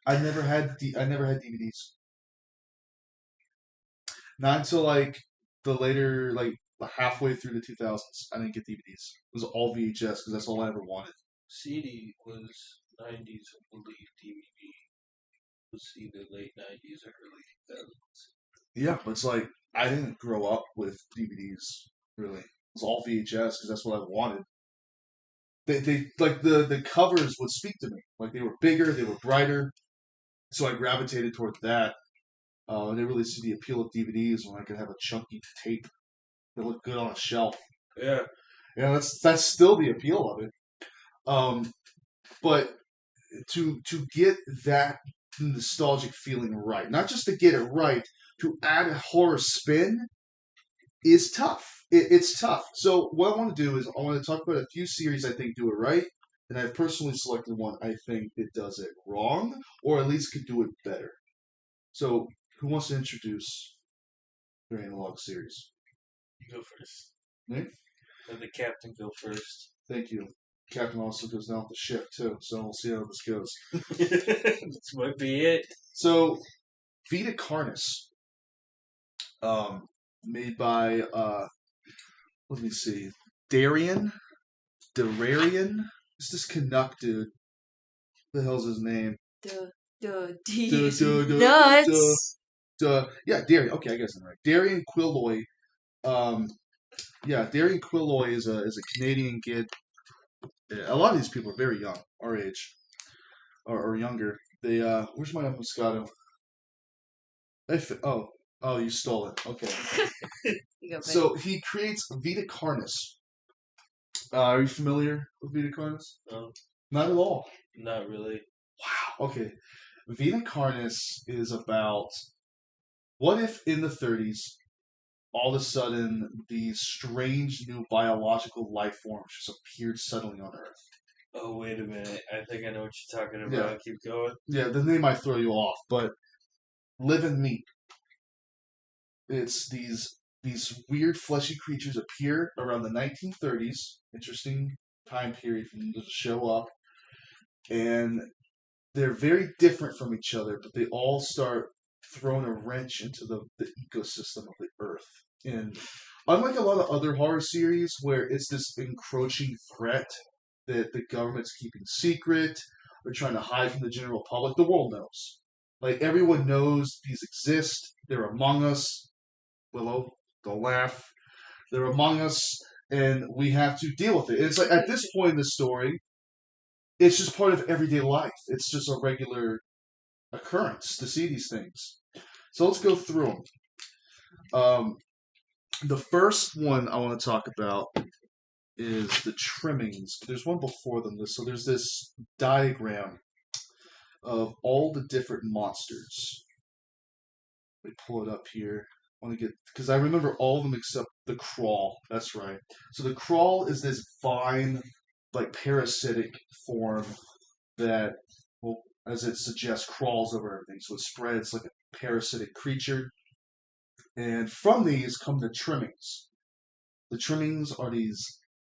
I never had DVDs. Not until like the later, like halfway through the 2000s, I didn't get DVDs. It was all VHS because that's all I ever wanted. CD was 90s, I believe. DVD was either late 90s or early 2000s. Yeah, but it's like I didn't grow up with DVDs really. It was all VHS because that's what I wanted. They like the covers would speak to me. Like they were bigger, they were brighter, so I gravitated toward that. I didn't really see the appeal of DVDs when I could have a chunky tape that looked good on a shelf. Yeah. Yeah, that's still the appeal of it. But to get that nostalgic feeling right, not just to get it right, to add a horror spin is tough. It's tough. So what I want to do is I want to talk about a few series I think do it right, and I've personally selected one I think it does it wrong, or at least could do it better. So who wants to introduce their analog series? You go first. Me? Let the captain go first. Thank you. Captain also goes down with the ship too, so we'll see how this goes. This might be it. So, Vita Carnis, made by let me see, Dararian. It's this Canuck dude. What the hell's his name? Nuts. Yeah, Darian. Okay, I guess I'm right. Darian Quilloy. Yeah, Darian Quilloy is a Canadian kid. Yeah, a lot of these people are very young, our age, or younger. They where's my Moscato? Oh, you stole it. Okay. So he creates Vita Carnis. Are you familiar with Vita Carnis? No. Not at all. Not really. Wow. Okay. Vita Carnis is about what if in the 30s, all of a sudden, these strange new biological life forms just appeared suddenly on Earth. Oh, wait a minute. I think I know what you're talking about. Yeah. Keep going. Yeah, the name might throw you off, but living meat. It's these weird fleshy creatures appear around the 1930s. Interesting time period for them to show up. And they're very different from each other, but they all start throwing a wrench into the ecosystem of the Earth. And unlike a lot of other horror series where it's this encroaching threat that the government's keeping secret or trying to hide from the general public, the world knows. Like everyone knows these exist, they're among us, Willow, don't laugh. They're among us, and we have to deal with it. It's like at this point in the story, it's just part of everyday life. It's just a regular occurrence to see these things. So let's go through them. The first one I want to talk about is the trimmings. There's one before them. So there's this diagram of all the different monsters. Let me pull it up here. I want to get, because I remember all of them except the crawl. That's right. So the crawl is this vine, like parasitic form that, well, as it suggests, crawls over everything. So it spreads like a parasitic creature. And from these come the trimmings. The trimmings are these,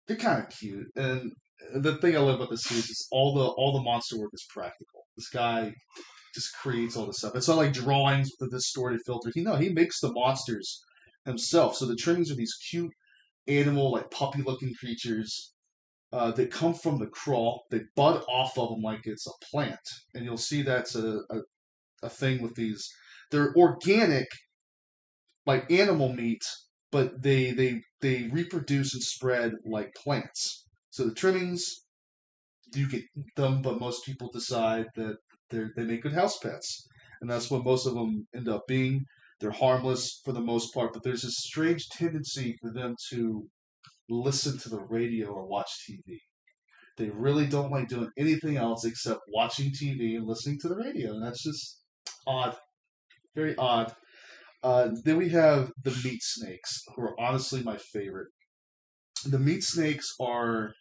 they're kind of cute. And the thing I love about this series is all the monster work is practical. This guy just creates all this stuff. It's not like drawings with a distorted filter. He makes the monsters himself. So the trimmings are these cute animal, like puppy looking creatures that come from the crawl. They bud off of them like it's a plant. And you'll see that's a thing with these. They're organic, like animal meat, but they reproduce and spread like plants. So the trimmings, you can eat them, but most people decide that they make good house pets, and that's what most of them end up being. They're harmless for the most part, but there's this strange tendency for them to listen to the radio or watch TV. They really don't like doing anything else except watching TV and listening to the radio, and that's just odd, very odd. Then we have the meat snakes, who are honestly my favorite. The meat snakes are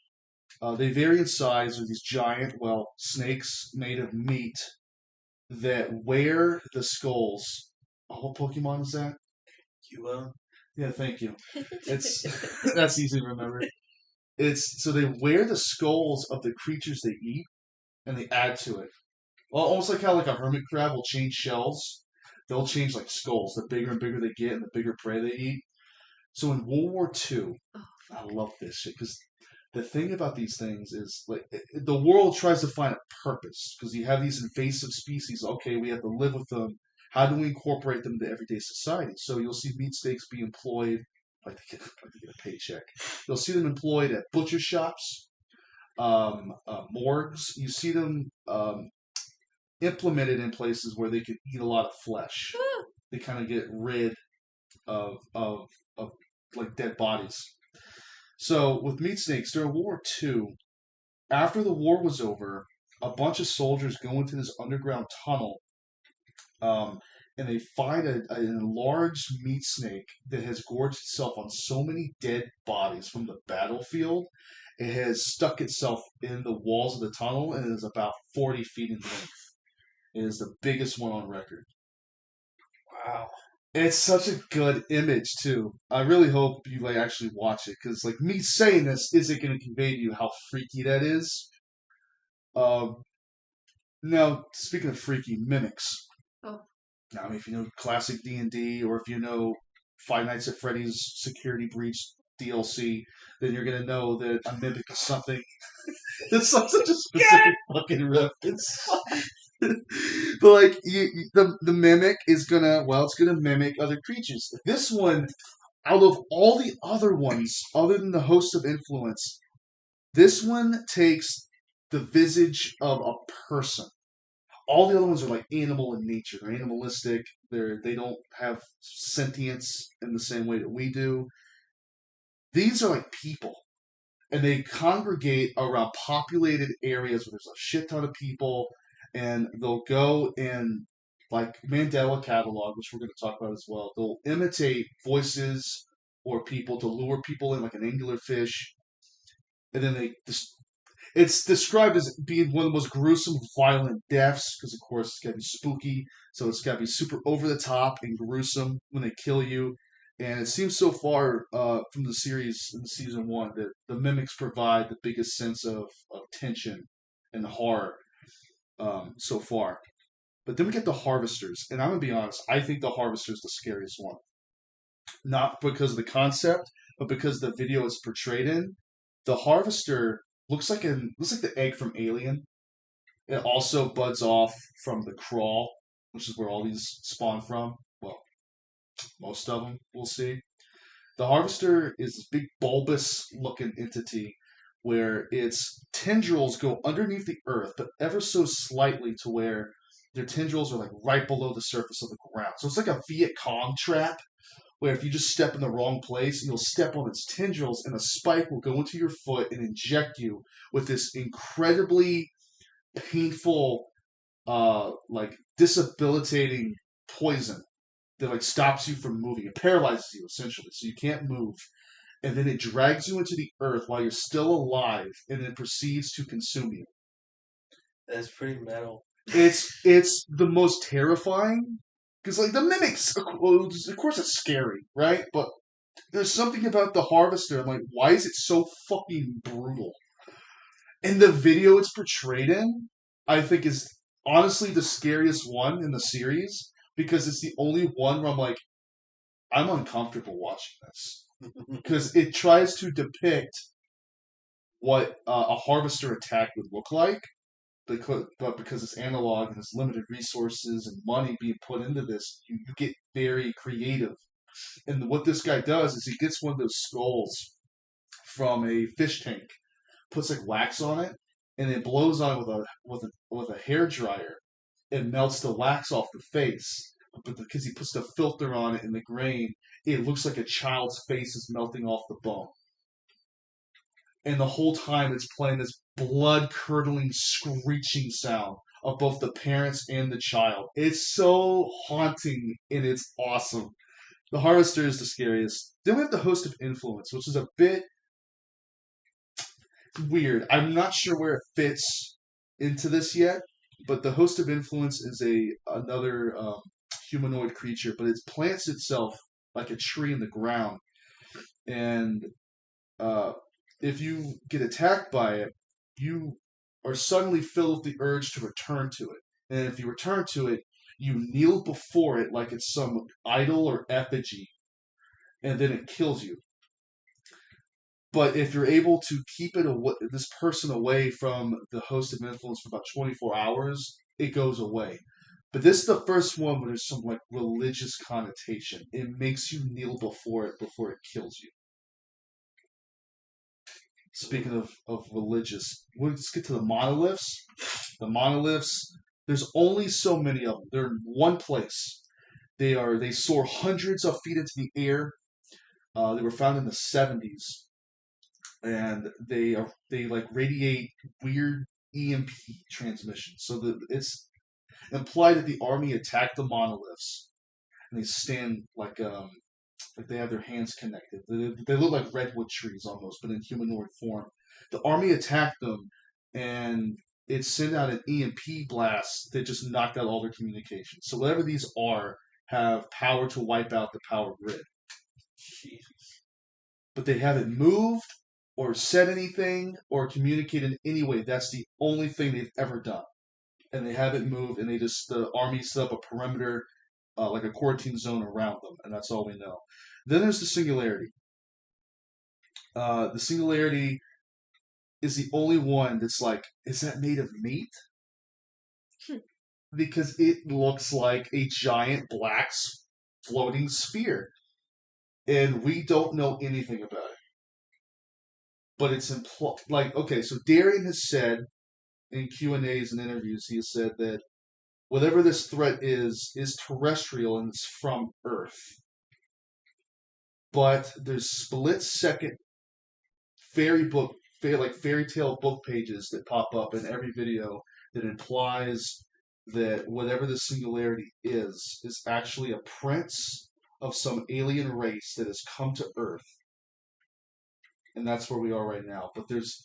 they vary in size. They're these giant, well, snakes made of meat that wear the skulls. Oh, what Pokemon is that? Cuba. Yeah, thank you. It's that's easy to remember. It's so they wear the skulls of the creatures they eat, and they add to it. Well, almost like how like a hermit crab will change shells. They'll change like skulls. The bigger and bigger they get, and the bigger prey they eat. So in World War II, I love this shit because the thing about these things is like the world tries to find a purpose because you have these invasive species. Okay, we have to live with them. How do we incorporate them into everyday society? So you'll see meat steaks be employed like to get a paycheck. You'll see them employed at butcher shops, morgues. You see them implemented in places where they can eat a lot of flesh. They kind of get rid of like dead bodies. So with meat snakes during World War II, after the war was over, a bunch of soldiers go into this underground tunnel, and they find a enlarged meat snake that has gorged itself on so many dead bodies from the battlefield. It has stuck itself in the walls of the tunnel and is about 40 feet in length. It is the biggest one on record. Wow. It's such a good image too. I really hope you like actually watch it because like me saying this isn't going to convey to you how freaky that is. Now speaking of freaky, mimics. Oh. Now, I mean, if you know classic D&D or if you know Five Nights at Freddy's Security Breach DLC, then you're going to know that a mimic is something. It's such a specific fucking reference. But like the mimic is it's gonna mimic other creatures. This one, out of all the other ones, other than the host of influence, this one takes the visage of a person. All the other ones are like animal in nature. They're animalistic. They don't have sentience in the same way that we do. These are like people. And they congregate around populated areas where there's a shit ton of people, and they'll go in like Mandela catalog, which we're going to talk about as well. They'll imitate voices or people to lure people in, like an anglerfish, and then it's described as being one of the most gruesome, violent deaths because, of course, it's got to be spooky. So it's got to be super over the top and gruesome when they kill you. And it seems so far from the series in season 1 that the mimics provide the biggest sense of tension and horror so far. But then we get the harvesters. And I'm going to be honest, I think the harvester is the scariest one. Not because of the concept, but because the video it's portrayed in. The harvester looks like the egg from Alien. It also buds off from the crawl, which is where all these spawn from. Well, most of them we'll see. The harvester is this big bulbous looking entity where its tendrils go underneath the earth, but ever so slightly to where their tendrils are like right below the surface of the ground. So it's like a Viet Cong trap where if you just step in the wrong place, you'll step on its tendrils and a spike will go into your foot and inject you with this incredibly painful, like debilitating poison that like stops you from moving. It paralyzes you essentially, so you can't move. And then it drags you into the earth while you're still alive, and then proceeds to consume you. That's pretty metal. It's the most terrifying because like the mimics, of course, it's scary, right? But there's something about the harvester. I'm like, why is it so fucking brutal? And the video it's portrayed in, I think, is honestly the scariest one in the series because it's the only one where I'm like, I'm uncomfortable watching this because it tries to depict what a harvester attack would look like, but because it's analog and there's limited resources and money being put into this, you get very creative. And what this guy does is he gets one of those skulls from a fish tank, puts like wax on it, and it blows on it with a hair dryer. It melts the wax off the face, but because he puts the filter on it in the grain, it looks like a child's face is melting off the bone. And the whole time it's playing this blood-curdling, screeching sound of both the parents and the child. It's so haunting and it's awesome. The Harvester is the scariest. Then we have the Host of Influence, which is a bit weird. I'm not sure where it fits into this yet, but the Host of Influence is another humanoid creature, but it plants itself like a tree in the ground, and if you get attacked by it, you are suddenly filled with the urge to return to it. And if you return to it, you kneel before it like it's some idol or effigy, and then it kills you. But if you're able to keep this person away from the Host of Influence for about 24 hours, it goes away. But this is the first one where there's some like religious connotation. It makes you kneel before it kills you. Speaking of religious, let's get to the monoliths. The monoliths, there's only so many of them. They're in one place. They soar hundreds of feet into the air. They were found in the 70s, and they like radiate weird EMP transmissions. So it's implied that the army attacked the monoliths, and they stand like they have their hands connected. They look like redwood trees almost, but in humanoid form. The army attacked them, and it sent out an EMP blast that just knocked out all their communications. So whatever these are have power to wipe out the power grid. Jesus. But they haven't moved or said anything or communicated in any way. That's the only thing they've ever done. And they haven't moved, and the army set up a perimeter, like a quarantine zone around them, and that's all we know. Then there's the Singularity. The Singularity is the only one that's like, is that made of meat? Because it looks like a giant black floating sphere. And we don't know anything about it. But it's like, okay, so Darian has said in Q&As and interviews, he has said that whatever this threat is terrestrial and it's from Earth. But there's split-second fairy tale book pages that pop up in every video that implies that whatever the Singularity is actually a prince of some alien race that has come to Earth. And that's where we are right now. But there's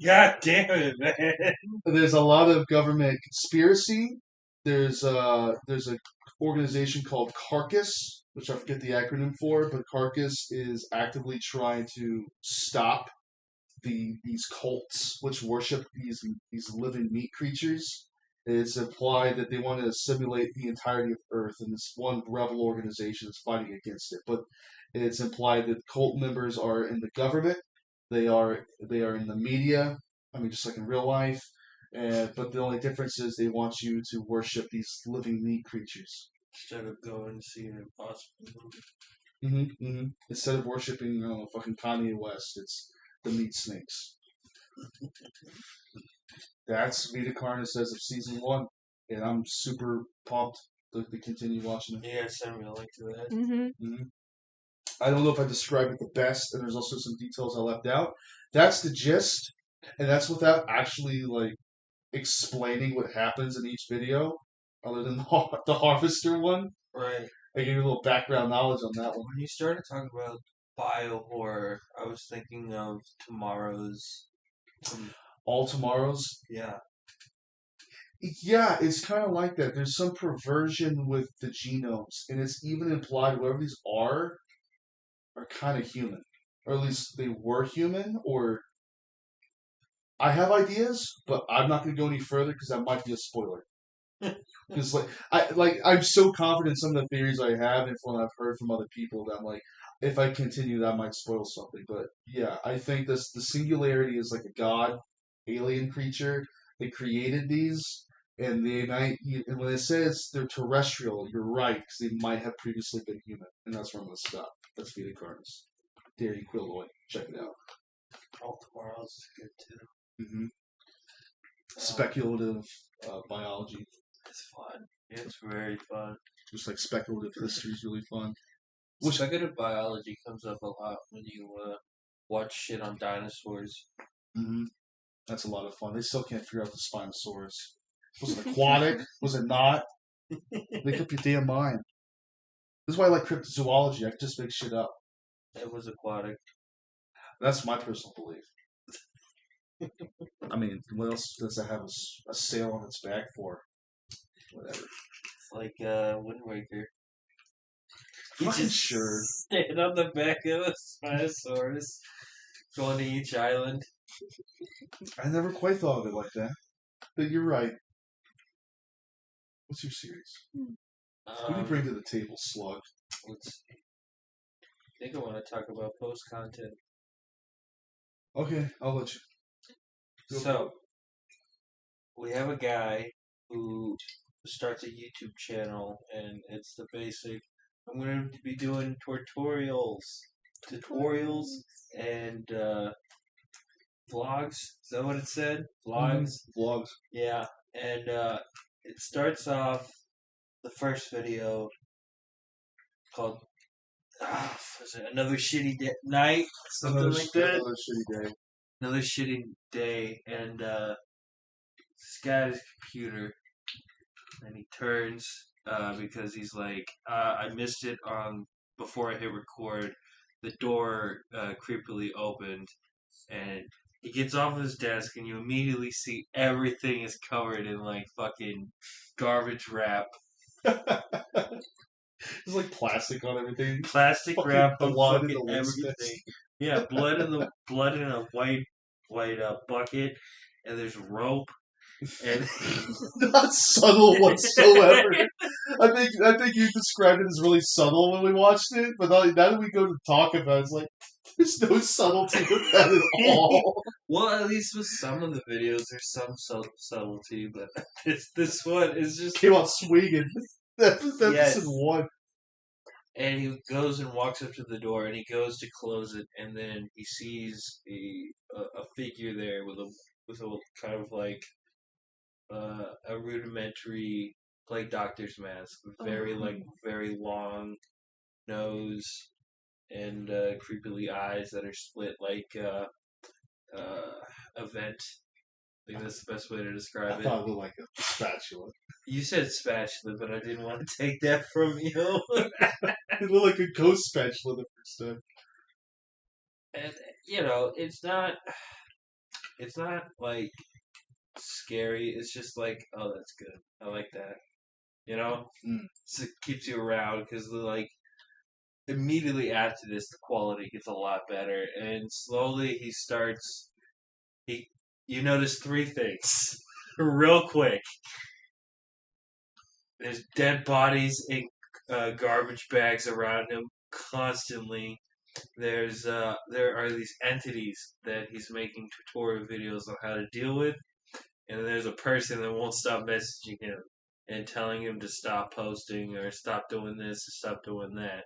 God damn it, man. There's a lot of government conspiracy. There's a organization called Carcass, which I forget the acronym for, but Carcass is actively trying to stop these cults which worship these living meat creatures. It's implied that they want to assimilate the entirety of Earth, and this one rebel organization is fighting against it. But it's implied that cult members are in the government, they are in the media. I mean, just like in real life. But the only difference is they want you to worship these living meat creatures. instead of going to see an impossible movie. Instead of worshiping, fucking Kanye West, it's the meat snakes. That's Vita Carne says of season 1, and I'm super pumped to continue watching it. Yeah, send me a link to that. Mm-hmm. I don't know if I described it the best, and there's also some details I left out. That's the gist, and that's without actually like explaining what happens in each video, other than the Harvester one. Right. I gave you a little background knowledge on that one. When you started talking about bio horror, I was thinking of Tomorrow's. All Tomorrows. Yeah. Yeah, it's kind of like that. There's some perversion with the genomes, and it's even implied whoever these are kind of human, or at least they were human. Or I have ideas, but I'm not going to go any further because that might be a spoiler. Because I'm so confident in some of the theories I have, and from what I've heard from other people, that I'm like, if I continue, that might spoil something. But yeah, I think the singularity is like a god, alien creature that created these, and they might. And when it says they're terrestrial, you're right because they might have previously been human, and that's where I'm going to stop. That's Vita Carnes. Dare you, Quilloy. Check it out. All Tomorrow's is good too. Speculative biology. It's fun. It's very fun. Just like speculative history is really fun. Speculative biology comes up a lot when you watch shit on dinosaurs. That's a lot of fun. They still can't figure out the Spinosaurus. Was it aquatic? Was it not? Make up your damn mind. This is why I like cryptozoology. I can just make shit up. It was aquatic. That's my personal belief. I mean, what else does it have a sail on its back for? Whatever. It's like Wind Waker. Fucking sure. Stand on the back of a Spinosaurus, going to each island. I never quite thought of it like that. But you're right. What's your series? What do you bring to the table, Slug? Let's see. I think I want to talk about post content. Okay, I'll let you. So, we have a guy who starts a YouTube channel, and it's the basic. I'm going to be doing tutorials, and vlogs. Is that what it said? Vlogs. Vlogs. Yeah, and it starts off the first video called was it Another Shitty Night? Something like that. Another shitty day. Another shitty day, and this guy has a computer, and he turns because he's like, I missed it on before I hit record. The door creepily opened, and he gets off his desk, and you immediately see everything is covered in like fucking garbage wrap. There's like plastic on everything. Plastic Fucking wrap on blood in fucking the everything. waste. Yeah, blood in a white bucket, and there's rope, and Not subtle whatsoever. I think you described it as really subtle when we watched it, but now that we go to talk about it, it's like there's no subtlety with that at all. Well, at least with some of the videos, there's some subtlety, but this one is just Came out swinging. That's Yes. episode 1. And he goes and walks up to the door, and he goes to close it, and then he sees a figure there with a kind of like a rudimentary plague doctor's mask, very long nose and creepily eyes that are split like a vent. I think that's the best way to describe I it. thought it looked like a spatula. You said spatula, but I didn't want to take that from you. It looked like a ghost spatula the first time. And it's not like scary. It's just like, oh, that's good. I like that. So it keeps you around because like immediately after this, the quality gets a lot better, and slowly you notice 3 things real quick. There's dead bodies in garbage bags around him constantly. There are these entities that he's making tutorial videos on how to deal with, and there's a person that won't stop messaging him. and telling him to stop posting or stop doing this or stop doing that.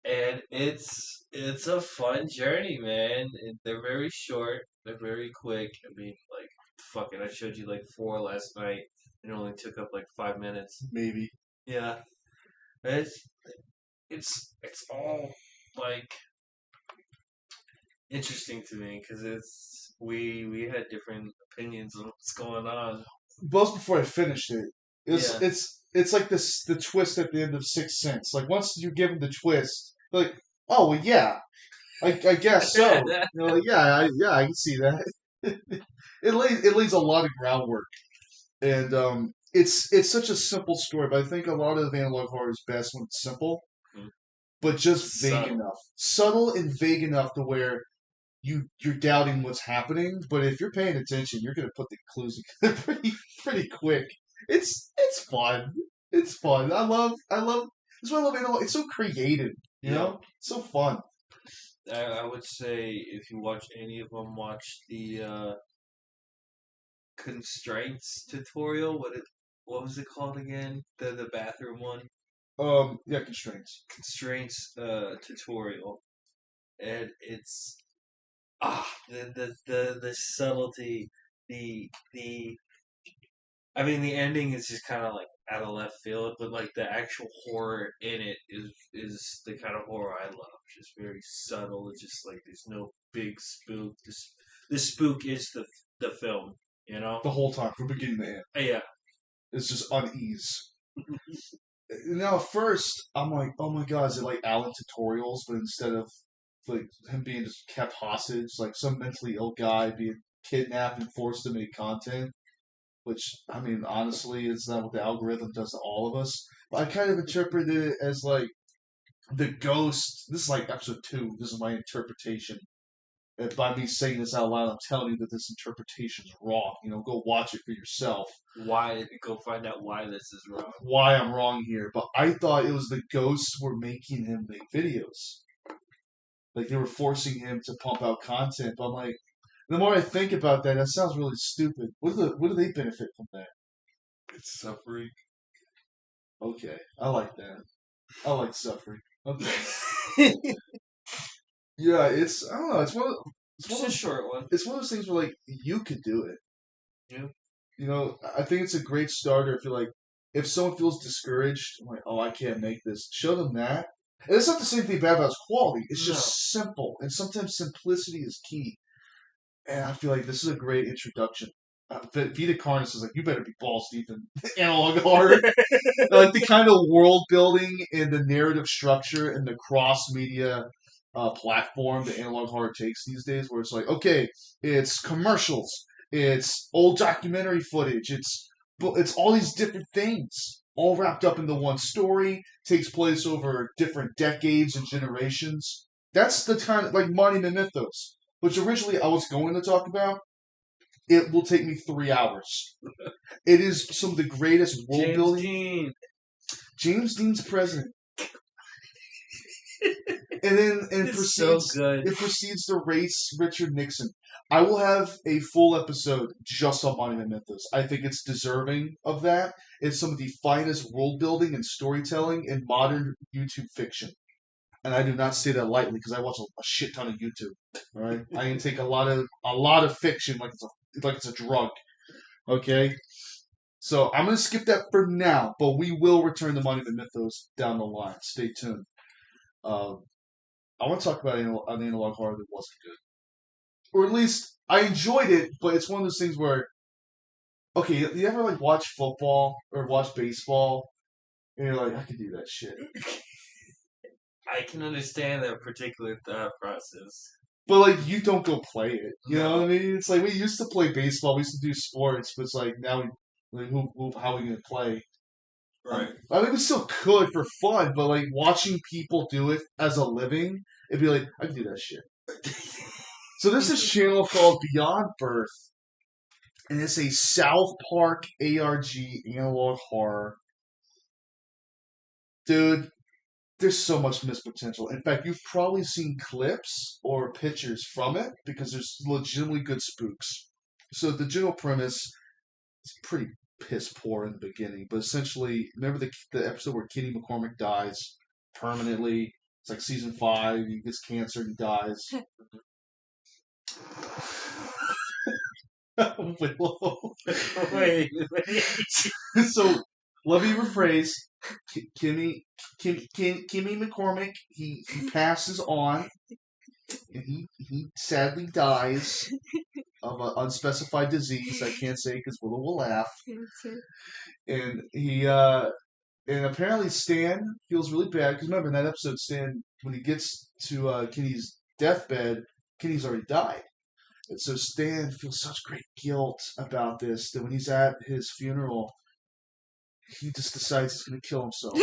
And it's a fun journey, man. They're very short. They're very quick. I mean, like, fucking, I showed you like 4 last night. It only took up like 5 minutes. Maybe. Yeah, it's it's all like interesting to me because it's we had different opinions on what's going on. Both before I finished it, Yeah. it's like this the twist at the end of Sixth Sense. Like once you give them the twist, like, oh well, yeah, I guess so. You know, like, yeah, I can see that. It lays a lot of groundwork, and it's such a simple story. But I think a lot of analog horror is best when it's simple, Mhm. but just vague Subtle. enough, subtle and vague enough to where you're doubting what's happening, but if you're paying attention, you're gonna put the clues together pretty quick. It's fun. It's fun. I love. That's why I love analog. It's so creative. You Yeah. know, it's so fun. I would say if you watch any of them, watch the constraints tutorial. What was it called again? The bathroom one. Yeah, constraints. Constraints tutorial, and it's the subtlety, the I mean the ending is just kind of like out of left field, but like the actual horror in it is the kind of horror I love. Just very subtle. It's just like there's no big spook. The spook is the film. You know. The whole time, from beginning to end, Yeah. it's just unease. Now, at first, I'm like, oh my god, is it like Alan tutorials? But instead of like him being just kept hostage, like some mentally ill guy being kidnapped and forced to make content. Which, I mean, honestly, is not what the algorithm does to all of us. But I kind of interpreted it as like the ghost. This is like episode 2. This is my interpretation. And by me saying this out loud, I'm telling you that this interpretation is wrong. You know, go watch it for yourself. Why? Go find out why this is wrong. Why I'm wrong here. But I thought it was the ghosts were making him make videos. Like they were forcing him to pump out content. But I'm like, the more I think about that, that sounds really stupid. What do they benefit from that? It's suffering. Okay, I like that. I like suffering. Okay. Yeah, it's I don't know. It's one Just of a those, short one. it's one of those things where like you could do it. Yeah. You know, I think it's a great starter if you're like if someone feels discouraged, I'm like, oh, I can't make this. Show them that. And it's not the same thing bad about its quality. It's No. just simple, and sometimes simplicity is key. And I feel like this is a great introduction. Vita Carnus is like, you better be balls deep in analog horror. Like the kind of world building and the narrative structure and the cross media platform that analog horror takes these days, where it's like, okay, it's commercials, it's old documentary footage, it's all these different things all wrapped up into one story, takes place over different decades and generations. That's the kind of like Monument Mythos, which originally I was going to talk about. It will take me 3 hours. It is some of the greatest world James building. Dean. James Dean's president. And then It's so good. it proceeds to race Richard Nixon. I will have a full episode just on Monument Mythos. I think it's deserving of that. It's some of the finest world building and storytelling in modern YouTube fiction. And I do not say that lightly because I watch a shit ton of YouTube. All right, I can take a lot of fiction like it's a drug. Okay, so I'm gonna skip that for now, but we will return to Monument Mythos down the line. Stay tuned. I want to talk about an analog horror that wasn't good, or at least I enjoyed it, but it's one of those things where, okay, you ever like watch football or watch baseball, and you're like, I could do that shit, I can understand that particular thought process. but like you don't go play it. You know No. what I mean? It's like we used to play baseball, we used to do sports, but it's like now like how are we gonna play? Right. I mean, we still could for fun, but like watching people do it as a living, it'd be like, I can do that shit. So this is a channel called Beyond Birth, and it's a South Park ARG analog horror. Dude, there's so much missed potential. In fact, you've probably seen clips or pictures from it because there's legitimately good spooks. So the general premise is pretty piss poor in the beginning. But essentially, remember the episode where Kitty McCormick dies permanently? It's like season 5. He gets cancer and he dies. Willow. Wait. So let me rephrase. Kimmy McCormick. He passes on, and he sadly dies of an unspecified disease. I can't say because Willow will laugh. And and apparently Stan feels really bad because remember in that episode, Stan, when he gets to Kenny's deathbed, Kenny's already died. And so Stan feels such great guilt about this that when he's at his funeral, he just decides he's going to kill himself.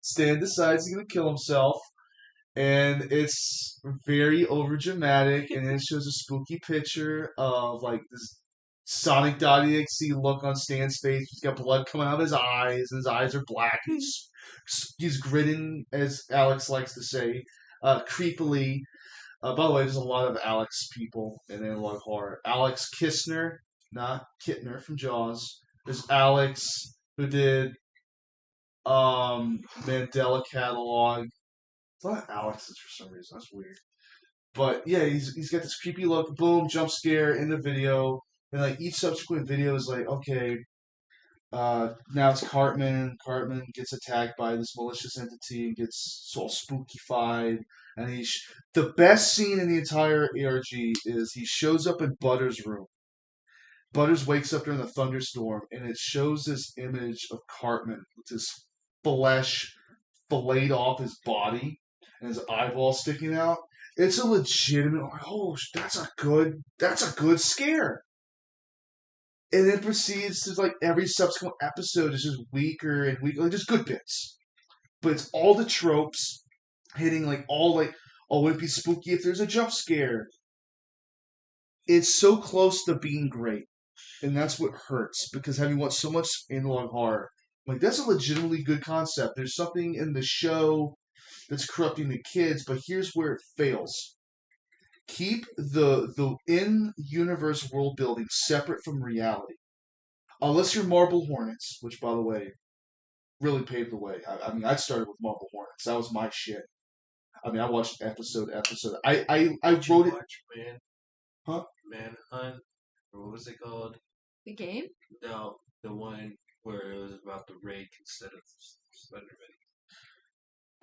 Stan decides he's going to kill himself. And it's very overdramatic, and then it shows a spooky picture of like this Sonic.exe look on Stan's face. He's got blood coming out of his eyes, and his eyes are black. He's grinning, as Alex likes to say, creepily. By the way, there's a lot of Alex people in analog horror. Alex Kistner, not Kittner from Jaws. There's Alex who did Mandela Catalog. It's not Alex's for some reason. That's weird. But yeah, he's got this creepy look. Boom, jump scare in the video, and like each subsequent video is like, okay, now it's Cartman. Cartman gets attacked by this malicious entity and gets all spookified. And the best scene in the entire ARG is he shows up in Butters' room. Butters wakes up during the thunderstorm, and it shows this image of Cartman with his flesh filleted off his body and his eyeball sticking out. It's a legitimate, oh, that's a good scare. And it proceeds to like every subsequent episode is just weaker and weaker, like just good bits. But it's all the tropes hitting like, oh, wouldn't it be spooky if there's a jump scare? It's so close to being great. And that's what hurts, because having watched so much analog horror, like that's a legitimately good concept. There's something in the show that's corrupting the kids, but here's where it fails. Keep the in-universe world building separate from reality. Unless you're Marble Hornets, which, by the way, really paved the way. I mean, I started with Marble Hornets. That was my shit. I mean, I watched episode. I wrote it. Manhunt? Or what was it called? The game? No, the one where it was about the rake instead of Slenderman.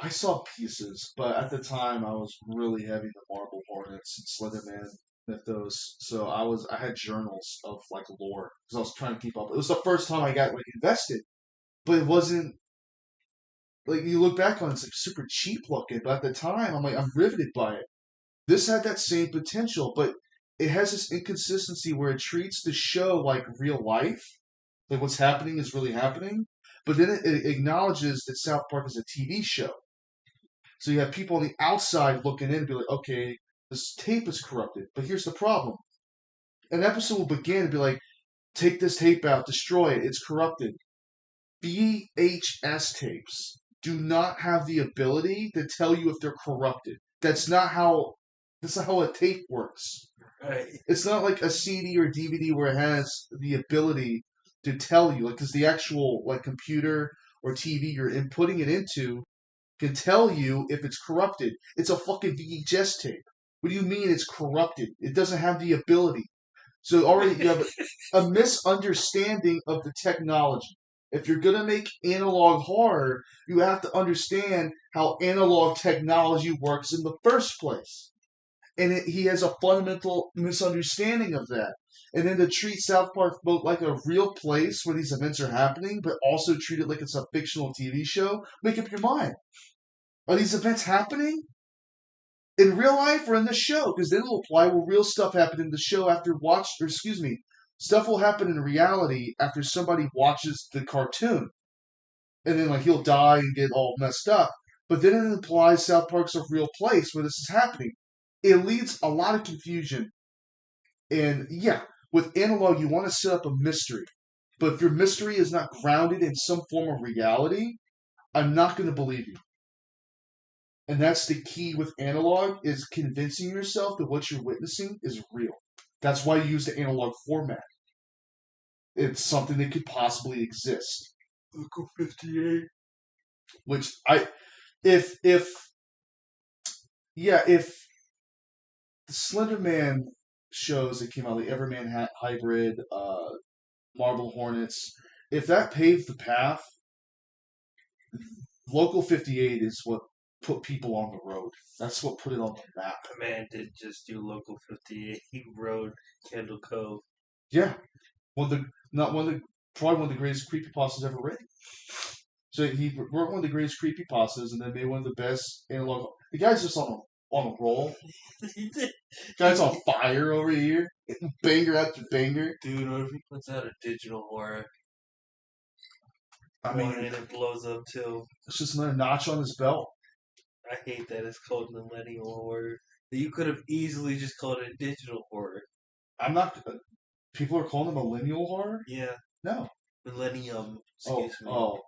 I saw pieces, but at the time I was really heavy the Marble Hornets and Slenderman mythos. So I had journals of like lore because I was trying to keep up. It was the first time I got like invested, but it wasn't like you look back on it, it's like super cheap looking. But at the time, I'm riveted by it. This had that same potential, but it has this inconsistency where it treats the show like real life, like what's happening is really happening. But then it acknowledges that South Park is a TV show. So you have people on the outside looking in and be like, okay, this tape is corrupted. But here's the problem. An episode will begin and be like, take this tape out, destroy it, it's corrupted. VHS tapes do not have the ability to tell you if they're corrupted. That's not how a tape works. Right. It's not like a CD or DVD where it has the ability to tell you, like, because the actual like computer or TV you're inputting it into can tell you if it's corrupted. It's a fucking VHS tape. What do you mean it's corrupted? It doesn't have the ability. So already you have a misunderstanding of the technology. If you're going to make analog horror, you have to understand how analog technology works in the first place. And he has a fundamental misunderstanding of that. And then to treat South Park both like a real place where these events are happening, but also treat it like it's a fictional TV show, make up your mind. Are these events happening in real life or in the show? Because then it'll apply, will real stuff happen in the show after stuff will happen in reality after somebody watches the cartoon. And then like he'll die and get all messed up. But then it implies South Park's a real place where this is happening. It leads a lot of confusion. And yeah, with analog, you want to set up a mystery. But if your mystery is not grounded in some form of reality, I'm not going to believe you. And that's the key with analog, is convincing yourself that what you're witnessing is real. That's why you use the analog format. It's something that could possibly exist. Local 58. Which if the Slender Man shows that came out, the Everman Hybrid, Marble Hornets, if that paved the path, Local 58 is what put people on the road. That's what put it on the map. The man did just do Local 58. He rode Kendall Cove. Yeah. Probably one of the greatest creepypastas ever written. So he wrote one of the greatest creepypastas and then made one of the best analog. The guy's just on a roll. Guy's on fire over here. Banger after banger. Dude, what if he puts out a digital horror? I One mean, and it blows up too. it's just another notch on his belt. I hate that it's called millennial horror. You could have easily just called it digital horror. I'm not. People are calling it millennial horror? Yeah. No. Millennium. Excuse me. Oh.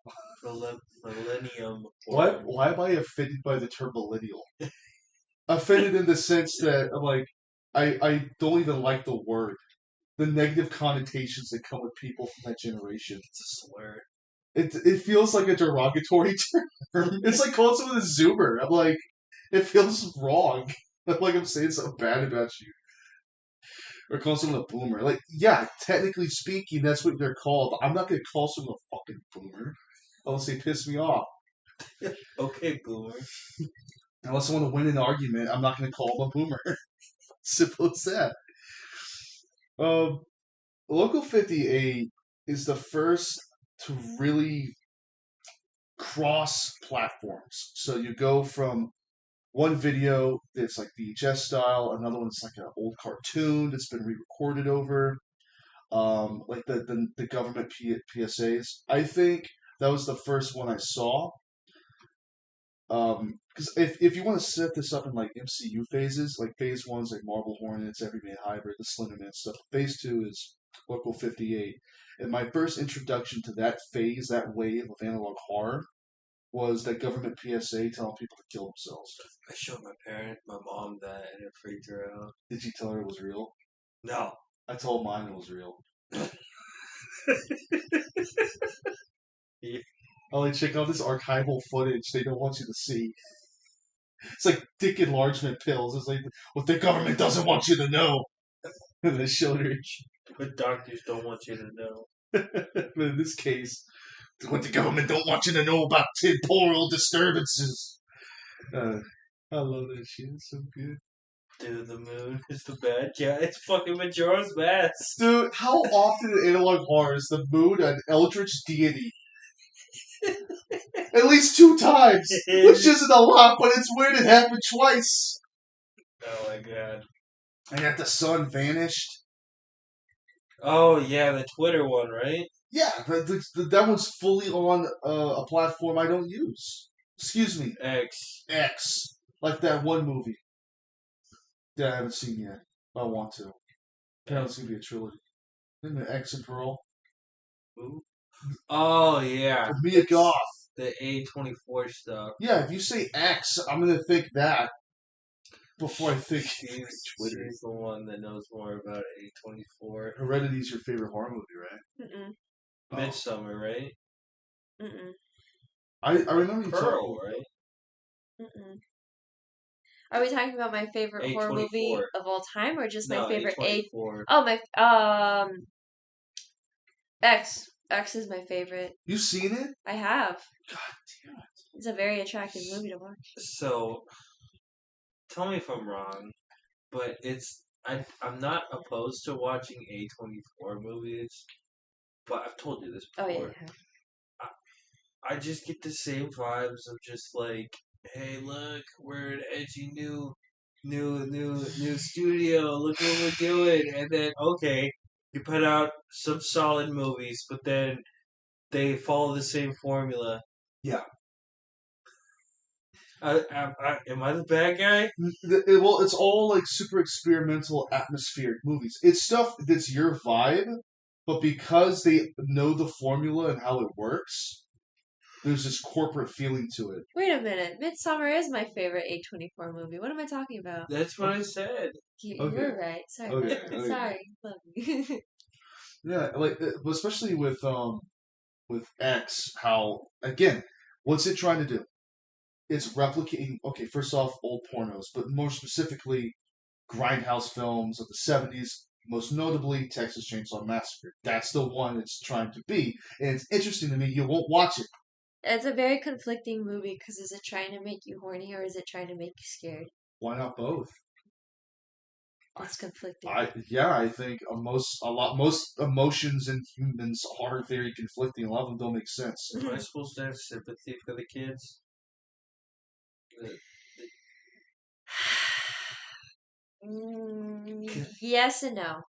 Millennium. What? Why am I offended by the term millennial? Offended in the sense that I don't even like the word. The negative connotations that come with people from that generation. It's a slur. It feels like a derogatory term. It's like calling someone a zoomer. I'm like, it feels wrong. Like I'm saying something bad about you. Or calling someone a boomer. Like, yeah, technically speaking, that's what they're called. I'm not going to call someone a fucking boomer. Unless they piss me off. Okay, boomer. Unless I want to win an argument, I'm not going to call them a boomer. Simple as that. Local 58 is the first to really cross platforms. So you go from one video that's like VHS style, another one's like an old cartoon that's been re-recorded over, like the government PSAs. I think that was the first one I saw. Because if you want to set this up in like MCU phases, like phase 1's like Marble Hornets, Everyman Hybrid, the Slenderman stuff. Phase 2 is Local 58. And my first introduction to that phase, that wave of analog horror, was that government PSA telling people to kill themselves. I showed my mom that and it freaked her out. Did you tell her it was real? No. I told mine it was real. Yeah. Oh, they check out this archival footage they don't want you to see. It's like dick enlargement pills. It's like what the government doesn't want you to know. And they showed her. But doctors don't want you to know. But in this case, what the government don't want you to know about temporal disturbances. I love that shit. It's so good. Dude, the moon is the bad guy. It's fucking Majora's Mask. Dude, how often in analog horror is the moon an eldritch deity? At least 2 times, which isn't a lot, but it's weird it happened twice. Oh my god. And yet the sun vanished. Oh yeah, the Twitter one, right? Yeah, that one's fully on a platform I don't use. Excuse me, X. like that one movie that I haven't seen yet. I want to. Apparently it's gonna be a trilogy. Isn't it X and Pearl? Who? Oh yeah. With Mia Goth. The A24 stuff. Yeah, if you say X, I'm gonna think that before I think Twitter. She's the one that knows more about A24. Heredity's your favorite horror movie, right? Mm-mm. Midsummer, right? Mm-mm. I remember you Pearl, talking. right? Mm-mm. Are we talking about my favorite horror movie A24. of all time, or just my No, favorite A24. Oh, my X. X is my favorite. You seen it? I have. God damn it! It's a very attractive movie to watch. So, tell me if I'm wrong, but I'm not opposed to watching A24 movies, but I've told you this Oh before. yeah. I just get the same vibes of just like, hey, look, we're an edgy new studio. Look what we're doing, and then okay, you put out some solid movies, but then they follow the same formula. Yeah. Am I the bad guy? Well, it's all like super experimental, atmospheric movies. It's stuff that's your vibe, but because they know the formula and how it works, there's this corporate feeling to it. Wait a minute. Midsummer is my favorite A24 movie. What am I talking about? That's what I said. You Okay. were right. Sorry. Okay, Love you. okay. Sorry. Love you. Yeah, like especially with X, how again, what's it trying to do? It's replicating. Okay, first off, old pornos, but more specifically, grindhouse films of the '70s. Most notably, Texas Chainsaw Massacre. That's the one it's trying to be, and it's interesting to me. You won't watch it. It's a very conflicting movie because is it trying to make you horny or is it trying to make you scared? Why not both? It's conflicting. I think most emotions in humans are very conflicting. A lot of them don't make sense. Am I supposed to have sympathy for the kids? Yes and no.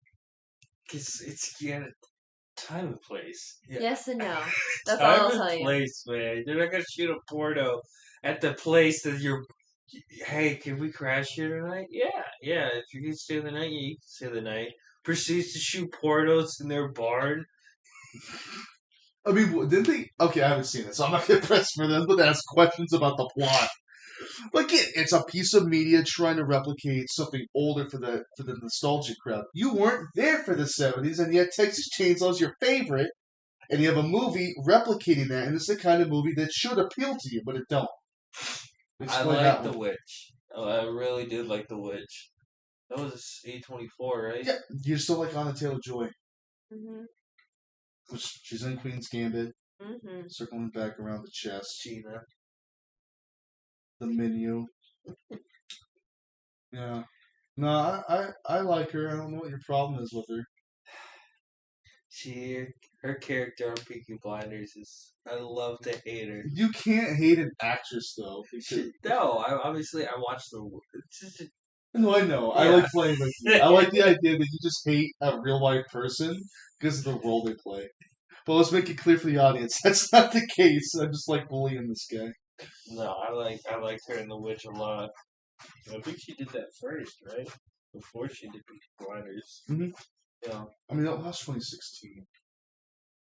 It's again time and place. Yeah. Yes and no. That's all I'll Time tell and you. place, man. You're not gonna shoot a porno at the place that you're. Hey, can we crash here tonight? Yeah. If you can stay the night, yeah, you can stay the night. Proceeds to shoot pornos in their barn. I mean, didn't they? Okay, I haven't seen it, so I'm not gonna press for them, but ask questions about the plot. Like it's a piece of media trying to replicate something older for the nostalgic crowd. You weren't there for the '70s, and yet Texas Chainsaw is your favorite, and you have a movie replicating that, and it's the kind of movie that should appeal to you, but it don't. I Explain like that The one. Witch. Oh, I really did like The Witch. That was A24, right? Yeah, you still like Anna Taylor-Joy, Mhm. which she's in Queen's Gambit, Mhm. circling back around the chest, Gina. the menu. Yeah. No, I like her. I don't know what your problem is with her. Her character on Peaky Blinders is. I love to hate her. You can't hate an actress though. Because, Obviously I watched the. no, I know. I Yeah. like playing with you. I like the idea that you just hate a real life person because of the role they play. But let's make it clear for the audience that's not the case. I just like bullying this guy. No, I liked her in The Witch a lot. I think she did that first, right? Before she did Peaky Blinders. Mhm. Yeah. I mean, that was 2016.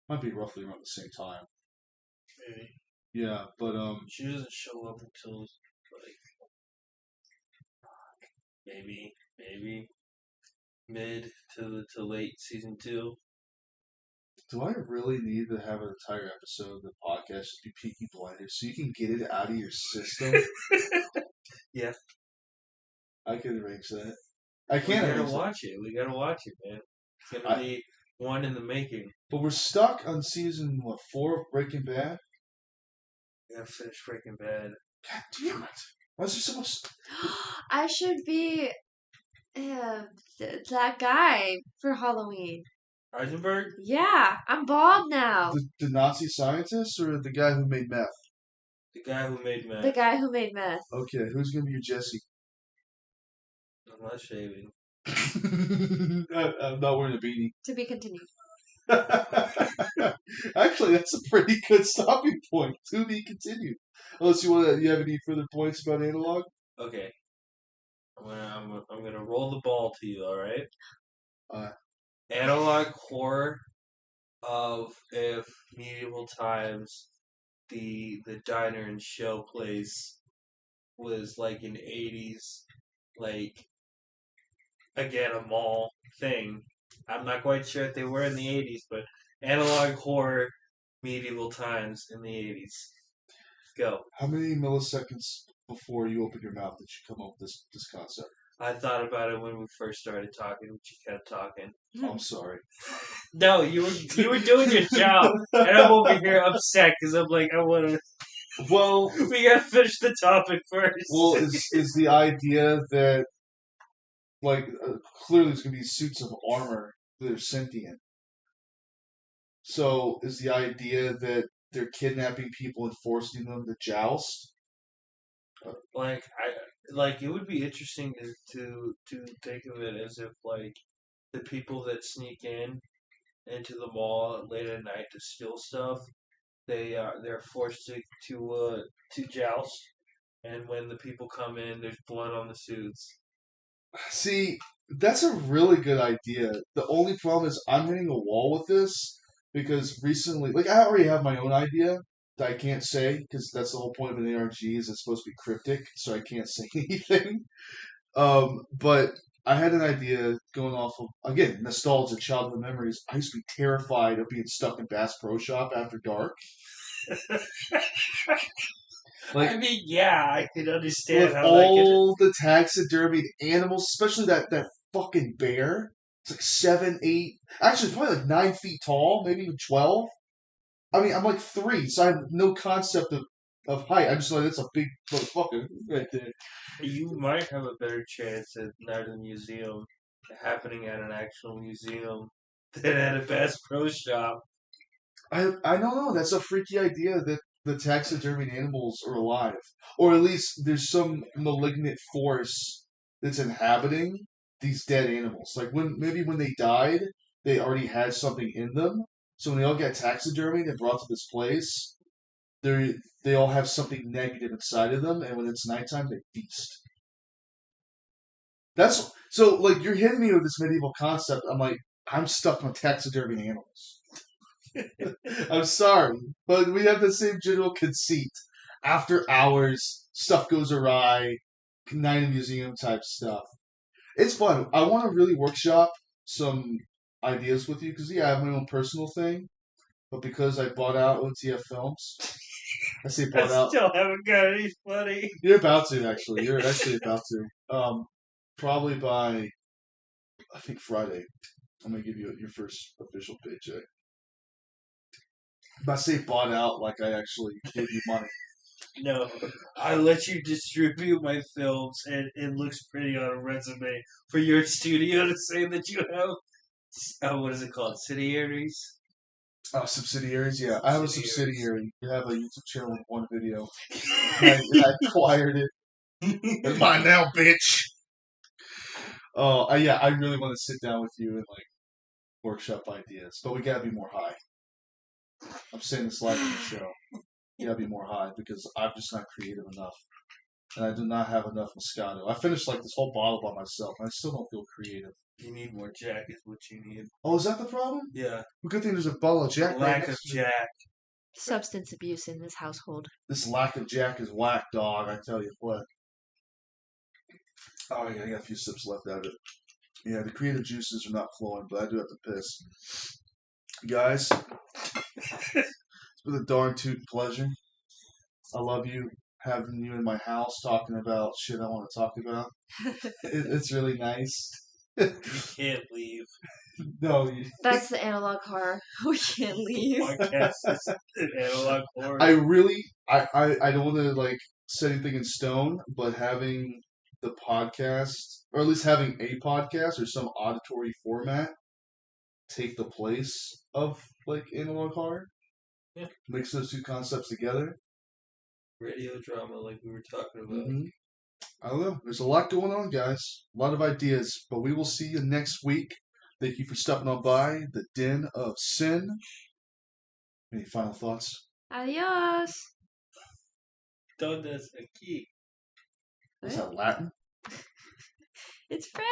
Might be roughly around the same time. Maybe. Yeah, but She doesn't show up until like maybe mid to late season 2. do I really need to have an entire episode of the podcast to be Peaky Blinders so you can get it out of your system? Yeah. I can arrange that. I We can't gotta arrange that. watch it. We gotta watch it, man. It's gonna be one in the making. But we're stuck on season, 4 of Breaking Bad? We gotta finish Breaking Bad. God damn it. Why is there so much... I should be that guy for Halloween. Eisenberg? Yeah, I'm bald now. The Nazi scientist or the guy who made meth? The guy who made meth. The guy who made meth. Okay, who's going to be your Jesse? I'm not shaving. I'm not wearing a beanie. To be continued. Actually, that's a pretty good stopping point. To be continued. Unless you have any further points about analog? Okay. I'm gonna roll the ball to you, alright? Analog horror of if medieval times the diner and show place was like an 80s, like again a mall thing. I'm not quite sure if they were in the 80s, but analog horror medieval times in the 80s. Go. How many milliseconds before you open your mouth did you come up with this concept? I thought about it when we first started talking, but you kept talking. I'm sorry. No, you were doing your job, and I'm over here upset because I'm like, I want to. Well, We gotta finish the topic first. well, is the idea that clearly there's gonna be suits of armor that are sentient. So is the idea that they're kidnapping people and forcing them to joust? It would be interesting to think of it as if like the people that sneak into the mall late at night to steal stuff, they're forced to joust, and when the people come in, there's blood on the suits. See, that's a really good idea. The only problem is I'm hitting a wall with this because recently, I already have my own idea, that I can't say because that's the whole point of an ARG is it's supposed to be cryptic, so I can't say anything. But I had an idea going off of, again, nostalgia, childhood memories. I used to be terrified of being stuck in Bass Pro Shop after dark. I mean, yeah, I can understand With how all the taxidermied animals, especially that fucking bear. It's like 7, 8, actually, it's probably like 9 feet tall, maybe even 12. I mean, I'm like 3, so I have no concept of height. I'm just like, that's a big motherfucker right there. You might have a better chance at not a museum happening at an actual museum than at a Bass Pro Shop. I don't know. That's a freaky idea that the taxidermied animals are alive, or at least there's some malignant force that's inhabiting these dead animals. Like when they died, they already had something in them. So when they all get taxidermied and brought to this place, they all have something negative inside of them, and when it's nighttime, they feast. That's so like you're hitting me with this medieval concept. I'm like, I'm stuck on taxidermied animals. I'm sorry, but we have the same general conceit. After hours, stuff goes awry, night in museum type stuff. It's fun. I want to really workshop some ideas with you because I have my own personal thing, but because I bought out OTF Films, I say bought out. Still haven't got any money. You're about to actually. You're actually about to. Probably by I think Friday. I'm gonna give you your first official paycheck. But I say bought out like I actually gave you money. No, I let you distribute my films, and it looks pretty on a resume for your studio to say that you have, what is it called, subsidiaries? Subsidiaries, yeah. I have a subsidiary. You have a YouTube channel with one video. I acquired it. It's mine now, bitch. Oh, yeah, I really want to sit down with you and like workshop ideas, but we gotta be more high. I'm saying this live on the show. You gotta be more high because I'm just not creative enough, and I do not have enough Moscato. I finished like this whole bottle by myself, and I still don't feel creative. You need more Jack is what you need. Oh, is that the problem? Yeah. Well, good thing there's a bottle of Jack. Lack right of next to me. Jack. Substance abuse in this household. This lack of Jack is whack, dog. I tell you what. Oh, yeah, I got a few sips left out of it. Yeah, the creative juices are not flowing, but I do have to piss. Guys, it's been a darn toot pleasure. I love you having you in my house talking about shit I want to talk about. It's really nice. You can't leave. No, That's the analog horror. We can't leave. Podcast is an analog horror. I really, I don't want to like set anything in stone, but having the podcast, or at least having a podcast or some auditory format, take the place of like analog horror. Yeah. Mix those two concepts together. Radio drama, like we were talking about. Mm-hmm. I don't know. There's a lot going on, guys. A lot of ideas, but we will see you next week. Thank you for stopping on by the Den of Sin. Any final thoughts? Adios. Donde es aquí? Is that Latin? It's French.